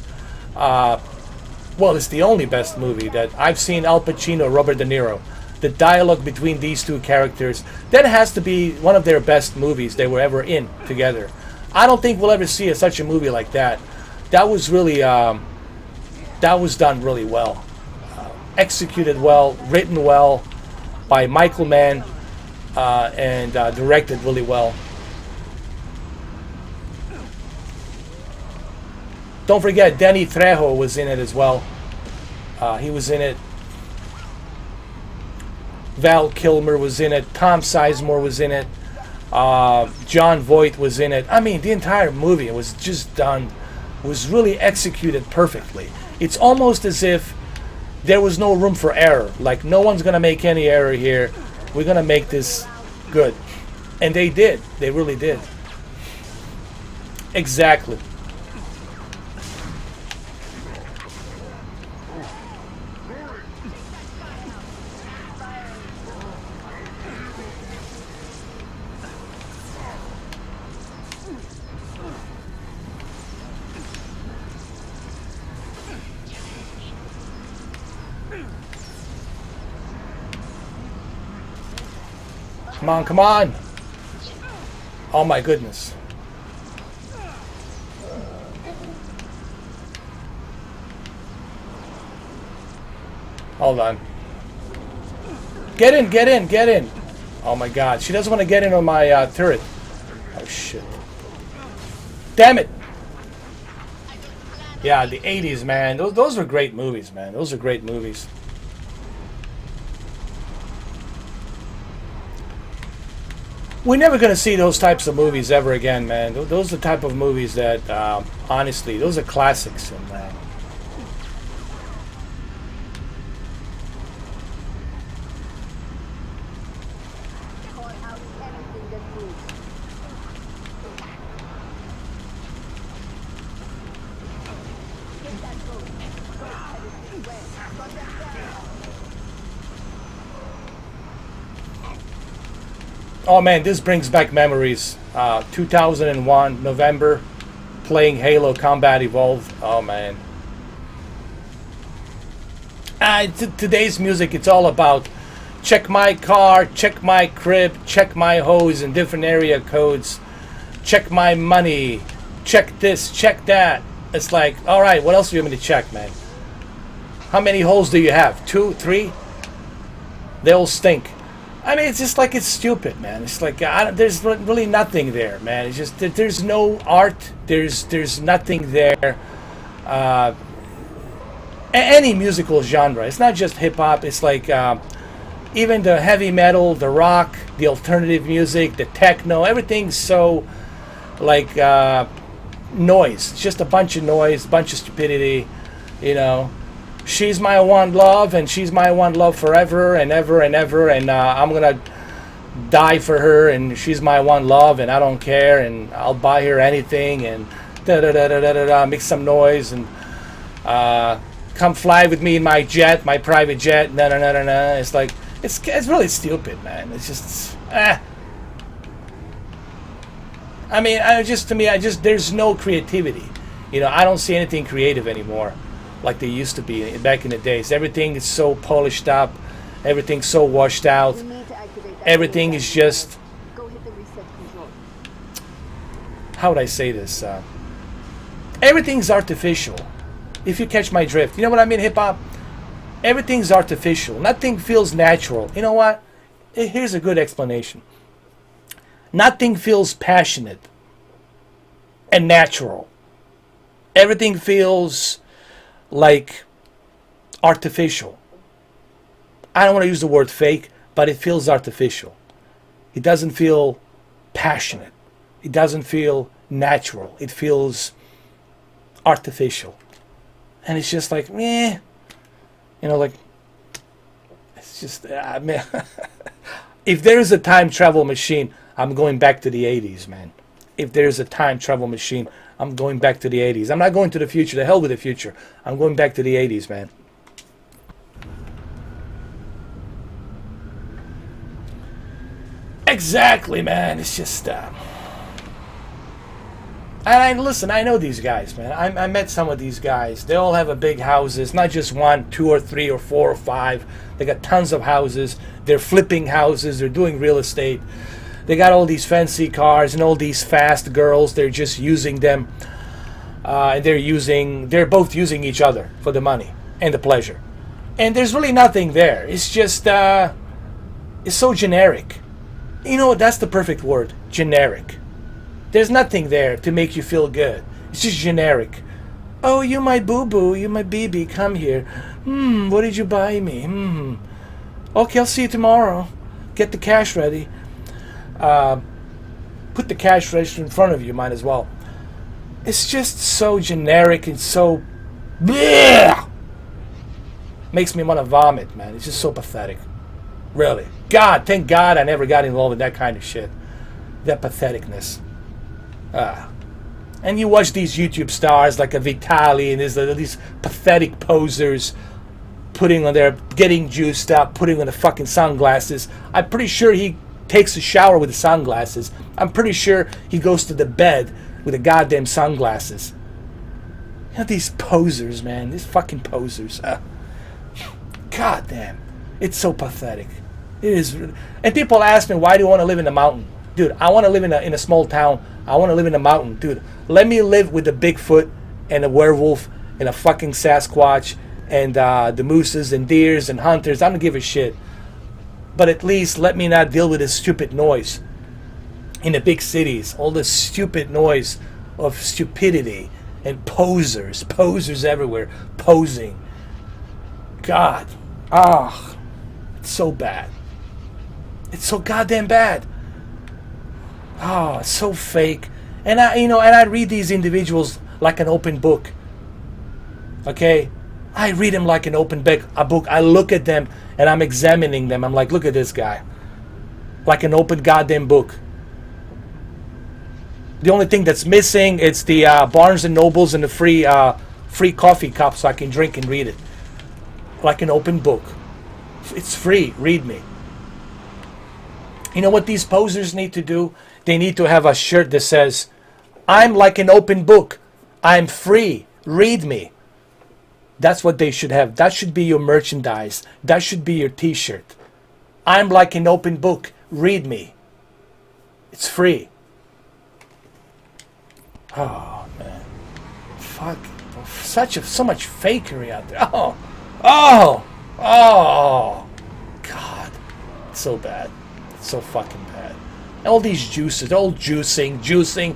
well, it's the only best movie that I've seen Al Pacino, Robert De Niro. The dialogue between these two characters, that has to be one of their best movies they were ever in together. I don't think we'll ever see such a movie like that. That was really, that was done really well. Executed well, written well by Michael Mann, and directed really well. Don't forget, Danny Trejo was in it as well. He was in it. Val Kilmer was in it. Tom Sizemore was in it. John Voight was in it. I mean, the entire movie was just done, was really executed perfectly. It's almost as if there was no room for error. Like, no one's going to make any error here. We're going to make this good. And they did. They really did. Exactly. Come on, come on. Oh my goodness. Hold on. Get in, get in, get in. Oh my god, she doesn't want to get in on my turret. Oh shit. Damn it. Yeah, the 80s, man. Those were great movies, man. Those are great movies. We're never going to see those types of movies ever again, man. Those are the type of movies that, honestly, those are classics. And, oh man, this brings back memories. 2001, November, playing Halo Combat Evolved. Oh man. Today's music, it's all about check my car, check my crib, check my hose in different area codes, check my money, check this, check that. It's like, all right, what else do you want me to check, man? How many holes do you have? 2, 3? They all stink. I mean, it's just like, it's stupid, man. It's like, there's really nothing there, man. It's just, there's no art. There's nothing there. Any musical genre. It's not just hip-hop. It's like, even the heavy metal, the rock, the alternative music, the techno, everything's so, like, noise. It's just a bunch of noise, a bunch of stupidity, you know. She's my one love, and she's my one love forever and ever and ever, and I'm gonna die for her, and she's my one love, and I don't care, and I'll buy her anything, and da-da-da-da-da-da, make some noise, and come fly with me in my jet, my private jet, na-na-na-na-na. It's like, it's really stupid, man. It's just, I mean, to me, there's no creativity. You know, I don't see anything creative anymore like they used to be back in the days. Everything is so polished up. Everything's so washed out. Everything is just... Go hit the reset control. How would I say this? Everything's artificial. If you catch my drift. You know what I mean, hip-hop? Everything's artificial. Nothing feels natural. You know what? Here's a good explanation. Nothing feels passionate and natural. Everything feels like artificial. I don't want to use the word fake, but it feels artificial. It doesn't feel passionate. It doesn't feel natural. It feels artificial. And it's just like, meh. You know, like, it's just, man. If there's a time travel machine, I'm going back to the 80s, man. If there's a time travel machine, I'm going back to the 80s. I'm not going to the future. The hell with the future. I'm going back to the 80s, man. Exactly, man. It's just... And listen, I know these guys, man. I met some of these guys. They all have a big houses. Not just 1, 2, or 3, or 4, or 5. They got tons of houses. They're flipping houses. They're doing real estate. They got all these fancy cars and all these fast girls. They're just using them. And they're both using each other for the money and the pleasure. And there's really nothing there. It's just, it's so generic. You know what? That's the perfect word. Generic. There's nothing there to make you feel good. It's just generic. Oh, you my boo-boo. You my baby. Come here. What did you buy me? Okay, I'll see you tomorrow. Get the cash ready. Put the cash register in front of you, might as well. It's just so generic and so... bleh! Makes me want to vomit, man. It's just so pathetic. Really. God, thank God I never got involved in that kind of shit. That patheticness. And you watch these YouTube stars like a Vitali and these pathetic posers putting on their... getting juiced up, putting on the fucking sunglasses. I'm pretty sure he takes a shower with the sunglasses. I'm pretty sure he goes to the bed with the goddamn sunglasses. You know, these posers, man. These fucking posers. God damn. It's so pathetic. It is. And people ask me, why do you want to live in the mountain? Dude, I want to live in a small town. I want to live in the mountain. Dude, let me live with a Bigfoot and a werewolf and a fucking Sasquatch and the mooses and deers and hunters. I don't give a shit. But at least let me not deal with this stupid noise in the big cities. All this stupid noise of stupidity and posers everywhere, posing. God, it's so bad. It's so goddamn bad. It's so fake. And I read these individuals like an open book. Okay, I read them like an open book. I look at them and I'm examining them. I'm like, look at this guy, like an open goddamn book. The only thing that's missing is the Barnes and Nobles and the free coffee cup so I can drink and read it. Like an open book. It's free. Read me. You know what these posers need to do? They need to have a shirt that says, I'm like an open book. I'm free. Read me. That's what they should have. That should be your merchandise. That should be your t-shirt. I'm like an open book. Read me. It's free. Oh, man. Fuck. So much fakery out there. Oh. God. It's so bad. It's so fucking bad. All these juices, they're all juicing.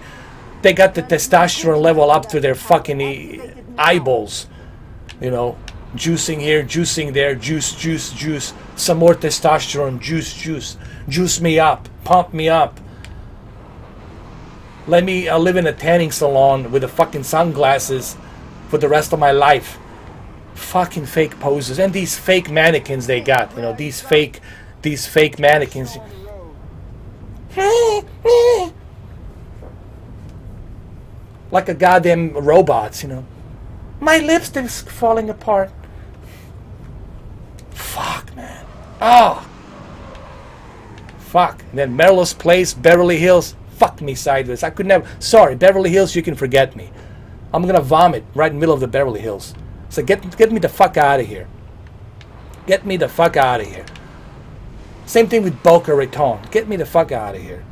They got the testosterone level up to their fucking eyeballs. You know, juicing here, juicing there, juice. Some more testosterone, juice. Juice me up, pump me up. Let me live in a tanning salon with the fucking sunglasses for the rest of my life. Fucking fake poses and these fake mannequins they got. You know, these fake mannequins. Like a goddamn robots, you know. My lipstick's falling apart. Fuck, man. Fuck. And then Melrose Place, Beverly Hills. Fuck me sideways. I could never. Sorry, Beverly Hills, you can forget me. I'm gonna vomit right in the middle of the Beverly Hills. So get me the fuck out of here. Get me the fuck out of here. Same thing with Boca Raton. Get me the fuck out of here.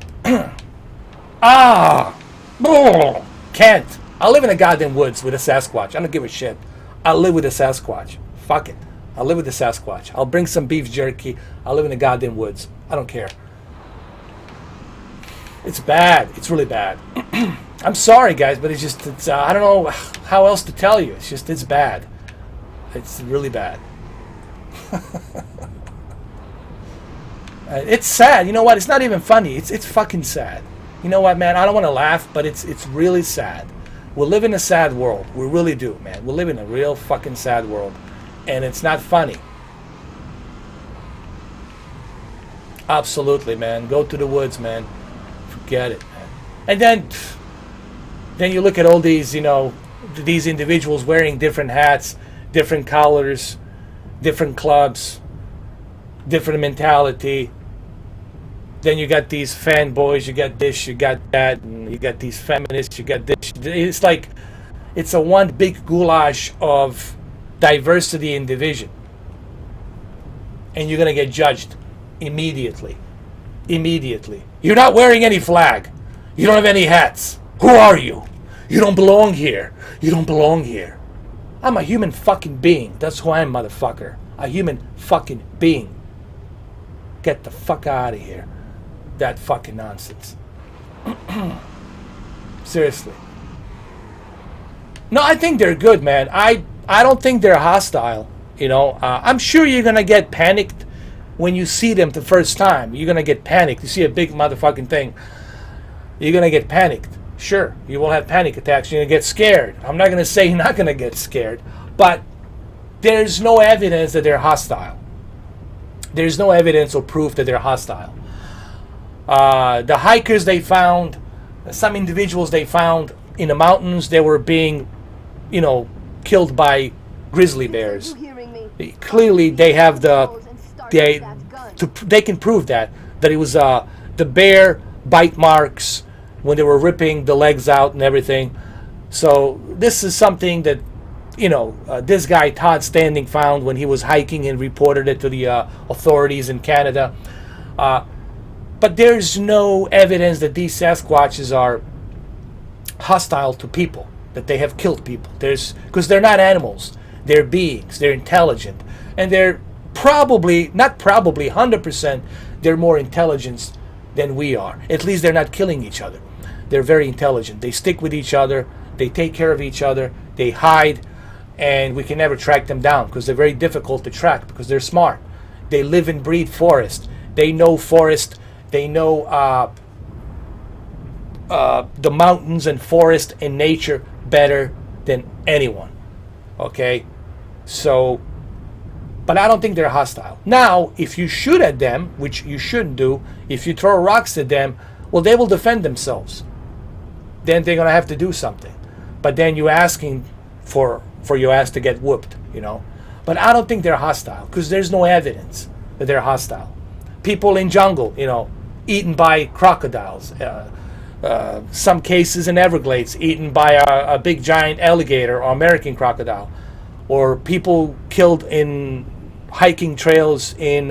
Can't. I live in the goddamn woods with a Sasquatch. I don't give a shit. I live with a Sasquatch. Fuck it. I live with the Sasquatch. I'll bring some beef jerky. I live in the goddamn woods. I don't care. It's bad. It's really bad. I'm sorry, guys, but it's I don't know how else to tell you. It's bad. It's really bad. It's sad. You know what? It's not even funny. It's fucking sad. You know what, man? I don't want to laugh, but it's really sad. We live in a sad world. We really do, man. We live in a real fucking sad world. And it's not funny. Absolutely, man. Go to the woods, man. Forget it, man. And then you look at all these, you know, these individuals wearing different hats, different collars, different clubs, different mentality. Then you got these fanboys, you got this, you got that, and you got these feminists, you got this. It's like, it's a one big goulash of diversity and division. And you're going to get judged immediately. Immediately. You're not wearing any flag. You don't have any hats. Who are you? You don't belong here. You don't belong here. I'm a human fucking being. That's who I am, motherfucker. A human fucking being. Get the fuck out of here. That fucking nonsense. Seriously. No, I think they're good, man. I don't think they're hostile. You know, I'm sure you're gonna get panicked when you see them the first time. You're gonna get panicked. You see a big motherfucking thing, you're gonna get panicked. Sure, you will have panic attacks. You're gonna get scared. I'm not gonna say you're not gonna get scared, but there's no evidence that they're hostile. There's no evidence or proof that they're hostile. The hikers they found, some individuals they found in the mountains, they were being, you know, killed by grizzly bears. Clearly, they have they can prove that it was the bear bite marks when they were ripping the legs out and everything. So this is something that, you know, this guy Todd Standing found when he was hiking and reported it to the authorities in Canada. But there's no evidence that these Sasquatches are hostile to people, that they have killed people. Because they're not animals. They're beings. They're intelligent. And they're probably, not probably, 100%, they're more intelligent than we are. At least they're not killing each other. They're very intelligent. They stick with each other. They take care of each other. They hide. And we can never track them down because they're very difficult to track because they're smart. They live and breathe forest. They know forest. They know the mountains and forest and nature better than anyone. Okay? So, but I don't think they're hostile. Now, if you shoot at them, which you shouldn't do, if you throw rocks at them, well, they will defend themselves. Then they're going to have to do something. But then you're asking for your ass to get whooped, you know. But I don't think they're hostile because there's no evidence that they're hostile. People in jungle, you know, eaten by crocodiles. Some cases in Everglades, eaten by a big giant alligator or American crocodile. Or people killed in hiking trails in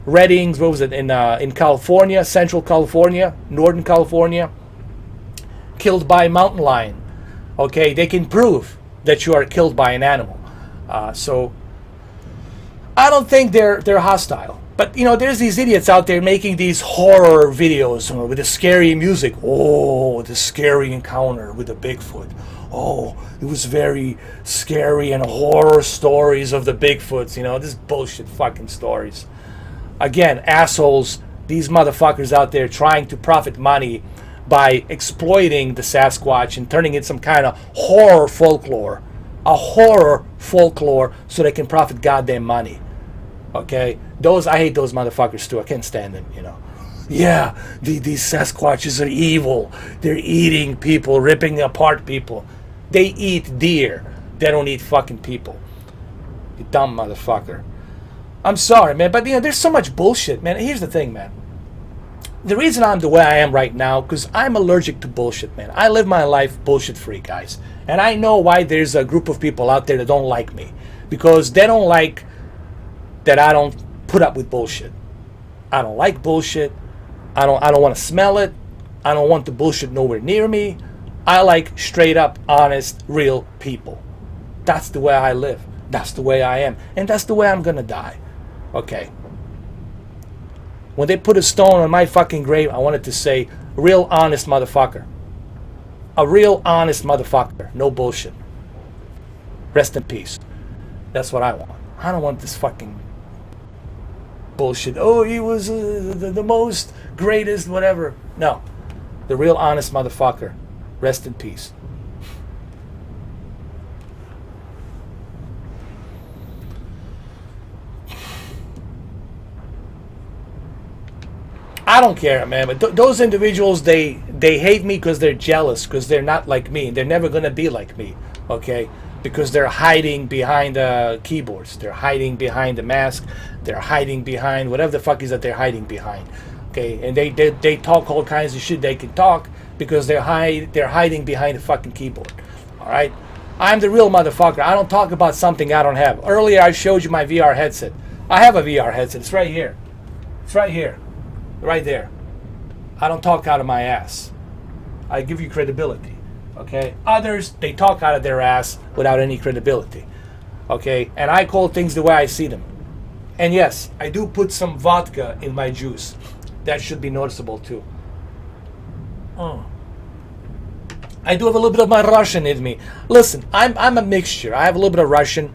Reddings, what was it, in California, Central California, Northern California, killed by a mountain lion. Okay, they can prove that you are killed by an animal. So I don't think they're hostile. But you know, there's these idiots out there making these horror videos with the scary music. Oh, the scary encounter with the Bigfoot. Oh, it was very scary and horror stories of the Bigfoots. You know, this bullshit fucking stories. Again, assholes, these motherfuckers out there trying to profit money by exploiting the Sasquatch and turning it some kind of horror folklore. A horror folklore so they can profit goddamn money. Okay? I hate those motherfuckers too. I can't stand them, you know. Yeah, these Sasquatches are evil. They're eating people, ripping apart people. They eat deer. They don't eat fucking people. You dumb motherfucker. I'm sorry, man, but you know, there's so much bullshit, man. Here's the thing, man. The reason I'm the way I am right now, because I'm allergic to bullshit, man. I live my life bullshit-free, guys. And I know why there's a group of people out there that don't like me. Because they don't like that I don't put up with bullshit. I don't like bullshit. I don't want to smell it. I don't want the bullshit nowhere near me. I like straight up, honest, real people. That's the way I live. That's the way I am. And that's the way I'm going to die. Okay. When they put a stone on my fucking grave, I wanted to say, real honest motherfucker. A real honest motherfucker. No bullshit. Rest in peace. That's what I want. I don't want this fucking bullshit. Oh, he was the most greatest, whatever. No. The real honest motherfucker. Rest in peace. I don't care, man. But those individuals, they hate me because they're jealous, because they're not like me. They're never going to be like me, okay? Because they're hiding behind keyboards. They're hiding behind the mask. They're hiding behind whatever the fuck is that they're hiding behind, okay? And they talk all kinds of shit they can talk because they're hiding behind a fucking keyboard, all right? I'm the real motherfucker. I don't talk about something I don't have. Earlier, I showed you my VR headset. I have a VR headset. It's right here. It's right here. Right there. I don't talk out of my ass. I give you credibility. Okay? Others, they talk out of their ass without any credibility. Okay? And I call things the way I see them. And yes, I do put some vodka in my juice. That should be noticeable too. Oh. I do have a little bit of my Russian in me. Listen, I'm a mixture. I have a little bit of Russian,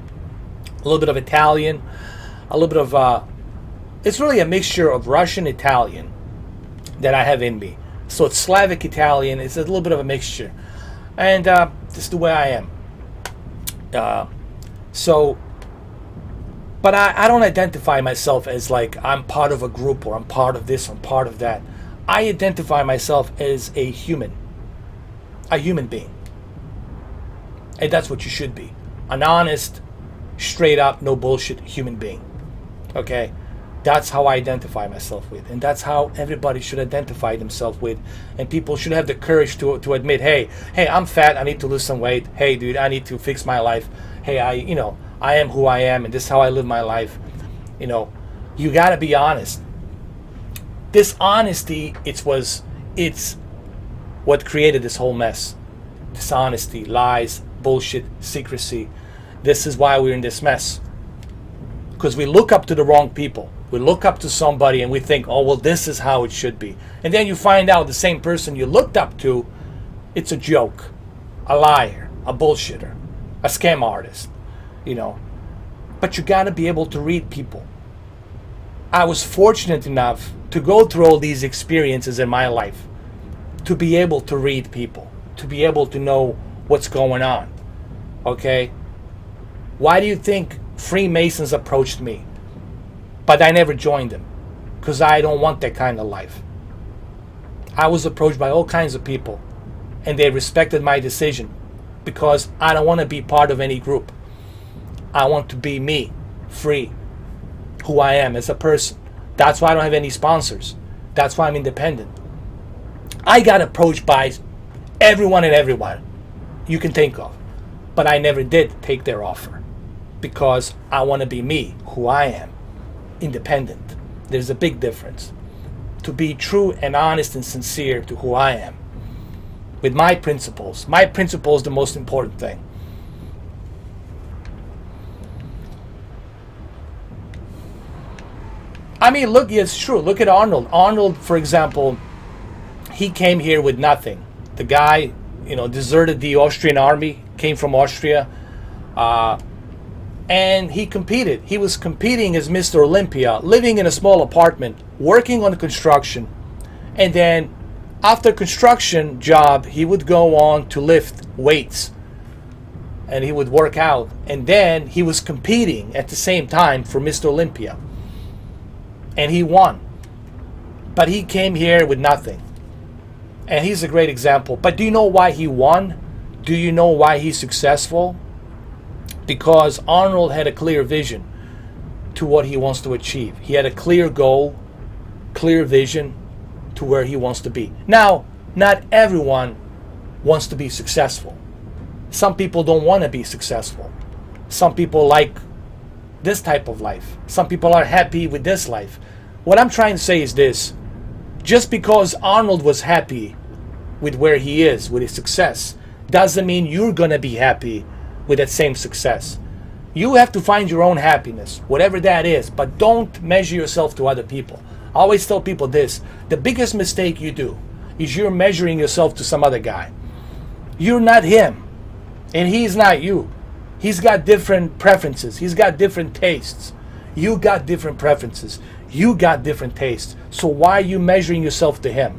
a little bit of Italian, a little bit of it's really a mixture of Russian, Italian that I have in me. So it's Slavic Italian. It's a little bit of a mixture. And this is the way I am. But I don't identify myself as like I'm part of a group or I'm part of this or I'm part of that. I identify myself as a human being. And that's what you should be. An honest, straight up, no bullshit human being. Okay? That's how I identify myself with. And that's how everybody should identify themselves with. And people should have the courage to admit, hey, I'm fat, I need to lose some weight. Hey, dude, I need to fix my life. Hey, I am who I am, and this is how I live my life. You know, you got to be honest. This honesty, it's what created this whole mess. Dishonesty, lies, bullshit, secrecy. This is why we're in this mess. Because we look up to the wrong people. We look up to somebody and we think, oh, well, this is how it should be. And then you find out the same person you looked up to, it's a joke, a liar, a bullshitter, a scam artist, you know. But you got to be able to read people. I was fortunate enough to go through all these experiences in my life, to be able to read people, to be able to know what's going on. Okay? Why do you think Freemasons approached me? But I never joined them, because I don't want that kind of life. I was approached by all kinds of people, and they respected my decision, because I don't want to be part of any group. I want to be me, free, who I am as a person. That's why I don't have any sponsors. That's why I'm independent. I got approached by everyone and everyone you can think of, but I never did take their offer, because I want to be me, who I am, independent. There's a big difference. To be true and honest and sincere to who I am, with my principles. My principle is the most important thing. I mean, look, it's true. Look at Arnold. Arnold, for example, he came here with nothing. The guy, you know, deserted the Austrian army, came from Austria, and he competed. He was competing as Mr. Olympia, living in a small apartment, working on construction, and then after construction job, he would go on to lift weights, and he would work out, and then he was competing at the same time for Mr. Olympia, and he won. But he came here with nothing, and he's a great example. But do you know why he won? Do you know why he's successful? Because Arnold had a clear vision to what he wants to achieve. He had a clear goal, clear vision to where he wants to be. Now, not everyone wants to be successful. Some people don't want to be successful. Some people like this type of life. Some people are happy with this life. What I'm trying to say is this: just because Arnold was happy with where he is, with his success, doesn't mean you're going to be happy with that same success. You have to find your own happiness, whatever that is, but don't measure yourself to other people. I always tell people this: the biggest mistake you do is you're measuring yourself to some other guy. You're not him, and he's not you. He's got different preferences. He's got different tastes. You got different preferences. You got different tastes. So why are you measuring yourself to him?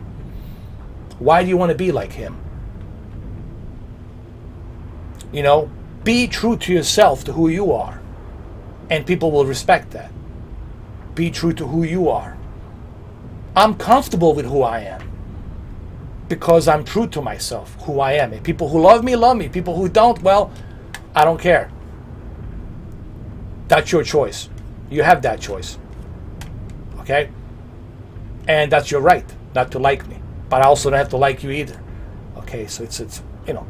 Why do you want to be like him? You know, be true to yourself, to who you are, and people will respect that. Be true to who you are. I'm comfortable with who I am because I'm true to myself, who I am. And people who love me, love me. People who don't, well, I don't care. That's your choice. You have that choice. Okay? And that's your right not to like me. But I also don't have to like you either. Okay, so it's you know,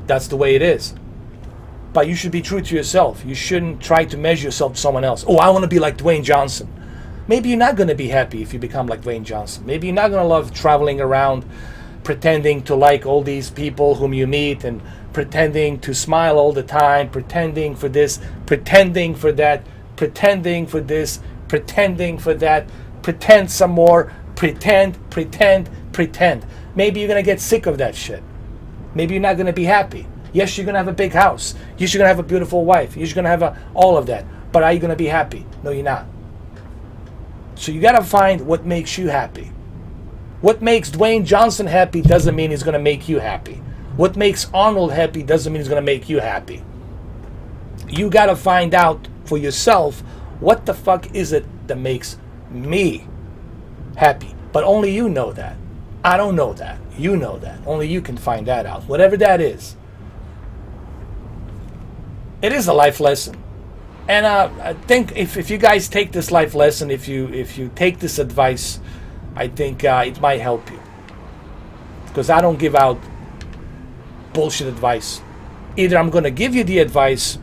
that's the way it is. But you should be true to yourself. You shouldn't try to measure yourself to someone else. Oh, I want to be like Dwayne Johnson. Maybe you're not going to be happy if you become like Dwayne Johnson. Maybe you're not going to love traveling around pretending to like all these people whom you meet and pretending to smile all the time, pretending for this, pretending for that, pretending for this, pretending for that, pretend some more, pretend. Maybe you're going to get sick of that shit. Maybe you're not going to be happy. Yes, you're going to have a big house. Yes, you're going to have a beautiful wife. Yes, you're going to have all of that. But are you going to be happy? No, you're not. So you got to find what makes you happy. What makes Dwayne Johnson happy doesn't mean he's going to make you happy. What makes Arnold happy doesn't mean he's going to make you happy. You got to find out for yourself, what the fuck is it that makes me happy? But only you know that. I don't know that. You know that. Only you can find that out. Whatever that is. It is a life lesson. And I think if you guys take this life lesson, if you take this advice, I think it might help you. Because I don't give out bullshit advice. Either I'm going to give you the advice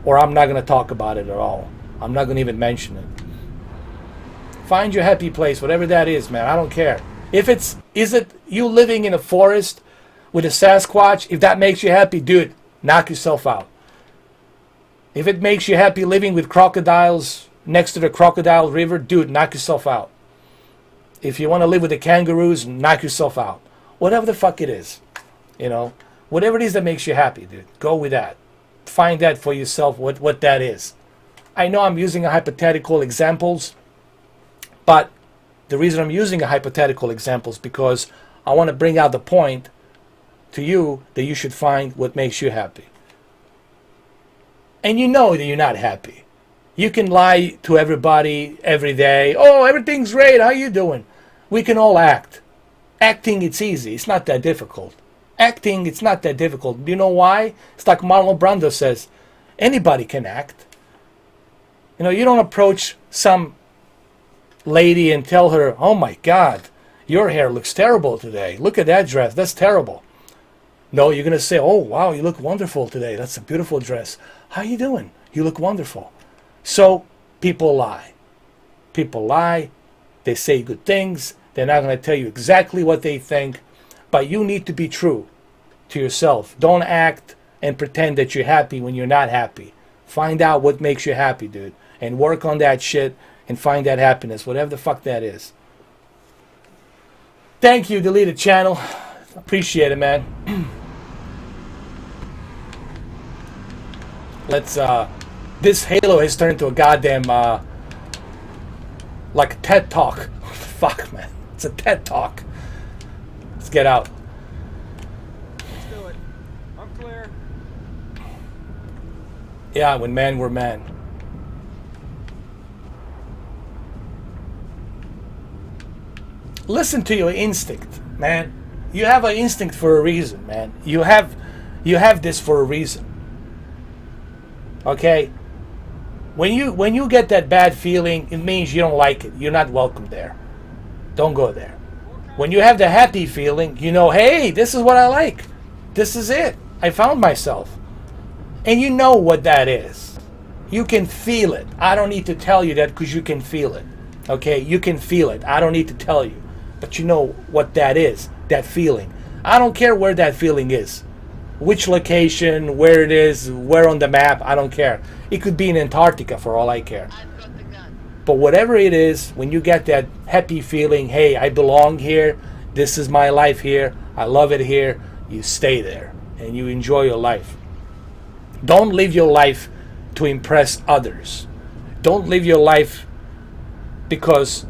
or I'm not going to talk about it at all. I'm not going to even mention it. Find your happy place, whatever that is, man. I don't care. Is it you living in a forest with a Sasquatch? If that makes you happy, do it. knock yourself out. If it makes you happy living with crocodiles next to the crocodile river, dude, knock yourself out. If you want to live with the kangaroos, knock yourself out. Whatever the fuck it is, you know, whatever it is that makes you happy, dude, go with that. Find that for yourself, what that is. I know I'm using a hypothetical examples, but the reason I'm using a hypothetical example is because I want to bring out the point to you that you should find what makes you happy. And you know that you're not happy. You can lie to everybody every day. Oh, everything's great. How you doing? We can all act. Acting, it's easy. It's not that difficult. Acting, it's not that difficult. Do you know why? It's like Marlon Brando says, anybody can act. You know, you don't approach some lady and tell her, oh my God, your hair looks terrible today. Look at that dress. That's terrible. No, you're going to say, oh, wow, you look wonderful today. That's a beautiful dress. How you doing? You look wonderful. So people lie. People lie. They say good things. They're not going to tell you exactly what they think. But you need to be true to yourself. Don't act and pretend that you're happy when you're not happy. Find out what makes you happy, dude. And work on that shit and find that happiness, whatever the fuck that is. Thank you, deleted channel. Appreciate it, man. Let's, this Halo has turned into a goddamn, like a TED Talk. Fuck, man. It's a TED Talk. Let's get out. Let's do it. I'm clear. Yeah, when man were man. Listen to your instinct, man. You have an instinct for a reason, man. You have this for a reason. Okay? When you get that bad feeling, it means you don't like it. You're not welcome there. Don't go there. When you have the happy feeling, you know, hey, this is what I like. This is it. I found myself. And you know what that is. You can feel it. I don't need to tell you that because you can feel it. Okay? You can feel it. I don't need to tell you. But you know what that is, that feeling. I don't care where that feeling is. Which location, where it is, where on the map, I don't care. It could be in Antarctica for all I care. But whatever it is, when you get that happy feeling, hey, I belong here, this is my life here, I love it here, you stay there and you enjoy your life. Don't live your life to impress others. Don't live your life because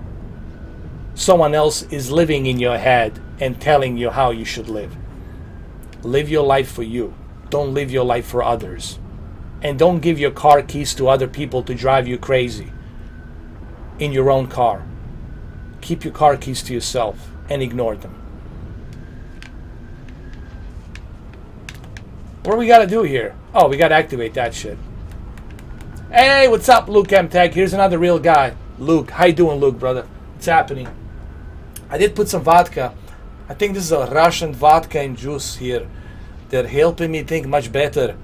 someone else is living in your head and telling you how you should live. Live your life for you. Don't live your life for others. And don't give your car keys to other people to drive you crazy in your own car. Keep your car keys to yourself and ignore them. What do we gotta do here? Oh, we gotta activate that shit. Hey, what's up, Luke M. Tech? Here's another real guy. Luke, how you doing, Luke, brother? What's happening? I did put some vodka. I think this is a Russian vodka and juice here. They're helping me think much better.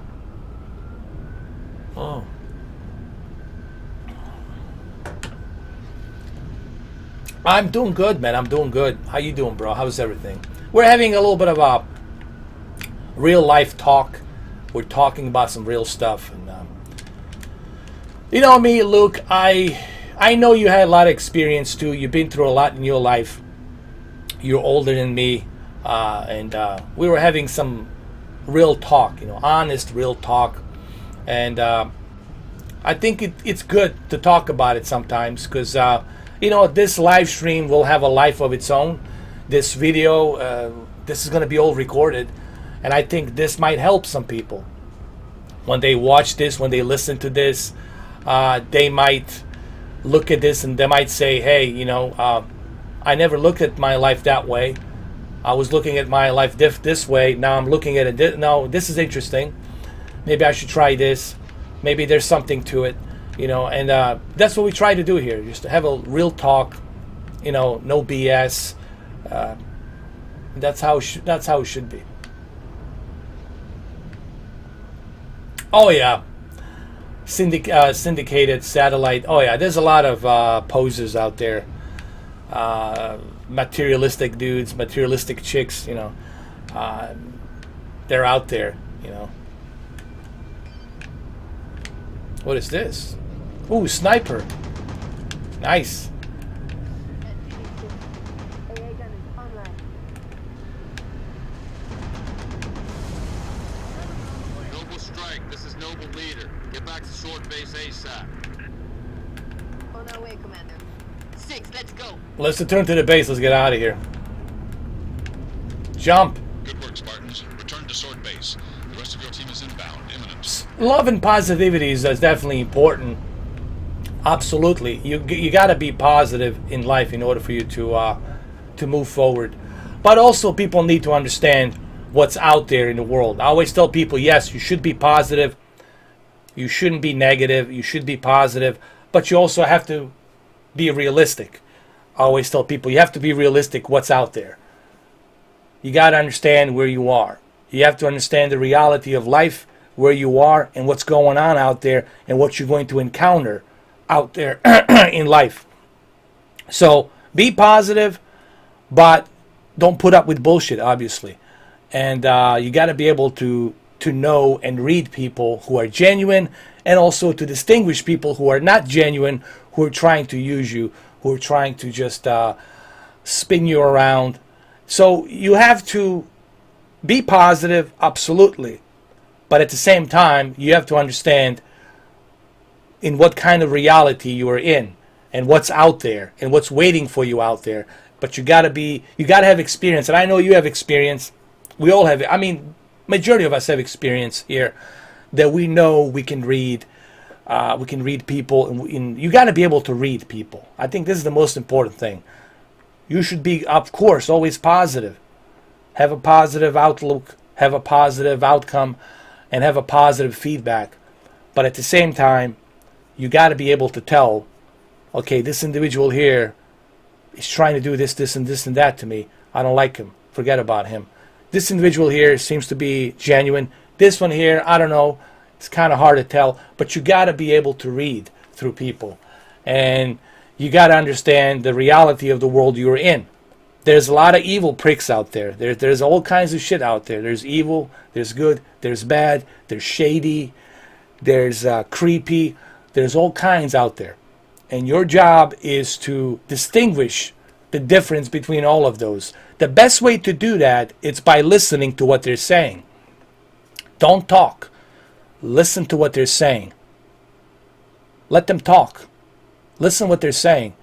Oh. I'm doing good, man. I'm doing good. How you doing, bro? How's everything? We're having a little bit of a real life talk. We're talking about some real stuff. And you know me, Luke, I know you had a lot of experience too. You've been through a lot in your life. You're older than me, and we were having some real talk, you know, honest, real talk. And I think it's good to talk about it sometimes because, you know, this live stream will have a life of its own. This video, this is going to be all recorded. And I think this might help some people. When they watch this, when they listen to this, they might look at this and they might say, hey, you know, I never looked at my life that way. I was looking at my life this way. Now I'm looking at it. No, this is interesting. Maybe I should try this. Maybe there's something to it, you know. And that's what we try to do here, just to have a real talk, you know, no BS. That's how it should be. Oh yeah, syndicated satellite. Oh yeah, there's a lot of posers out there. Materialistic dudes, materialistic chicks, you know, they're out there, you know. What is this? Ooh, sniper. Nice. AA gun is online. Noble strike. This is Noble leader. Get back to Sword Base ASAP. On our way, Commander. 6, let's go. Let's return to the base. Let's get out of here. Jump. Good work, Spartans. Return to Sword Base. The rest of your team is inbound. Imminent. Love and positivity is definitely important. Absolutely. You got to be positive in life in order for you to move forward. But also people need to understand what's out there in the world. I always tell people, yes, you should be positive. You shouldn't be negative. You should be positive. But you also have to be realistic. I always tell people, you have to be realistic what's out there. You got to understand where you are. You have to understand the reality of life, where you are, and what's going on out there, and what you're going to encounter out there in life. So be positive, but don't put up with bullshit, obviously. And you got to be able to know and read people who are genuine, and also to distinguish people who are not genuine, who are trying to use you, who are trying to just spin you around. So you have to be positive, absolutely. But at the same time, you have to understand in what kind of reality you are in, and what's out there, and what's waiting for you out there. But you gotta have experience. And I know you have experience. We all have it. I mean, majority of us have experience here that we know we can read. We can read people, and you got to be able to read people. I think this is the most important thing. You should be, of course, always positive. Have a positive outlook, have a positive outcome, and have a positive feedback. But at the same time, you got to be able to tell, okay, this individual here is trying to do this, this, and this, and that to me. I don't like him. Forget about him. This individual here seems to be genuine. This one here, I don't know. It's kind of hard to tell. But you got to be able to read through people. And you got to understand the reality of the world you're in. There's a lot of evil pricks out there. There's all kinds of shit out there. There's evil, there's good, there's bad, there's shady, there's creepy. There's all kinds out there. And your job is to distinguish the difference between all of those. The best way to do that is by listening to what they're saying. Don't talk. Listen to what they're saying. Let them talk. Listen what they're saying.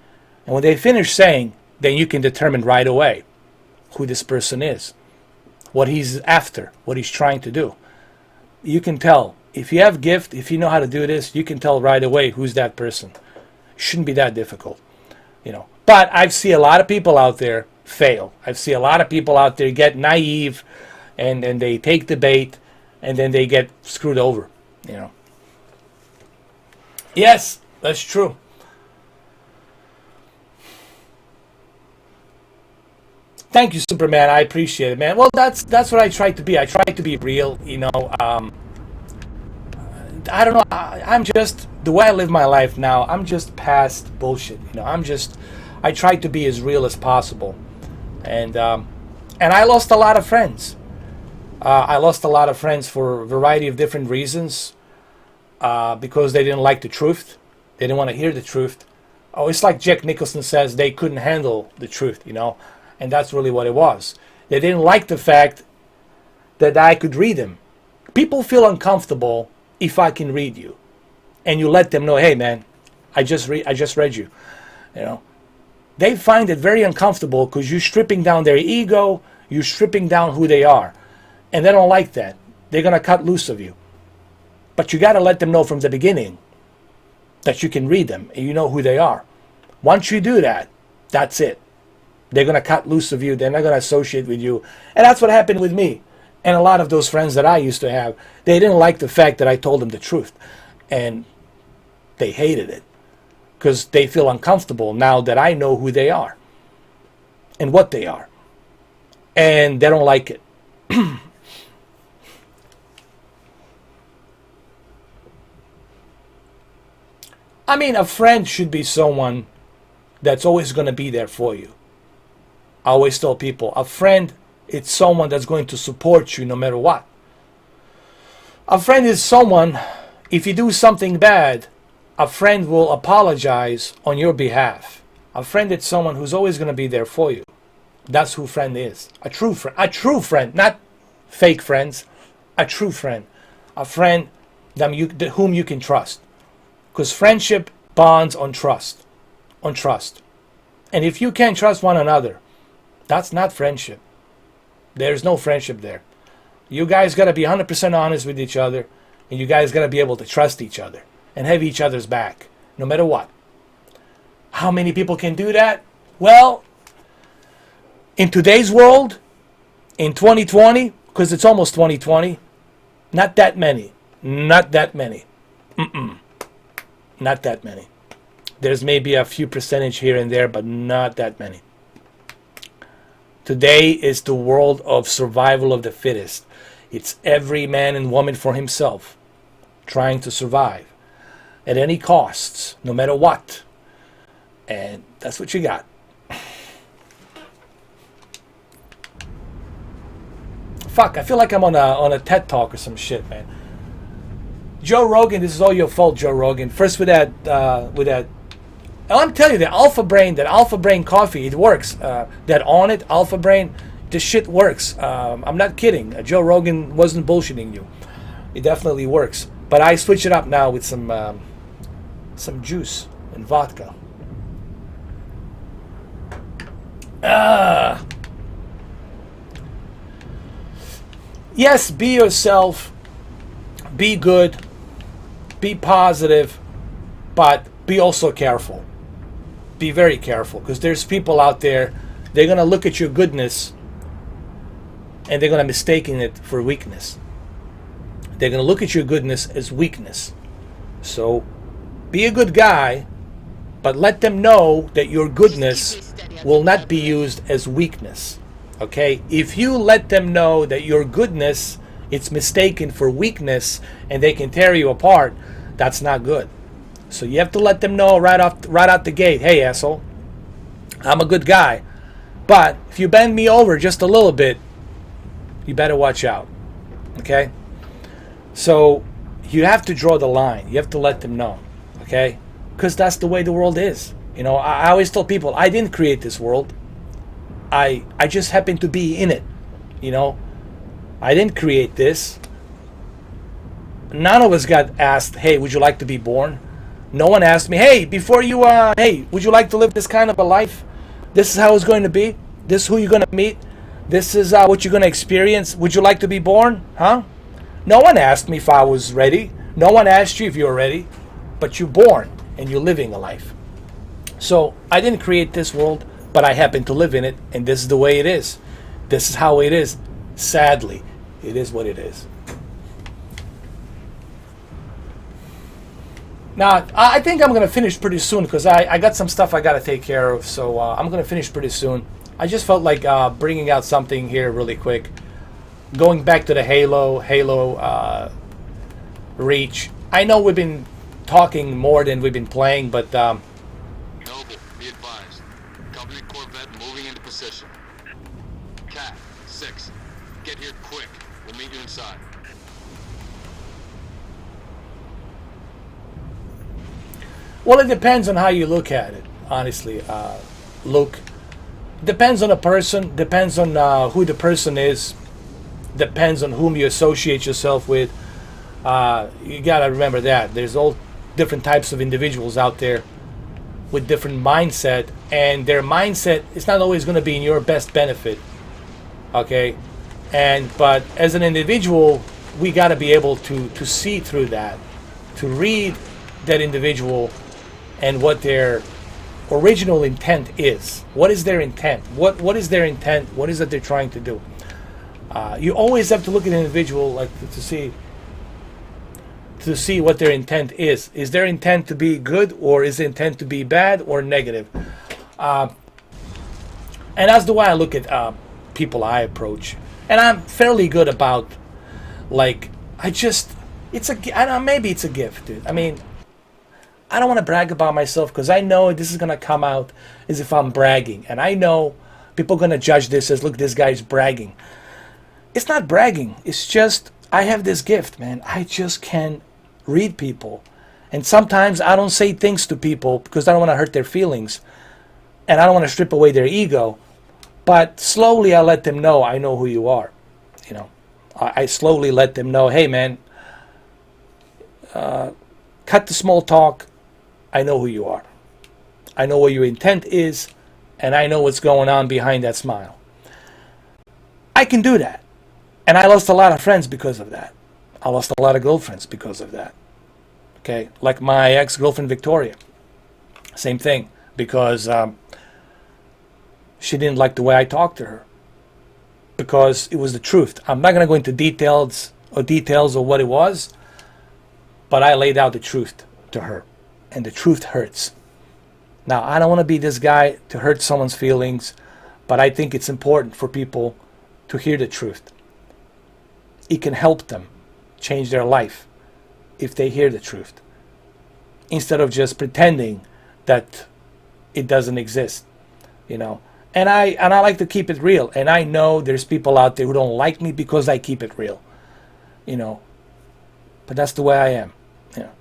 And when they finish saying, then you can determine right away who this person is, what he's after, what he's trying to do. You can tell. If you have gift, if you know how to do this, you can tell right away who's that person. It shouldn't be that difficult, you know. But I've seen a lot of people out there fail. I've seen a lot of people out there get naive, and they take the bait, and then they get screwed over, you know. Yes, that's true. Thank you, Superman. I appreciate it, man. Well, that's what I try to be. I try to be real, you know. I don't know. I'm just, the way I live my life now, I'm just past bullshit. You know, I try to be as real as possible. And I lost a lot of friends. I lost a lot of friends for a variety of different reasons. Because they didn't like the truth. They didn't want to hear the truth. Oh, it's like Jack Nicholson says, they couldn't handle the truth, you know. And that's really what it was. They didn't like the fact that I could read them. People feel uncomfortable if I can read you, and you let them know, hey man, I just read you. You know, they find it very uncomfortable because you're stripping down their ego, you're stripping down who they are, and they don't like that. They're gonna cut loose of you. But you got to let them know from the beginning that you can read them and you know who they are. Once you do that, that's it. They're going to cut loose of you. They're not going to associate with you. And that's what happened with me. And a lot of those friends that I used to have, they didn't like the fact that I told them the truth. And they hated it because they feel uncomfortable now that I know who they are and what they are. And they don't like it. I mean, a friend should be someone that's always going to be there for you. I always tell people, a friend, it's someone that's going to support you no matter what. A friend is someone if you do something bad, a friend will apologize on your behalf. A friend is someone who's always going to be there for you. That's who friend is. A true friend. A true friend, not fake friends. A true friend. A friend whom you can trust. Because friendship bonds on trust. On trust. And if you can't trust one another, that's not friendship. There's no friendship there. You guys got to be 100% honest with each other. And you guys got to be able to trust each other. And have each other's back. No matter what. How many people can do that? Well, in today's world, in 2020, because it's almost 2020, not that many. Not that many. Not that many. There's maybe a few percentage here and there, but not that many. Today is the world of survival of the fittest. It's every man and woman for himself, trying to survive at any costs, no matter what. And that's what you got. Fuck, I feel like I'm on a TED Talk or some shit, man. Joe Rogan, this is all your fault, Joe Rogan. First with that, I'm telling you, the Alpha Brain coffee, it works. That On It, Alpha Brain, this shit works. I'm not kidding. Joe Rogan wasn't bullshitting you. It definitely works. But I switch it up now with some juice and vodka. Yes, be yourself. Be good. Be positive. But be also careful. Be very careful. Because there's people out there, they're going to look at your goodness and they're going to mistake it for weakness. They're going to look at your goodness as weakness. So be a good guy, but let them know that your goodness will not be used as weakness. Okay? If you let them know that your goodness, it's mistaken for weakness and they can tear you apart, that's not good. So you have to let them know right out the gate, hey asshole, I'm a good guy. But if you bend me over just a little bit, you better watch out. Okay? So you have to draw the line. You have to let them know. Okay? Because that's the way the world is. You know, I always tell people, I didn't create this world. I just happen to be in it. You know, I didn't create this. None of us got asked, hey, would you like to be born? No one asked me, hey, before you, hey, would you like to live this kind of a life? This is how it's going to be. This is who you're going to meet. This is what you're going to experience. Would you like to be born? Huh? No one asked me if I was ready. No one asked you if you were ready. But you're born and you're living a life. So I didn't create this world, but I happen to live in it. And this is the way it is. This is how it is. Sadly, it is what it is. Now, I think I'm going to finish pretty soon because I got some stuff I got to take care of. So I'm going to finish pretty soon. I just felt like bringing out something here really quick. Going back to the Halo Reach. I know we've been talking more than we've been playing, but... Noble, be advised. Company Corvette moving into position. Cat, 6. Get here quick. We'll meet you inside. Well, it depends on how you look at it, honestly. Luke. Depends on the person. Depends on who the person is. Depends on whom you associate yourself with. You gotta remember that. There's all different types of individuals out there with different mindset. And their mindset is not always going to be in your best benefit. Okay? But as an individual, we gotta be able to see through that. To read that individual and what their original intent is. What is their intent? What is their intent? What is it they're trying to do? You always have to look at an individual like to see what their intent is. Is their intent to be good, or is their intent to be bad or negative? And that's the way I look at people I approach. And I'm fairly good about, like, maybe it's a gift, dude. I mean, I don't want to brag about myself because I know this is going to come out as if I'm bragging. And I know people are going to judge this as, look, this guy's bragging. It's not bragging. It's just, I have this gift, man. I just can read people. And sometimes I don't say things to people because I don't want to hurt their feelings. And I don't want to strip away their ego. But slowly I let them know I know who you are. You know, I slowly let them know, hey man, cut the small talk. I know who you are. I know what your intent is. And I know what's going on behind that smile. I can do that. And I lost a lot of friends because of that. I lost a lot of girlfriends because of that. Okay, like my ex-girlfriend Victoria. Same thing, because she didn't like the way I talked to her. Because it was the truth. I'm not going to go into details of what it was, but I laid out the truth to her. And the truth hurts. Now, I don't want to be this guy to hurt someone's feelings, but I think it's important for people to hear the truth. It can help them change their life if they hear the truth, instead of just pretending that it doesn't exist, you know. And I like to keep it real. And I know there's people out there who don't like me because I keep it real, you know. But that's the way I am, you know.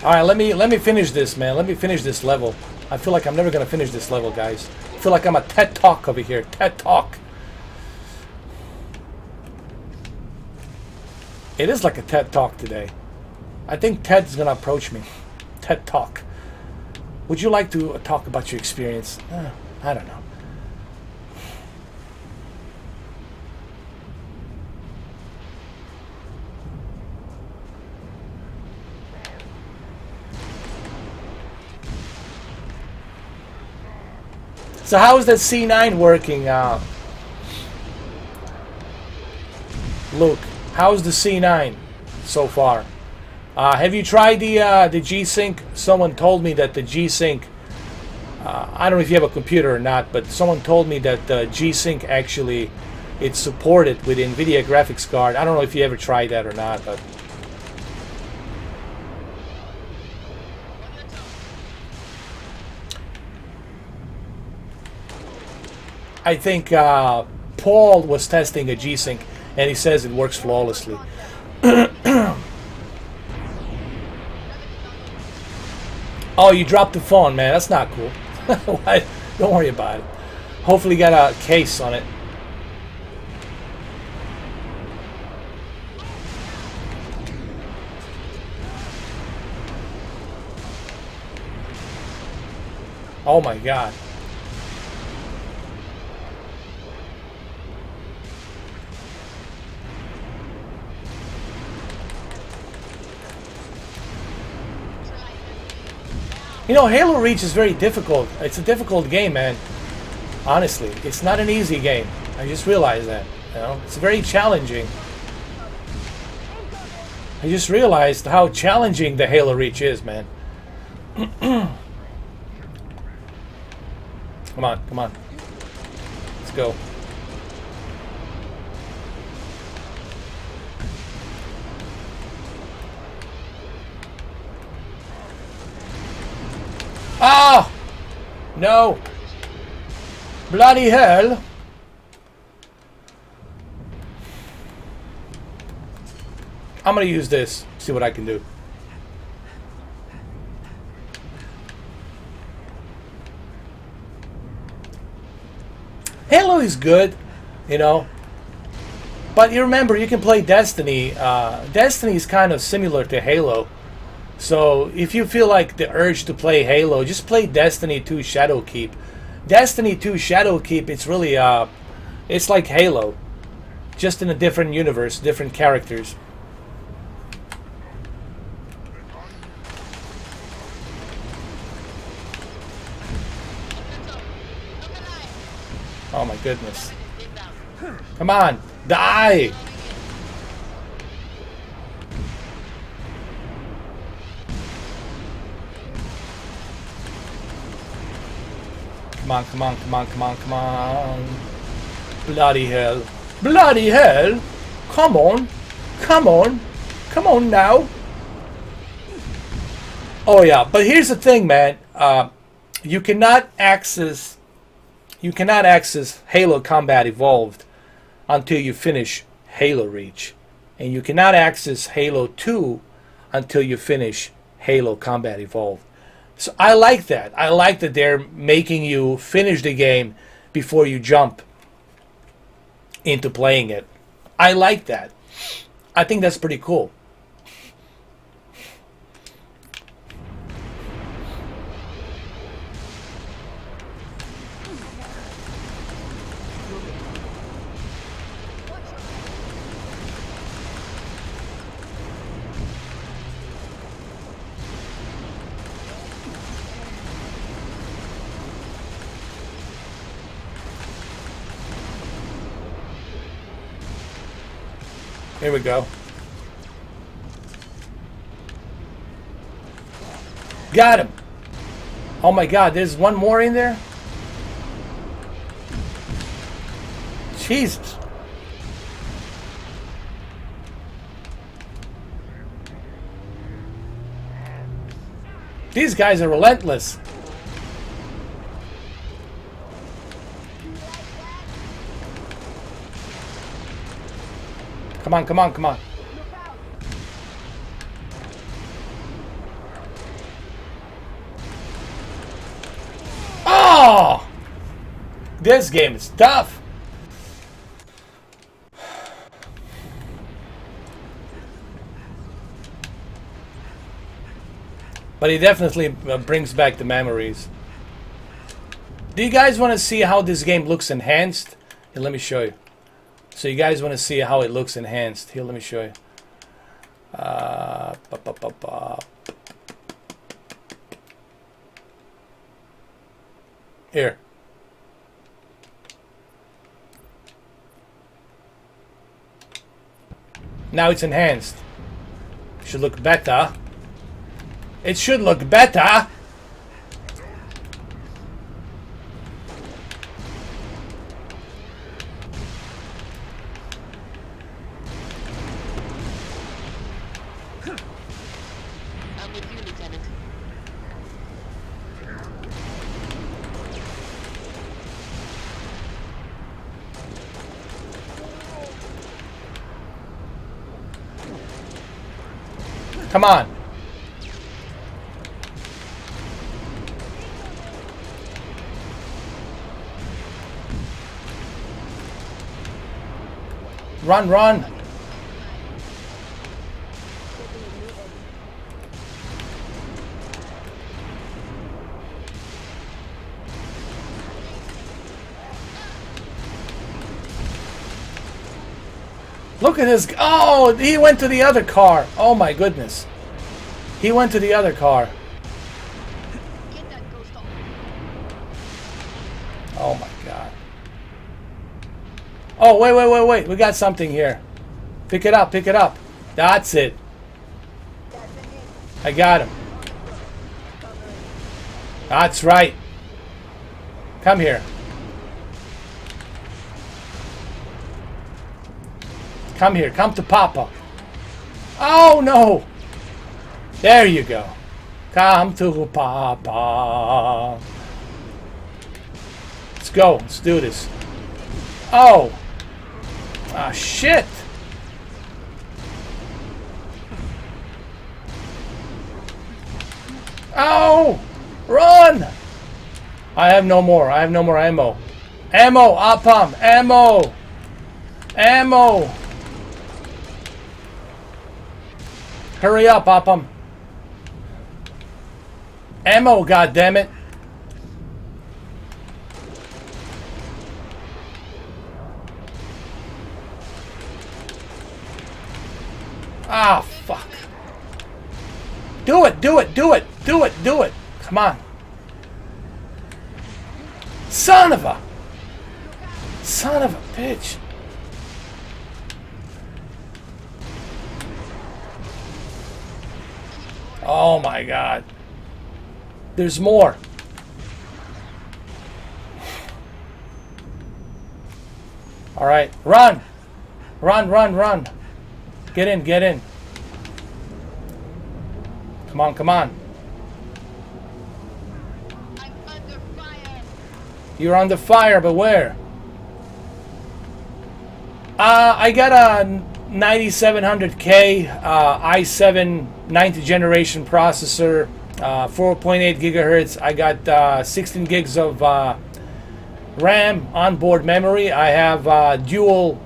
All right, let me finish this, man. Let me finish this level. I feel like I'm never gonna finish this level, guys. I feel like I'm a TED Talk over here. TED Talk. It is like a TED Talk today. I think Ted's gonna approach me. TED Talk. Would you like to talk about your experience? I don't know. So how is that C9 working? Luke, how's the C9 so far? Have you tried the G-Sync? Someone told me that the G-Sync, I don't know if you have a computer or not, but someone told me that the G-Sync actually, it's supported with NVIDIA graphics card. I don't know if you ever tried that or not, but I think Paul was testing a G-Sync, and he says it works flawlessly. Oh, you dropped the phone, man. That's not cool. Don't worry about it. Hopefully you got a case on it. Oh my God. You know, Halo Reach is very difficult. It's a difficult game, man. Honestly, it's not an easy game. I just realized that. You know, it's very challenging. I just realized how challenging the Halo Reach is, man. Come on, come on. Let's go. Ah! No! Bloody hell! I'm gonna use this, see what I can do. Halo is good, you know, but you remember you can play Destiny. Destiny is kind of similar to Halo. So if you feel like the urge to play Halo, just play Destiny 2 Shadowkeep. Destiny 2 Shadowkeep, it's really it's like Halo, just in a different universe, different characters. Oh my goodness. Come on, die! Come on, come on, come on, come on, come on. Bloody hell. Bloody hell! Come on. Come on. Come on now. Oh yeah, but here's the thing, man. you cannot access Halo Combat Evolved until you finish Halo Reach, and you cannot access Halo 2 until you finish Halo Combat Evolved. So I like that. I like that they're making you finish the game before you jump into playing it. I like that. I think that's pretty cool. Here we go. Got him. Oh my god, there's one more in there? Jesus. These guys are relentless. Come on, come on, come on. Oh! This game is tough. But it definitely brings back the memories. Do you guys want to see how this game looks enhanced? Here, let me show you. So you guys want to see how it looks enhanced. Here, let me show you. Here. Now it's enhanced. Should look better. It should look better. I'm with you, Lieutenant. Come on. Run, run. Look at this. Oh, he went to the other car. Oh my goodness. He went to the other car. Get that ghost off. Oh my god. Oh, wait, wait, wait, wait. We got something here. Pick it up, pick it up. That's it. I got him. That's right. Come here. Come here. Come to Papa. Oh, no. There you go. Come to Papa. Let's go. Let's do this. Oh. Ah, shit. Oh. Run. I have no more. I have no more ammo. Ammo. Apam. Ammo. Ammo. Hurry up, Apam. Ammo, goddammit. Ah, fuck. Do it, do it, do it, do it, do it. Come on. Son of a bitch. Oh my god. There's more. All right, run. Run, run, run. Get in, get in. Come on, come on. I'm You're under fire, but where? I got a 9700K i7 9th generation processor, 4.8 gigahertz. I got 16 gigs of RAM, onboard memory. I have dual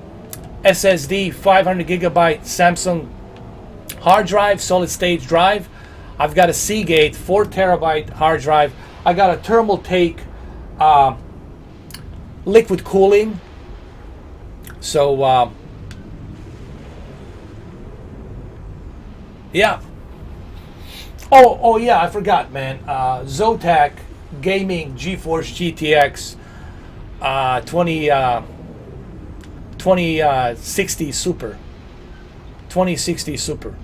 SSD 500 gigabyte Samsung hard drive, solid state drive. I've got a Seagate 4 terabyte hard drive. I got a thermal take liquid cooling. So yeah. Oh yeah, I forgot, man. Zotac Gaming GeForce GTX 2060 Super. 2060 Super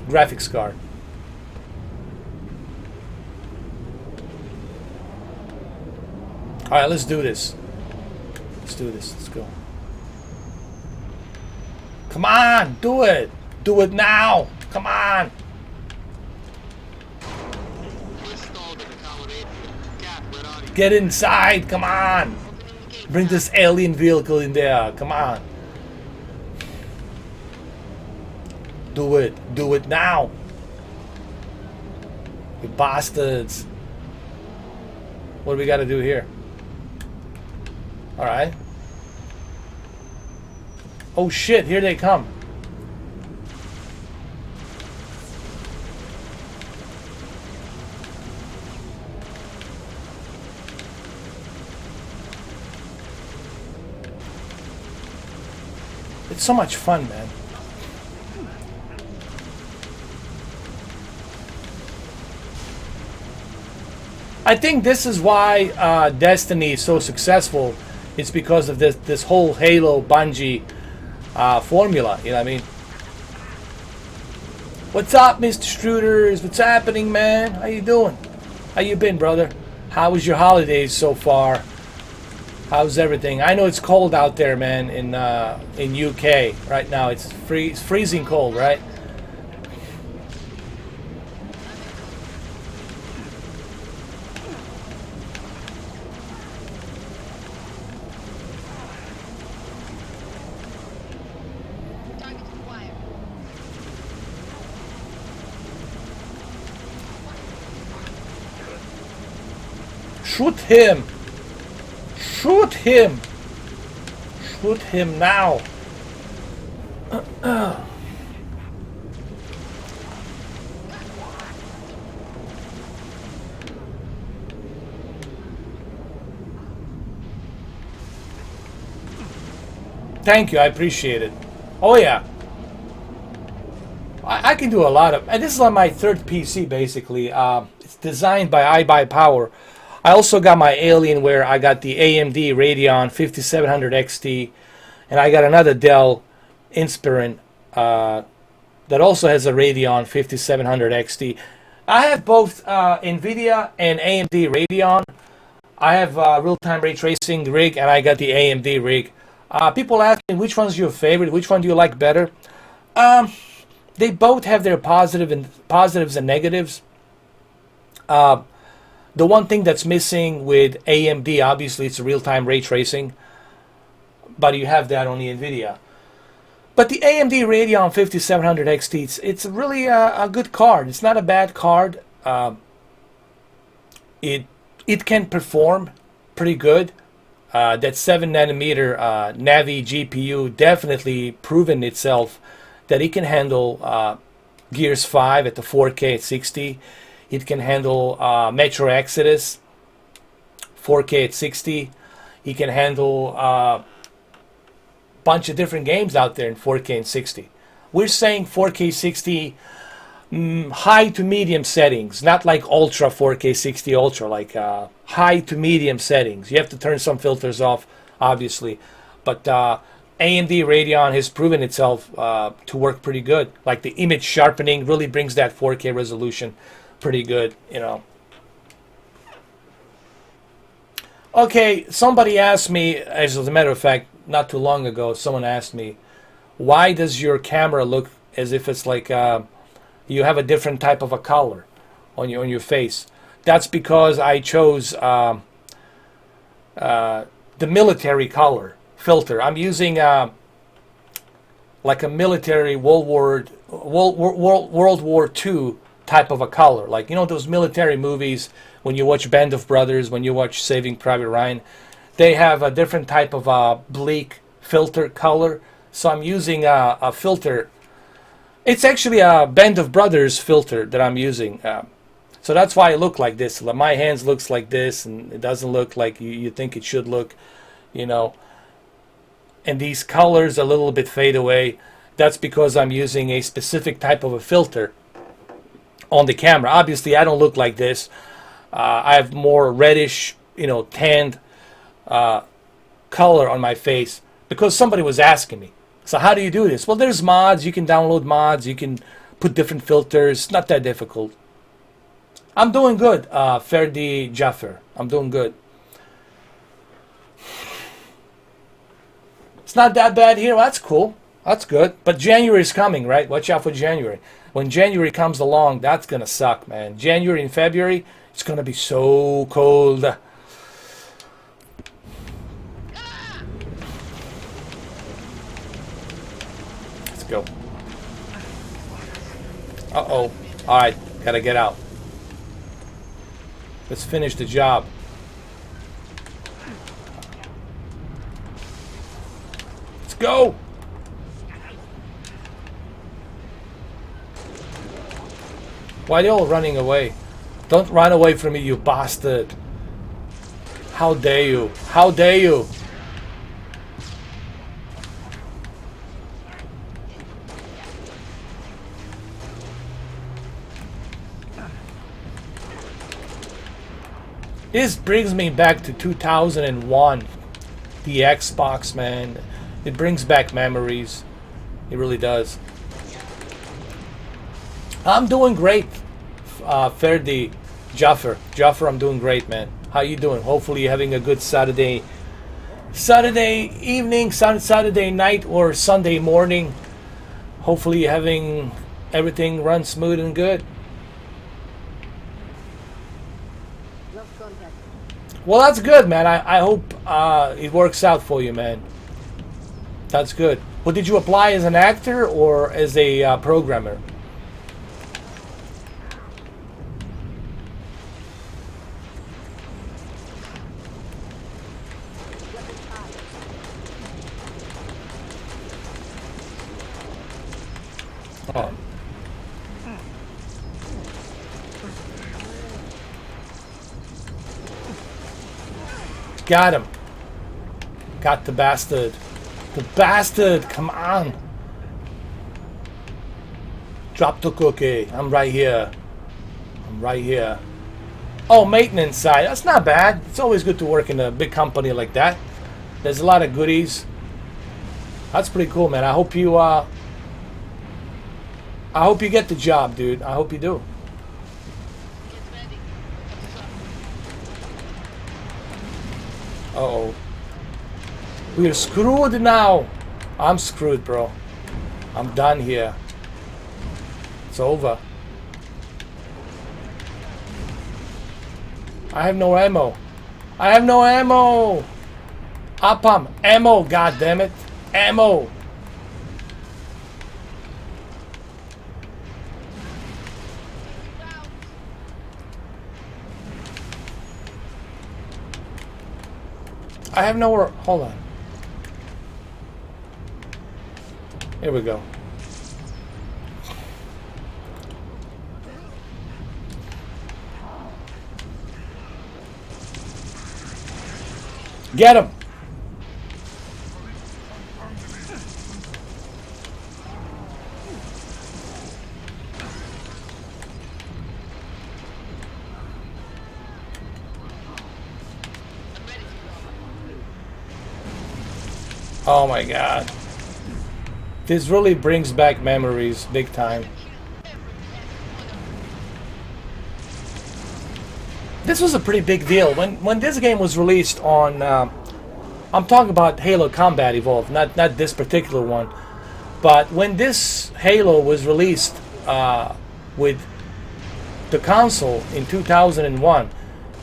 graphics card. All right, let's do this. Let's do this. Let's go. Come on, do it. Do it now. Come on. Get inside. Come on. Bring this alien vehicle in there. Come on. Do it. Do it now. You bastards. What do we got to do here? All right. Oh shit, here they come. It's so much fun, man. I think this is why Destiny is so successful. It's because of this whole Halo Bungie formula. You know what I mean? What's up, Mr. Struders? What's happening, man? How you doing? How you been, brother? How was your holidays so far? How's everything? I know it's cold out there, man. In UK right now, it's freezing cold, right? Shoot him! Shoot him! Shoot him now! Thank you, I appreciate it. Oh yeah. I can do a lot of... And this is on my third PC, basically. It's designed by iBuyPower. I also got my Alienware. I got the AMD Radeon 5700 XT, and I got another Dell Inspiron that also has a Radeon 5700 XT. I have both NVIDIA and AMD Radeon. I have real-time ray tracing rig, and I got the AMD rig. People ask me which one's your favorite, which one do you like better. They both have their positives and negatives. The one thing that's missing with AMD, obviously, it's real-time ray tracing, but you have that on the NVIDIA. But the AMD Radeon 5700 XT, it's really a good card. It's not a bad card. It can perform pretty good. That 7 nanometer Navi GPU definitely proven itself that it can handle Gears 5 at the 4K at 60. It can handle Metro Exodus 4K at 60. It can handle a bunch of different games out there in 4K and 60. We're saying 4K 60 high to medium settings, not like ultra 4K 60 ultra, like high to medium settings. You have to turn some filters off, obviously, but AMD Radeon has proven itself to work pretty good. Like the image sharpening really brings that 4K resolution pretty good, you know. Okay, somebody asked me, as a matter of fact, not too long ago, someone asked me, why does your camera look as if it's like you have a different type of a color on your face? That's because I chose the military color filter. I'm using like a military World War II type of a color. Like, you know, those military movies when you watch Band of Brothers, when you watch Saving Private Ryan, they have a different type of bleak filter color. So I'm using a filter. It's actually a Band of Brothers filter that I'm using. So that's why I look like this. My hands looks like this, and it doesn't look like you think it should look, you know. And these colors a little bit fade away. That's because I'm using a specific type of a filter on the camera. Obviously, I don't look like this. I have more reddish, you know, tanned color on my face because somebody was asking me. So how do you do this? Well, there's mods. You can download mods. You can put different filters. It's not that difficult. I'm doing good, Ferdi Jaffer. I'm doing good. It's not that bad here. Well, that's cool. That's good. But January is coming, right? Watch out for January. When January comes along, that's going to suck, man. January and February, it's going to be so cold. Let's go. Uh-oh. All right. Got to get out. Let's finish the job. Let's go. Why are they all running away? Don't run away from me, you bastard. How dare you? How dare you? This brings me back to 2001. The Xbox, man. It brings back memories. It really does. I'm doing great, Ferdi Jaffer. Jaffer, I'm doing great, man. How you doing? Hopefully you're having a good Saturday evening, Saturday night, or Sunday morning. Hopefully you're having everything run smooth and good. Well, that's good, man. I hope it works out for you, man. That's good. Well, did you apply as an actor or as a programmer? Oh. Got him. Got the bastard. The bastard. Come on. Drop the cookie. I'm right here. I'm right here. Oh, maintenance side. That's not bad. It's always good to work in a big company like that. There's a lot of goodies. That's pretty cool, man. I hope you get the job, dude. I hope you do. Uh-oh. We're screwed now. I'm screwed, bro. I'm done here. It's over. I have no ammo. I have no ammo. Appam. Ammo, goddammit. Ammo. I have nowhere. Hold on. Here we go. Get him. Oh my god. This really brings back memories big time. This was a pretty big deal. When this game was released on I'm talking about Halo Combat Evolved, not this particular one. But when this Halo was released with the console in 2001,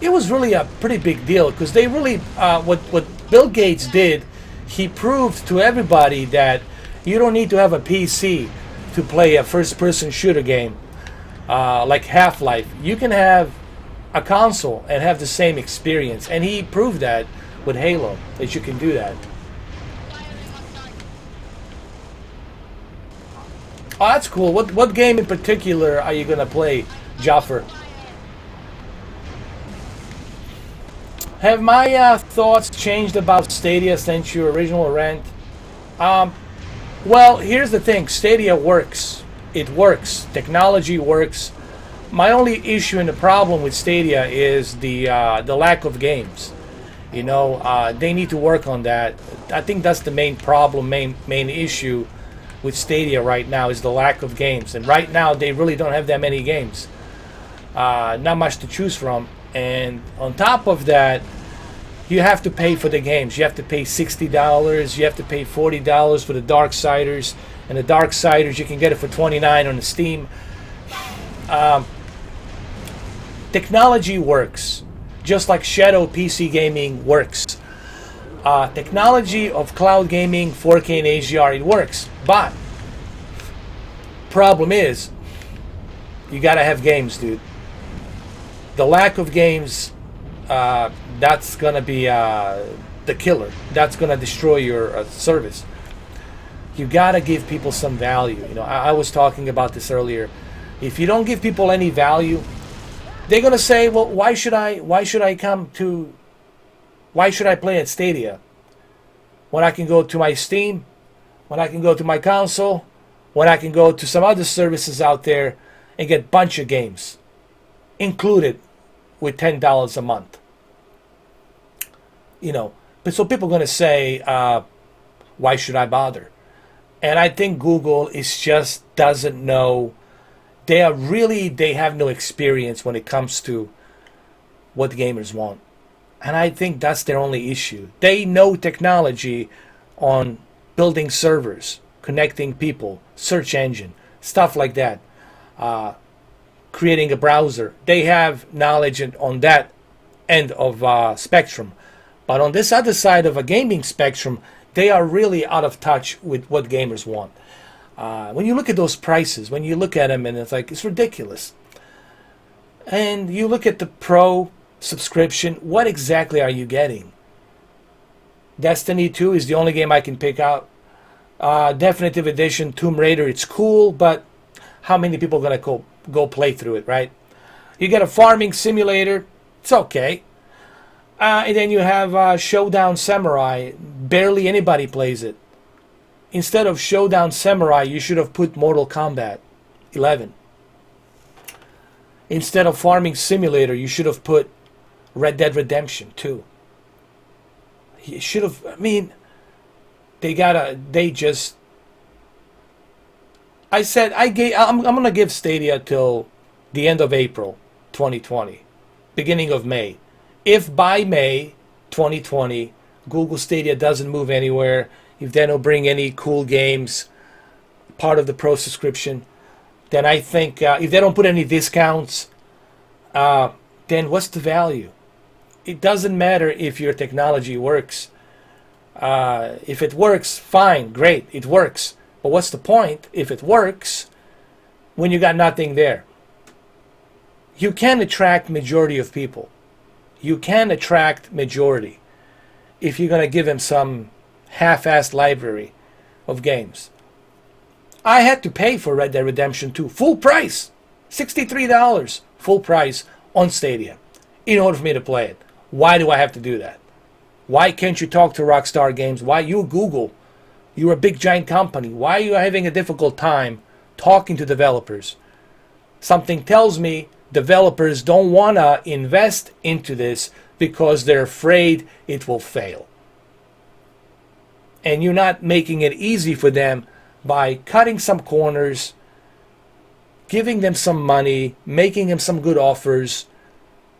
it was really a pretty big deal because they really, what Bill Gates did, he proved to everybody that you don't need to have a PC to play a first-person shooter game like Half-Life. You can have a console and have the same experience, and he proved that with Halo, that you can do that. Oh, that's cool. What game in particular are you gonna play, Jaffer? Have my thoughts changed about Stadia since your original rant? Well, here's the thing. Stadia works. It works. Technology works. My only issue and the problem with Stadia is the lack of games. You know, they need to work on that. I think that's the main problem, main issue with Stadia right now is the lack of games. And right now, they really don't have that many games. Not much to choose from. And on top of that, you have to pay for the games. You have to pay $60. You have to pay $40 for the Darksiders. And the Darksiders, you can get it for $29 on the Steam. Technology works. Just like shadow PC gaming works. Technology of cloud gaming, 4K and HDR, it works. But problem is, you gotta have games, dude. The lack of games, that's gonna be the killer. That's gonna destroy your service. You gotta give people some value. You know, I was talking about this earlier. If you don't give people any value, they're gonna say, "Well, why should I play at Stadia when I can go to my Steam, when I can go to my console, when I can go to some other services out there and get a bunch of games included with $10 a month?" You know, but so people are going to say, why should I bother? And I think Google just doesn't know. They have no experience when it comes to what gamers want. And I think that's their only issue. They know technology on building servers, connecting people, search engine, stuff like that, creating a browser. They have knowledge on that end of spectrum. But on this other side of a gaming spectrum, they are really out of touch with what gamers want. When you look at those prices, when you look at them, and it's ridiculous. And you look at the Pro subscription, what exactly are you getting? Destiny 2 is the only game I can pick out. Definitive Edition, Tomb Raider, it's cool, but how many people are going to go play through it, right? You get a farming simulator, it's okay. And then you have Showdown Samurai, barely anybody plays it. Instead of Showdown Samurai, you should have put Mortal Kombat 11. Instead of Farming Simulator, you should have put Red Dead Redemption 2. You should have, I mean, I'm going to give Stadia till the end of April 2020, beginning of May. If by May 2020, Google Stadia doesn't move anywhere, if they don't bring any cool games, part of the Pro subscription, then I think if they don't put any discounts, then what's the value? It doesn't matter if your technology works. If it works, fine, great, it works. But what's the point if it works when you got nothing there? You can attract majority of people. You can attract majority if you're going to give them some half-assed library of games. I had to pay for Red Dead Redemption 2, full price, $63, full price on Stadia, in order for me to play it. Why do I have to do that? Why can't you talk to Rockstar Games? Why you Google? You're a big giant company. Why are you having a difficult time talking to developers? Something tells me developers don't want to invest into this because they're afraid it will fail. And you're not making it easy for them by cutting some corners, giving them some money, making them some good offers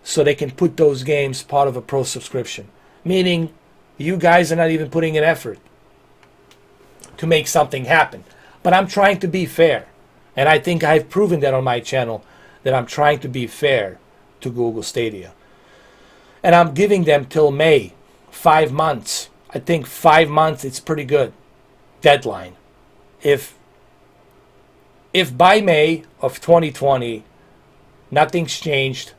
so they can put those games part of a Pro subscription. Meaning you guys are not even putting an effort to make something happen. But I'm trying to be fair. And I think I've proven that on my channel, that I'm trying to be fair to Google Stadia. And I'm giving them till May, 5 months. I think 5 months, it's pretty good deadline. If by May of 2020 nothing's changed,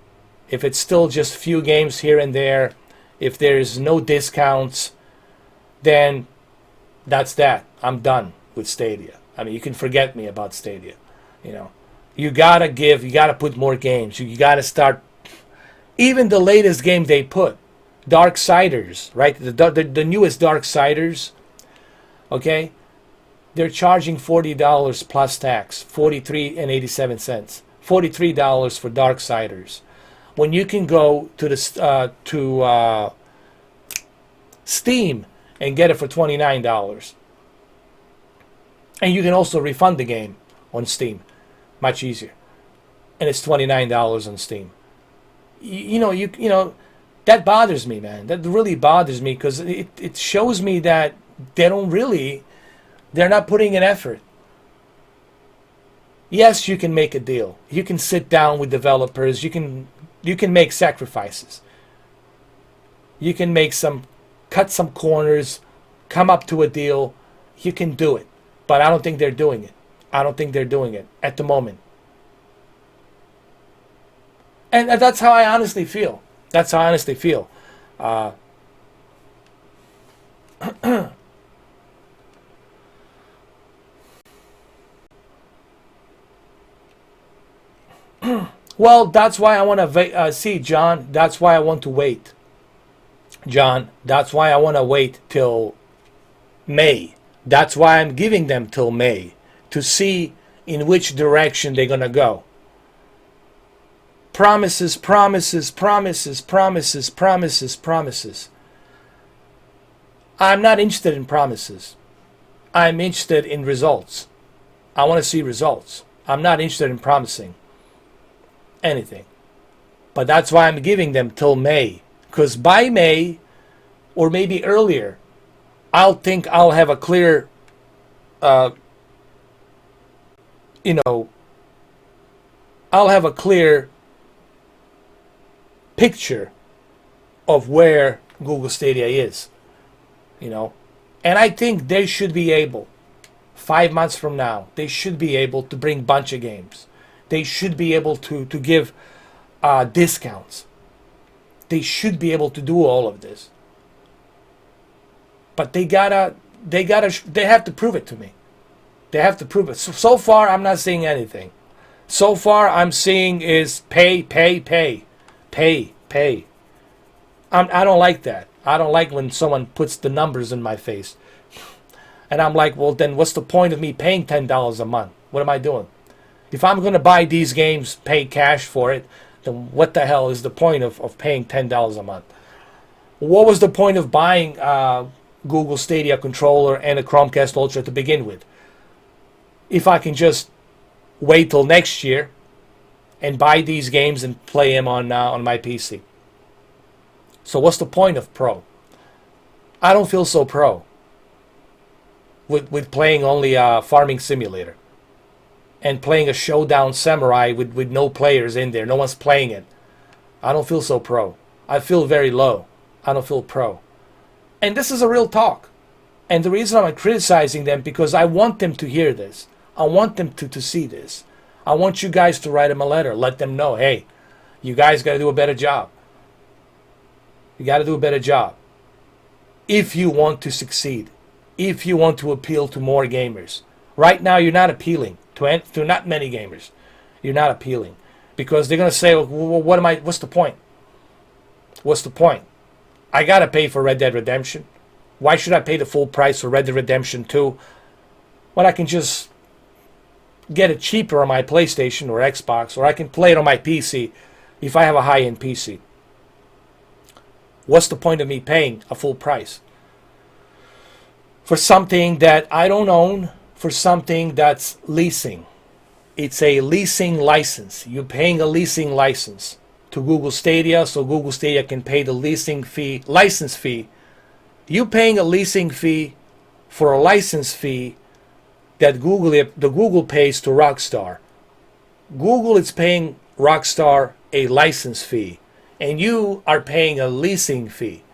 if it's still just few games here and there, if there's no discounts, then that's that. I'm done with Stadia. I mean, you can forget me about Stadia. You know, you gotta put more games. You gotta start. Even the latest game they put, Darksiders, right? The newest Darksiders, okay? They're charging $40 plus tax, $43.87, $43 for Darksiders. When you can go to Steam and get it for $29. And you can also refund the game on Steam. Much easier. And it's $29 on Steam. You know, that bothers me, man. That really bothers me because it shows me that they're not putting an effort. Yes, you can make a deal. You can sit down with developers. You can make sacrifices. You can cut some corners, come up to a deal. You can do it. But I don't think they're doing it. I don't think they're doing it at the moment. And that's how I honestly feel. That's how I honestly feel. Well, that's why I want to see, John. That's why I want to wait. John, that's why I want to wait till May. That's why I'm giving them till May to see in which direction they're going to go. Promises, promises, promises, promises, promises, promises. I'm not interested in promises. I'm interested in results. I want to see results. I'm not interested in promising anything. But that's why I'm giving them till May. Because by May, or maybe earlier, I'll have a clear, I'll have a clear picture of where Google Stadia is, and I think they should be able, 5 months from now, they should be able to bring a bunch of games. They should be able to give discounts. They should be able to do all of this. But they have to prove it to me. They have to prove it. So far, I'm not seeing anything. So far, I'm seeing is pay. I don't like that. I don't like when someone puts the numbers in my face. And I'm like, well, then what's the point of me paying $10 a month? What am I doing? If I'm going to buy these games, pay cash for it, then what the hell is the point of paying $10 a month? What was the point of buying Google Stadia controller and a Chromecast Ultra to begin with? If I can just wait till next year and buy these games and play them on my PC. So what's the point of Pro? I don't feel so pro with playing only a farming simulator and playing a Showdown Samurai with no players in there. No one's playing it. I don't feel so pro. I feel very low. I don't feel pro. And this is a real talk. And the reason I'm criticizing them, because I want them to hear this. I want them to see this. I want you guys to write them a letter. Let them know, hey, you guys got to do a better job. You got to do a better job. If you want to succeed. If you want to appeal to more gamers. Right now, you're not appealing to not many gamers. You're not appealing. Because they're going to say, well, what's the point? What's the point? I got to pay for Red Dead Redemption. Why should I pay the full price for Red Dead Redemption 2? When I can just get it cheaper on my PlayStation or Xbox, or I can play it on my PC if I have a high-end PC. What's the point of me paying a full price for something that I don't own, for something that's leasing? It's a leasing license. You're paying a leasing license to Google Stadia, so Google Stadia can pay the license fee. You paying a leasing fee for a license fee that Google pays to Rockstar. Google is paying Rockstar a license fee, and you are paying a leasing fee.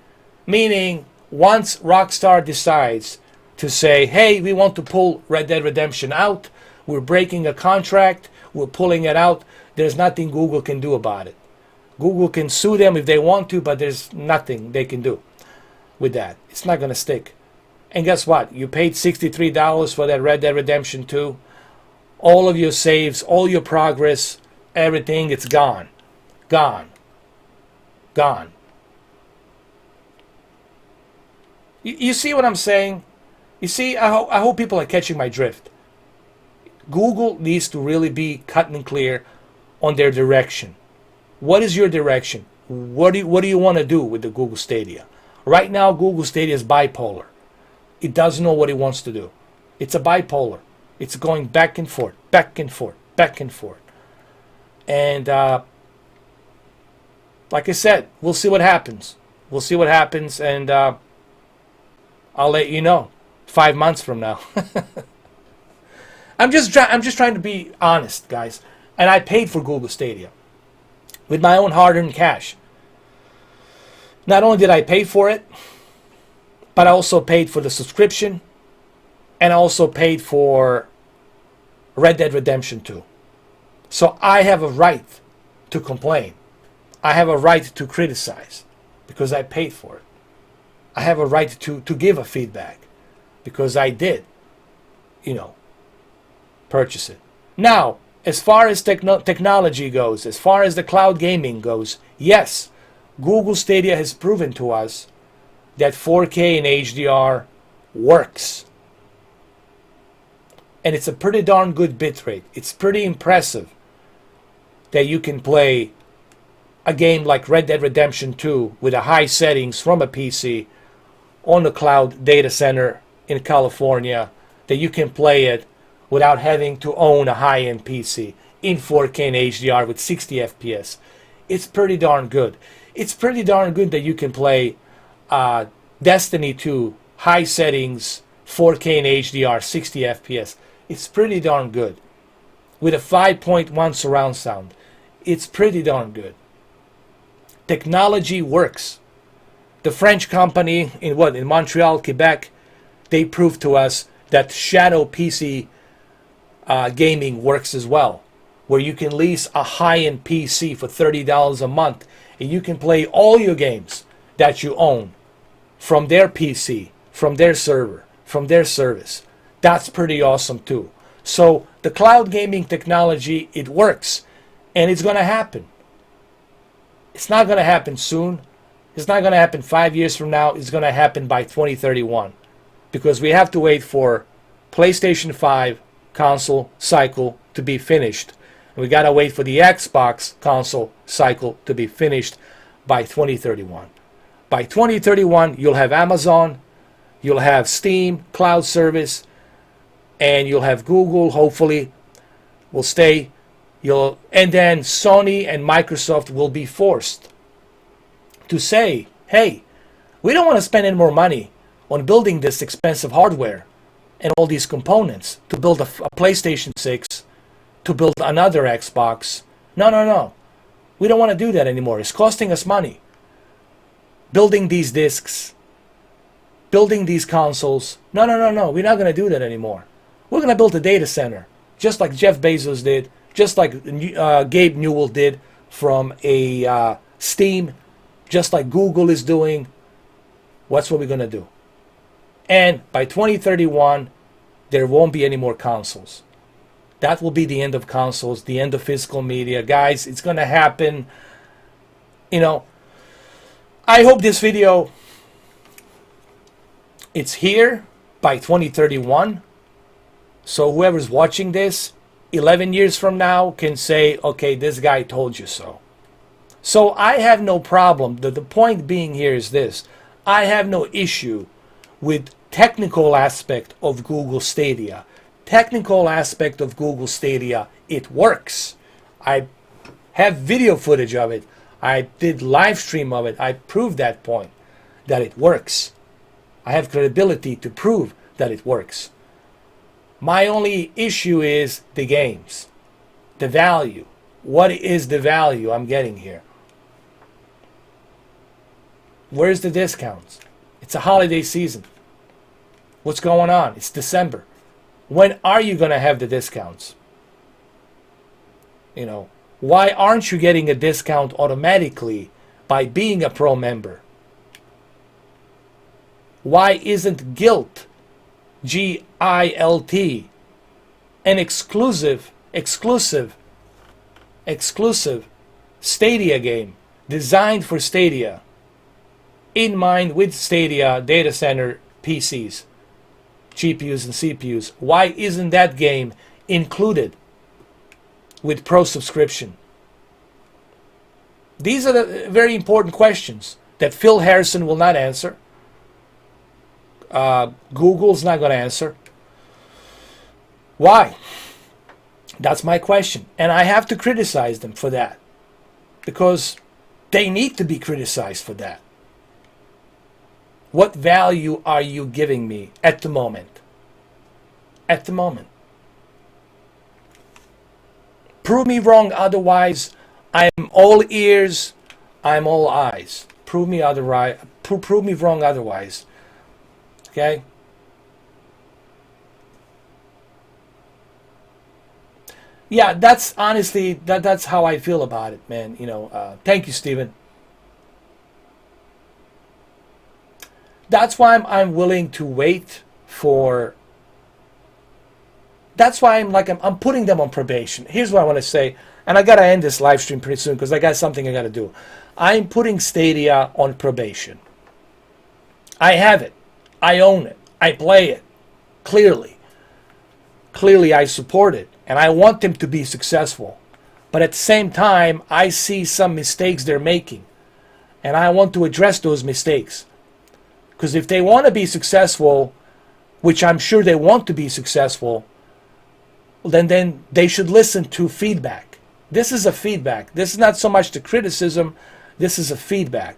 Meaning, once Rockstar decides to say, hey, we want to pull Red Dead Redemption out, we're breaking a contract, we're pulling it out, there's nothing Google can do about it. Google can sue them if they want to, but there's nothing they can do with that. It's not going to stick. And guess what? You paid $63 for that Red Dead Redemption 2. All of your saves, all your progress, everything, it's gone. Gone. Gone. You see what I'm saying? You see, I hope people are catching my drift. Google needs to really be cut and clear on their direction. What is your direction? What do you want to do with the Google Stadia? Right now, Google Stadia is bipolar. It doesn't know what it wants to do. It's a bipolar. It's going back and forth, back and forth, back and forth. And like I said, we'll see what happens. We'll see what happens, and I'll let you know 5 months from now. I'm just trying to be honest, guys. And I paid for Google Stadia with my own hard-earned cash. Not only did I pay for it, but I also paid for the subscription, and I also paid for Red Dead Redemption 2. So I have a right to complain. I have a right to criticize because I paid for it. I have a right to give a feedback because I did, purchase it. Now, as far as technology goes, as far as the cloud gaming goes, yes, Google Stadia has proven to us that 4K and HDR works. And it's a pretty darn good bitrate. It's pretty impressive that you can play a game like Red Dead Redemption 2 with a high settings from a PC on a cloud data center in California, that you can play it without having to own a high-end PC in 4K and HDR with 60 FPS. It's pretty darn good. It's pretty darn good that you can play Destiny 2 high settings 4K and HDR 60 FPS. It's pretty darn good with a 5.1 surround sound. It's pretty darn good. Technology works. The French company in Montreal, Quebec, they proved to us that shadow PC gaming works as well, where you can lease a high-end PC for $30 a month and you can play all your games that you own from their PC, from their server, from their service. That's pretty awesome too. So the cloud gaming technology, it works, and it's going to happen. It's not going to happen soon. It's not going to happen 5 years from now. It's going to happen by 2031 because we have to wait for PlayStation 5 console cycle to be finished. And we got to wait for the Xbox console cycle to be finished by 2031. By 2031, you'll have Amazon, you'll have Steam, cloud service, and you'll have Google, hopefully, will stay. And then Sony and Microsoft will be forced to say, hey, we don't want to spend any more money on building this expensive hardware and all these components to build a PlayStation 6, to build another Xbox. No. We don't want to do that anymore. It's costing us money. Building these discs, building these consoles. No. We're not going to do that anymore. We're going to build a data center, just like Jeff Bezos did, just like Gabe Newell did from a Steam, just like Google is doing. What's what we're going to do? And by 2031, there won't be any more consoles. That will be the end of consoles, the end of physical media. Guys, it's going to happen. I hope this video, it's here by 2031. So whoever's watching this 11 years from now can say, okay, this guy told you so. So I have no problem. The point being here is this. I have no issue with technical aspect of Google Stadia. Technical aspect of Google Stadia, it works. I have video footage of it. I did live stream of it. I proved that point, that it works. I have credibility to prove that it works. My only issue is the games, the value. What is the value I'm getting here? Where's the discounts? It's a holiday season. What's going on? It's December. When are you going to have the discounts? You know, why aren't you getting a discount automatically by being a pro member? Why isn't Gilt, G-I-L-T, an exclusive Stadia game designed for Stadia, in mind with Stadia data center PCs, GPUs and CPUs? Why isn't that game included with Pro subscription? These are the very important questions that Phil Harrison will not answer. Google's not going to answer. Why? That's my question. And I have to criticize them for that, because they need to be criticized for that. What value are you giving me at the moment? At the moment. Prove me wrong, otherwise I'm all ears, I'm all eyes. Prove me wrong otherwise. Okay? Yeah, that's honestly, that's how I feel about it, man. You know, thank you, Steven. That's why I'm willing to wait for. That's why I'm putting them on probation. Here's what I want to say, and I gotta end this live stream pretty soon because I got something I gotta do. I'm putting Stadia on probation. I have it. I own it. I play it. Clearly, I support it, and I want them to be successful. But at the same time, I see some mistakes they're making, and I want to address those mistakes. Because if they want to be successful, which I'm sure they want to be successful, then they should listen to feedback. This is a feedback. This is not so much the criticism. This is a feedback.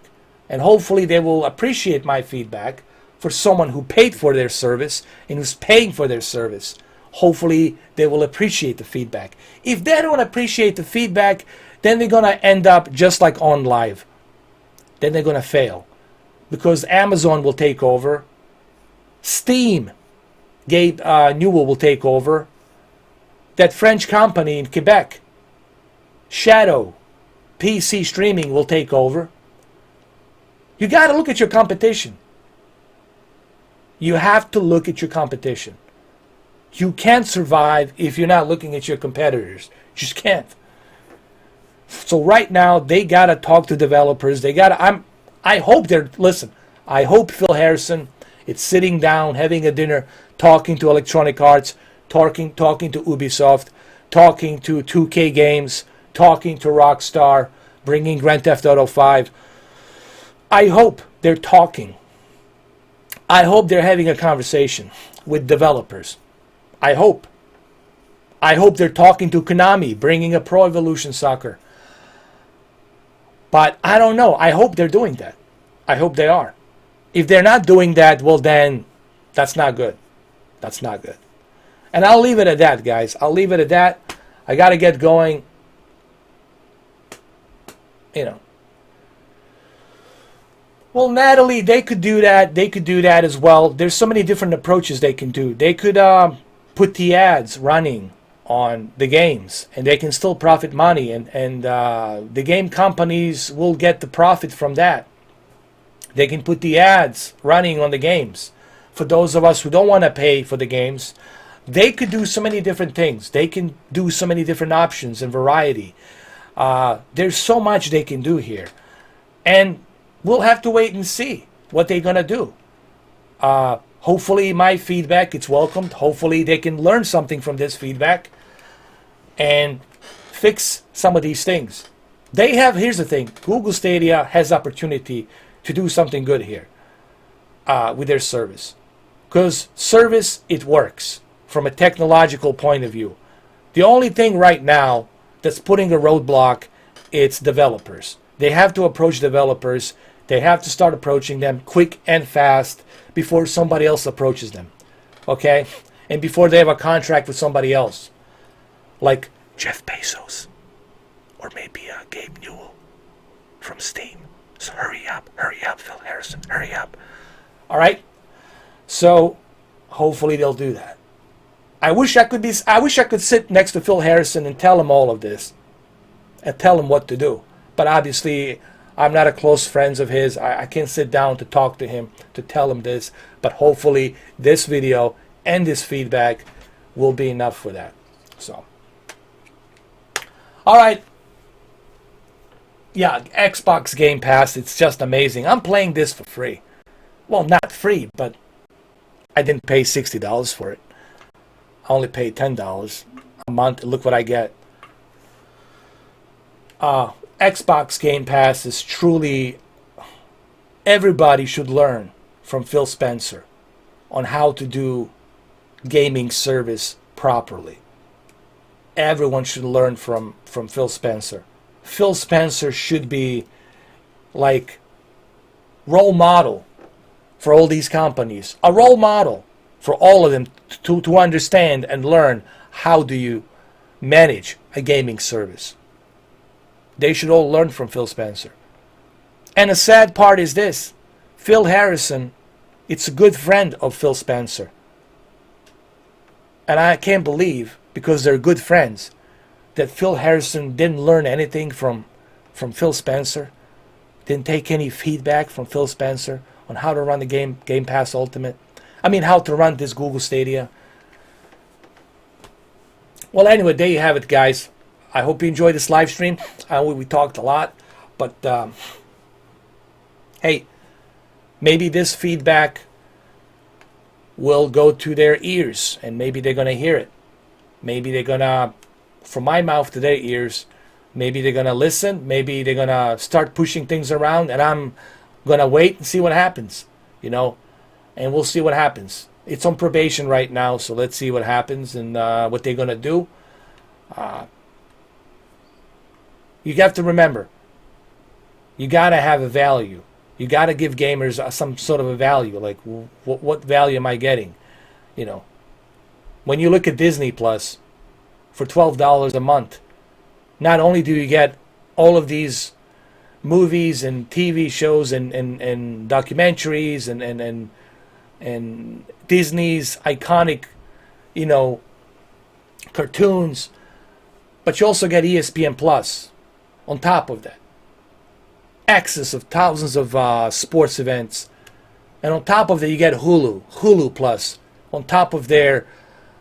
And hopefully they will appreciate my feedback for someone who paid for their service and who's paying for their service. Hopefully they will appreciate the feedback. If they don't appreciate the feedback, then they're going to end up just like on live. Then they're going to fail. Because Amazon will take over. Steam, Gabe Newell will take over. That French company in Quebec, Shadow, PC streaming will take over. You got to look at your competition. You have to look at your competition. You can't survive if you're not looking at your competitors. You just can't. So right now, they got to talk to developers. I hope I hope Phil Harrison is sitting down, having a dinner, talking to Electronic Arts, talking to Ubisoft, talking to 2K Games, talking to Rockstar, bringing Grand Theft Auto 5. I hope they're talking. I hope they're having a conversation with developers. I hope they're talking to Konami, bringing a Pro Evolution Soccer. But I don't know. I hope they're doing that. I hope they are. If they're not doing that, well then, that's not good. That's not good. And I'll leave it at that, guys. I'll leave it at that. I got to get going. You know. Well, Natalie, they could do that. They could do that as well. There's so many different approaches they can do. They could put the ads running on the games, and they can still profit money, and the game companies will get the profit from that. They can put the ads running on the games. For those of us who don't want to pay for the games, they could do so many different things. They can do so many different options and variety. There's so much they can do here. And we'll have to wait and see what they're going to do. Hopefully my feedback is welcomed. Hopefully they can learn something from this feedback and fix some of these things. Here's the thing, Google Stadia has opportunity to do something good here with their service. Because service, it works from a technological point of view. The only thing right now that's putting a roadblock, it's developers. They have to approach developers. They have to start approaching them quick and fast before somebody else approaches them. Okay? And before they have a contract with somebody else. Like Jeff Bezos. Or maybe Gabe Newell from Steam. So hurry up, Phil Harrison, hurry up. All right. So hopefully they'll do that. I wish I could sit next to Phil Harrison and tell him all of this, and tell him what to do. But obviously, I'm not a close friend of his. I can't sit down to talk to him to tell him this. But hopefully, this video and this feedback will be enough for that. So, all right. Yeah, Xbox Game Pass. It's just amazing. I'm playing this for free. Well, not free, but I didn't pay $60 for it. I only paid $10 a month. Look what I get. Xbox Game Pass is truly, everybody should learn from Phil Spencer on how to do gaming service properly. Everyone should learn from Phil Spencer. Phil Spencer should be like role model for all these companies. A role model for all of them to understand and learn how do you manage a gaming service. They should all learn from Phil Spencer. And the sad part is this. Phil Harrison, it's a good friend of Phil Spencer. And I can't believe, because they're good friends, that Phil Harrison didn't learn anything from Phil Spencer. Didn't take any feedback from Phil Spencer on how to run the Game Pass Ultimate. I mean, how to run this Google Stadia. Well, anyway, there you have it, guys. I hope you enjoyed this live stream. I know we talked a lot, but hey, maybe this feedback will go to their ears, and maybe they're going to hear it. Maybe they're going to, from my mouth to their ears, maybe they're going to listen. Maybe they're going to start pushing things around, and I'm going to wait and see what happens, you know, and we'll see what happens. It's on probation right now, so let's see what happens and what they're going to do. You have to remember, you got to have a value. You got to give gamers some sort of a value. Like, what value am I getting? You know, when you look at Disney Plus for $12 a month, not only do you get all of these movies and TV shows and documentaries and Disney's iconic, you know, cartoons, but you also get ESPN Plus on top of that. Access of thousands of sports events. And on top of that, you get Hulu Plus, on top of their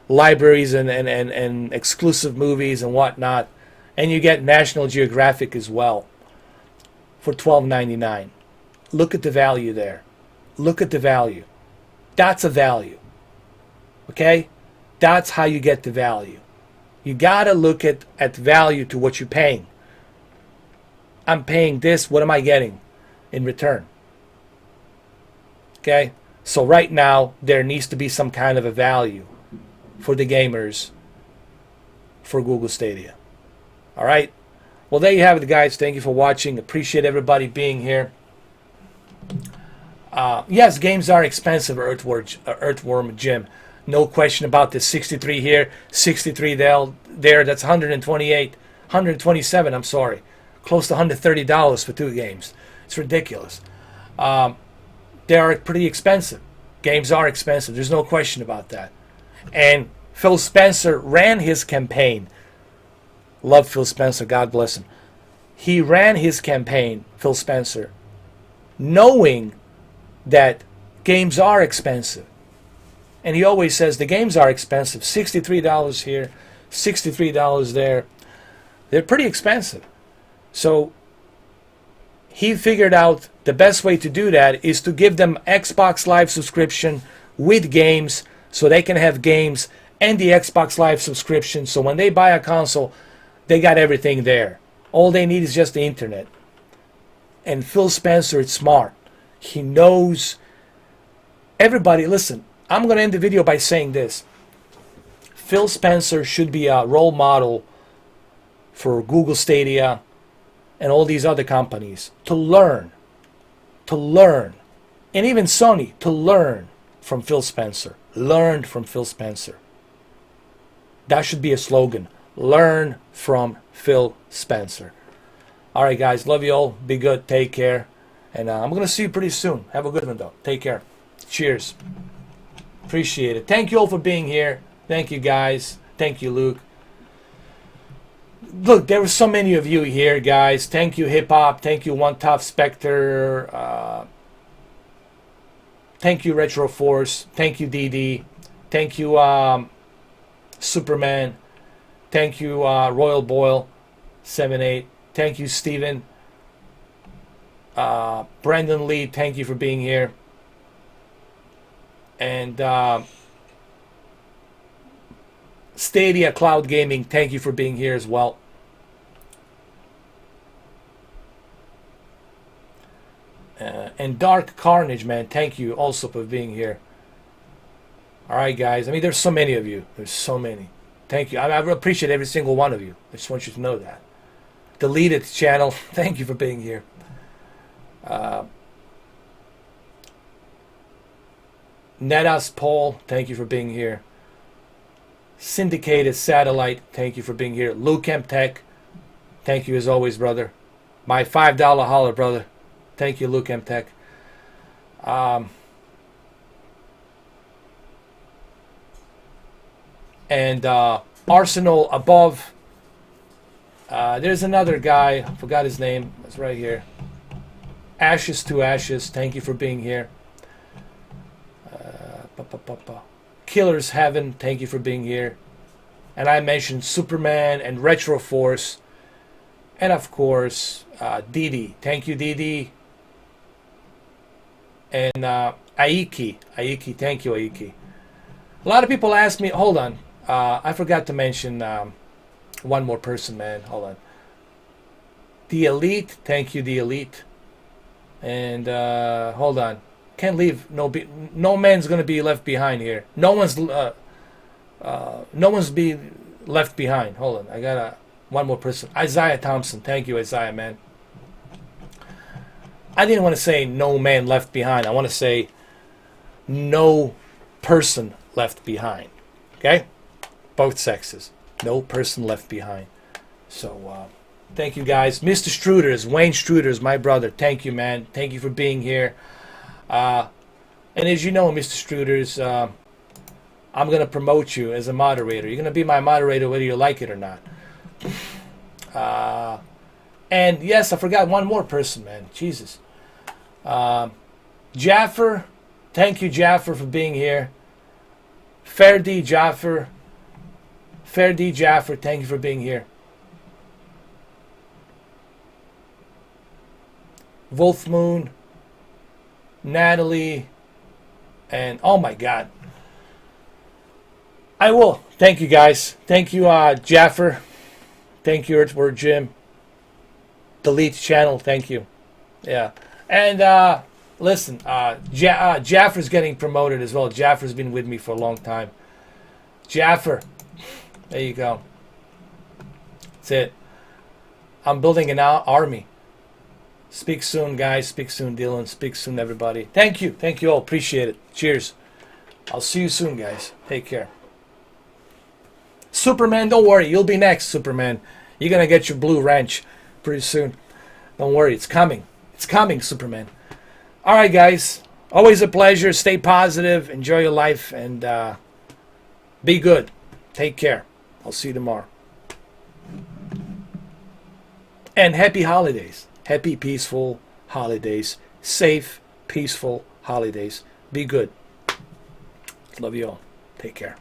libraries and exclusive movies and whatnot. And you get National Geographic as well for $12.99. Look at the value there. Look at the value. That's a value. Okay? That's how you get the value. You got to look at value to what you're paying. I'm paying this. What am I getting in return? Okay? So right now, there needs to be some kind of a value for the gamers for Google Stadia. All right? Well, there you have it, guys. Thank you for watching. Appreciate everybody being here. Yes, games are expensive, Earthworm Jim. No question about this. 63 here, 63 there. That's 127, I'm sorry. Close to $130 for 2 games. It's ridiculous. They are pretty expensive. Games are expensive. There's no question about that. And Phil Spencer ran his campaign. Love Phil Spencer. God bless him. He ran his campaign, Phil Spencer, knowing that games are expensive. And he always says the games are expensive. $63 here, $63 there. They're pretty expensive. So he figured out the best way to do that is to give them Xbox Live subscription with games, so they can have games and the Xbox Live subscription. So when they buy a console, they got everything there. All they need is just the internet. And Phil Spencer is smart. He knows everybody. Listen, I'm going to end the video by saying this. Phil Spencer should be a role model for Google Stadia and all these other companies to learn, and even Sony to learn from Phil Spencer. Learn from Phil Spencer. That should be a slogan. Learn from Phil Spencer. All right, guys. Love you all. Be good. Take care. And I'm going to see you pretty soon. Have a good one, though. Take care. Cheers. Appreciate it. Thank you all for being here. Thank you, guys. Thank you, Luke. Look, there were so many of you here, guys. Thank you, Hip Hop. Thank you, One Tough Spectre. Thank you, Retro Force. Thank you, DD. Thank you, Superman. Thank you, Royal Boyle 78. Thank you, Steven. Brandon Lee, thank you for being here. And Stadia Cloud Gaming, thank you for being here as well. And Dark Carnage, man, thank you also for being here. All right, guys. I mean, there's so many of you. There's so many. Thank you. I appreciate every single one of you. I just want you to know that. Deleted channel, thank you for being here. Netas Paul, thank you for being here. Syndicated Satellite, thank you for being here. Luke M Tech, thank you as always, brother. My $5 holler, brother. Thank you, Luke M Tech. And Arsenal Above. There's another guy, I forgot his name. It's right here. Ashes to Ashes, thank you for being here. Killer's Heaven, thank you for being here. And I mentioned Superman and Retro Force. And of course, Didi. Thank you, Didi. And Aiki. Aiki, thank you, Aiki. A lot of people ask me, hold on. I forgot to mention one more person, man. Hold on. The Elite, thank you, The Elite. And hold on. Can't leave. No man's gonna be left behind here. No one's be left behind. Hold on. I got one more person. Isaiah Thompson. Thank you, Isaiah, man. I didn't want to say no man left behind. I want to say no person left behind. Okay? Both sexes. No person left behind. So, thank you, guys. Mr. Struders, Wayne Struders, my brother. Thank you, man. Thank you for being here. And as you know, Mr. Struders, I'm going to promote you as a moderator. You're going to be my moderator whether you like it or not. And yes, I forgot one more person, man. Jesus. Jaffer. Thank you, Jaffer, for being here. Ferdi Jaffer. Ferdi Jaffer, thank you for being here. Wolf Moon. Natalie. And oh my God. I will. Thank you, guys. Thank you, Jaffer. Thank you, Earthward Jim. Delete channel. Thank you. Yeah. And listen, Jaffer's getting promoted as well. Jaffer's been with me for a long time. Jaffer. There you go. That's it. I'm building an army. Speak soon, guys. Speak soon, Dylan. Speak soon, everybody. Thank you. Thank you all. Appreciate it. Cheers. I'll see you soon, guys. Take care. Superman, don't worry. You'll be next, Superman. You're going to get your blue wrench pretty soon. Don't worry. It's coming. It's coming, Superman. All right, guys. Always a pleasure. Stay positive. Enjoy your life. And be good. Take care. I'll see you tomorrow. And happy holidays. Happy, peaceful holidays. Safe, peaceful holidays. Be good. Love you all. Take care.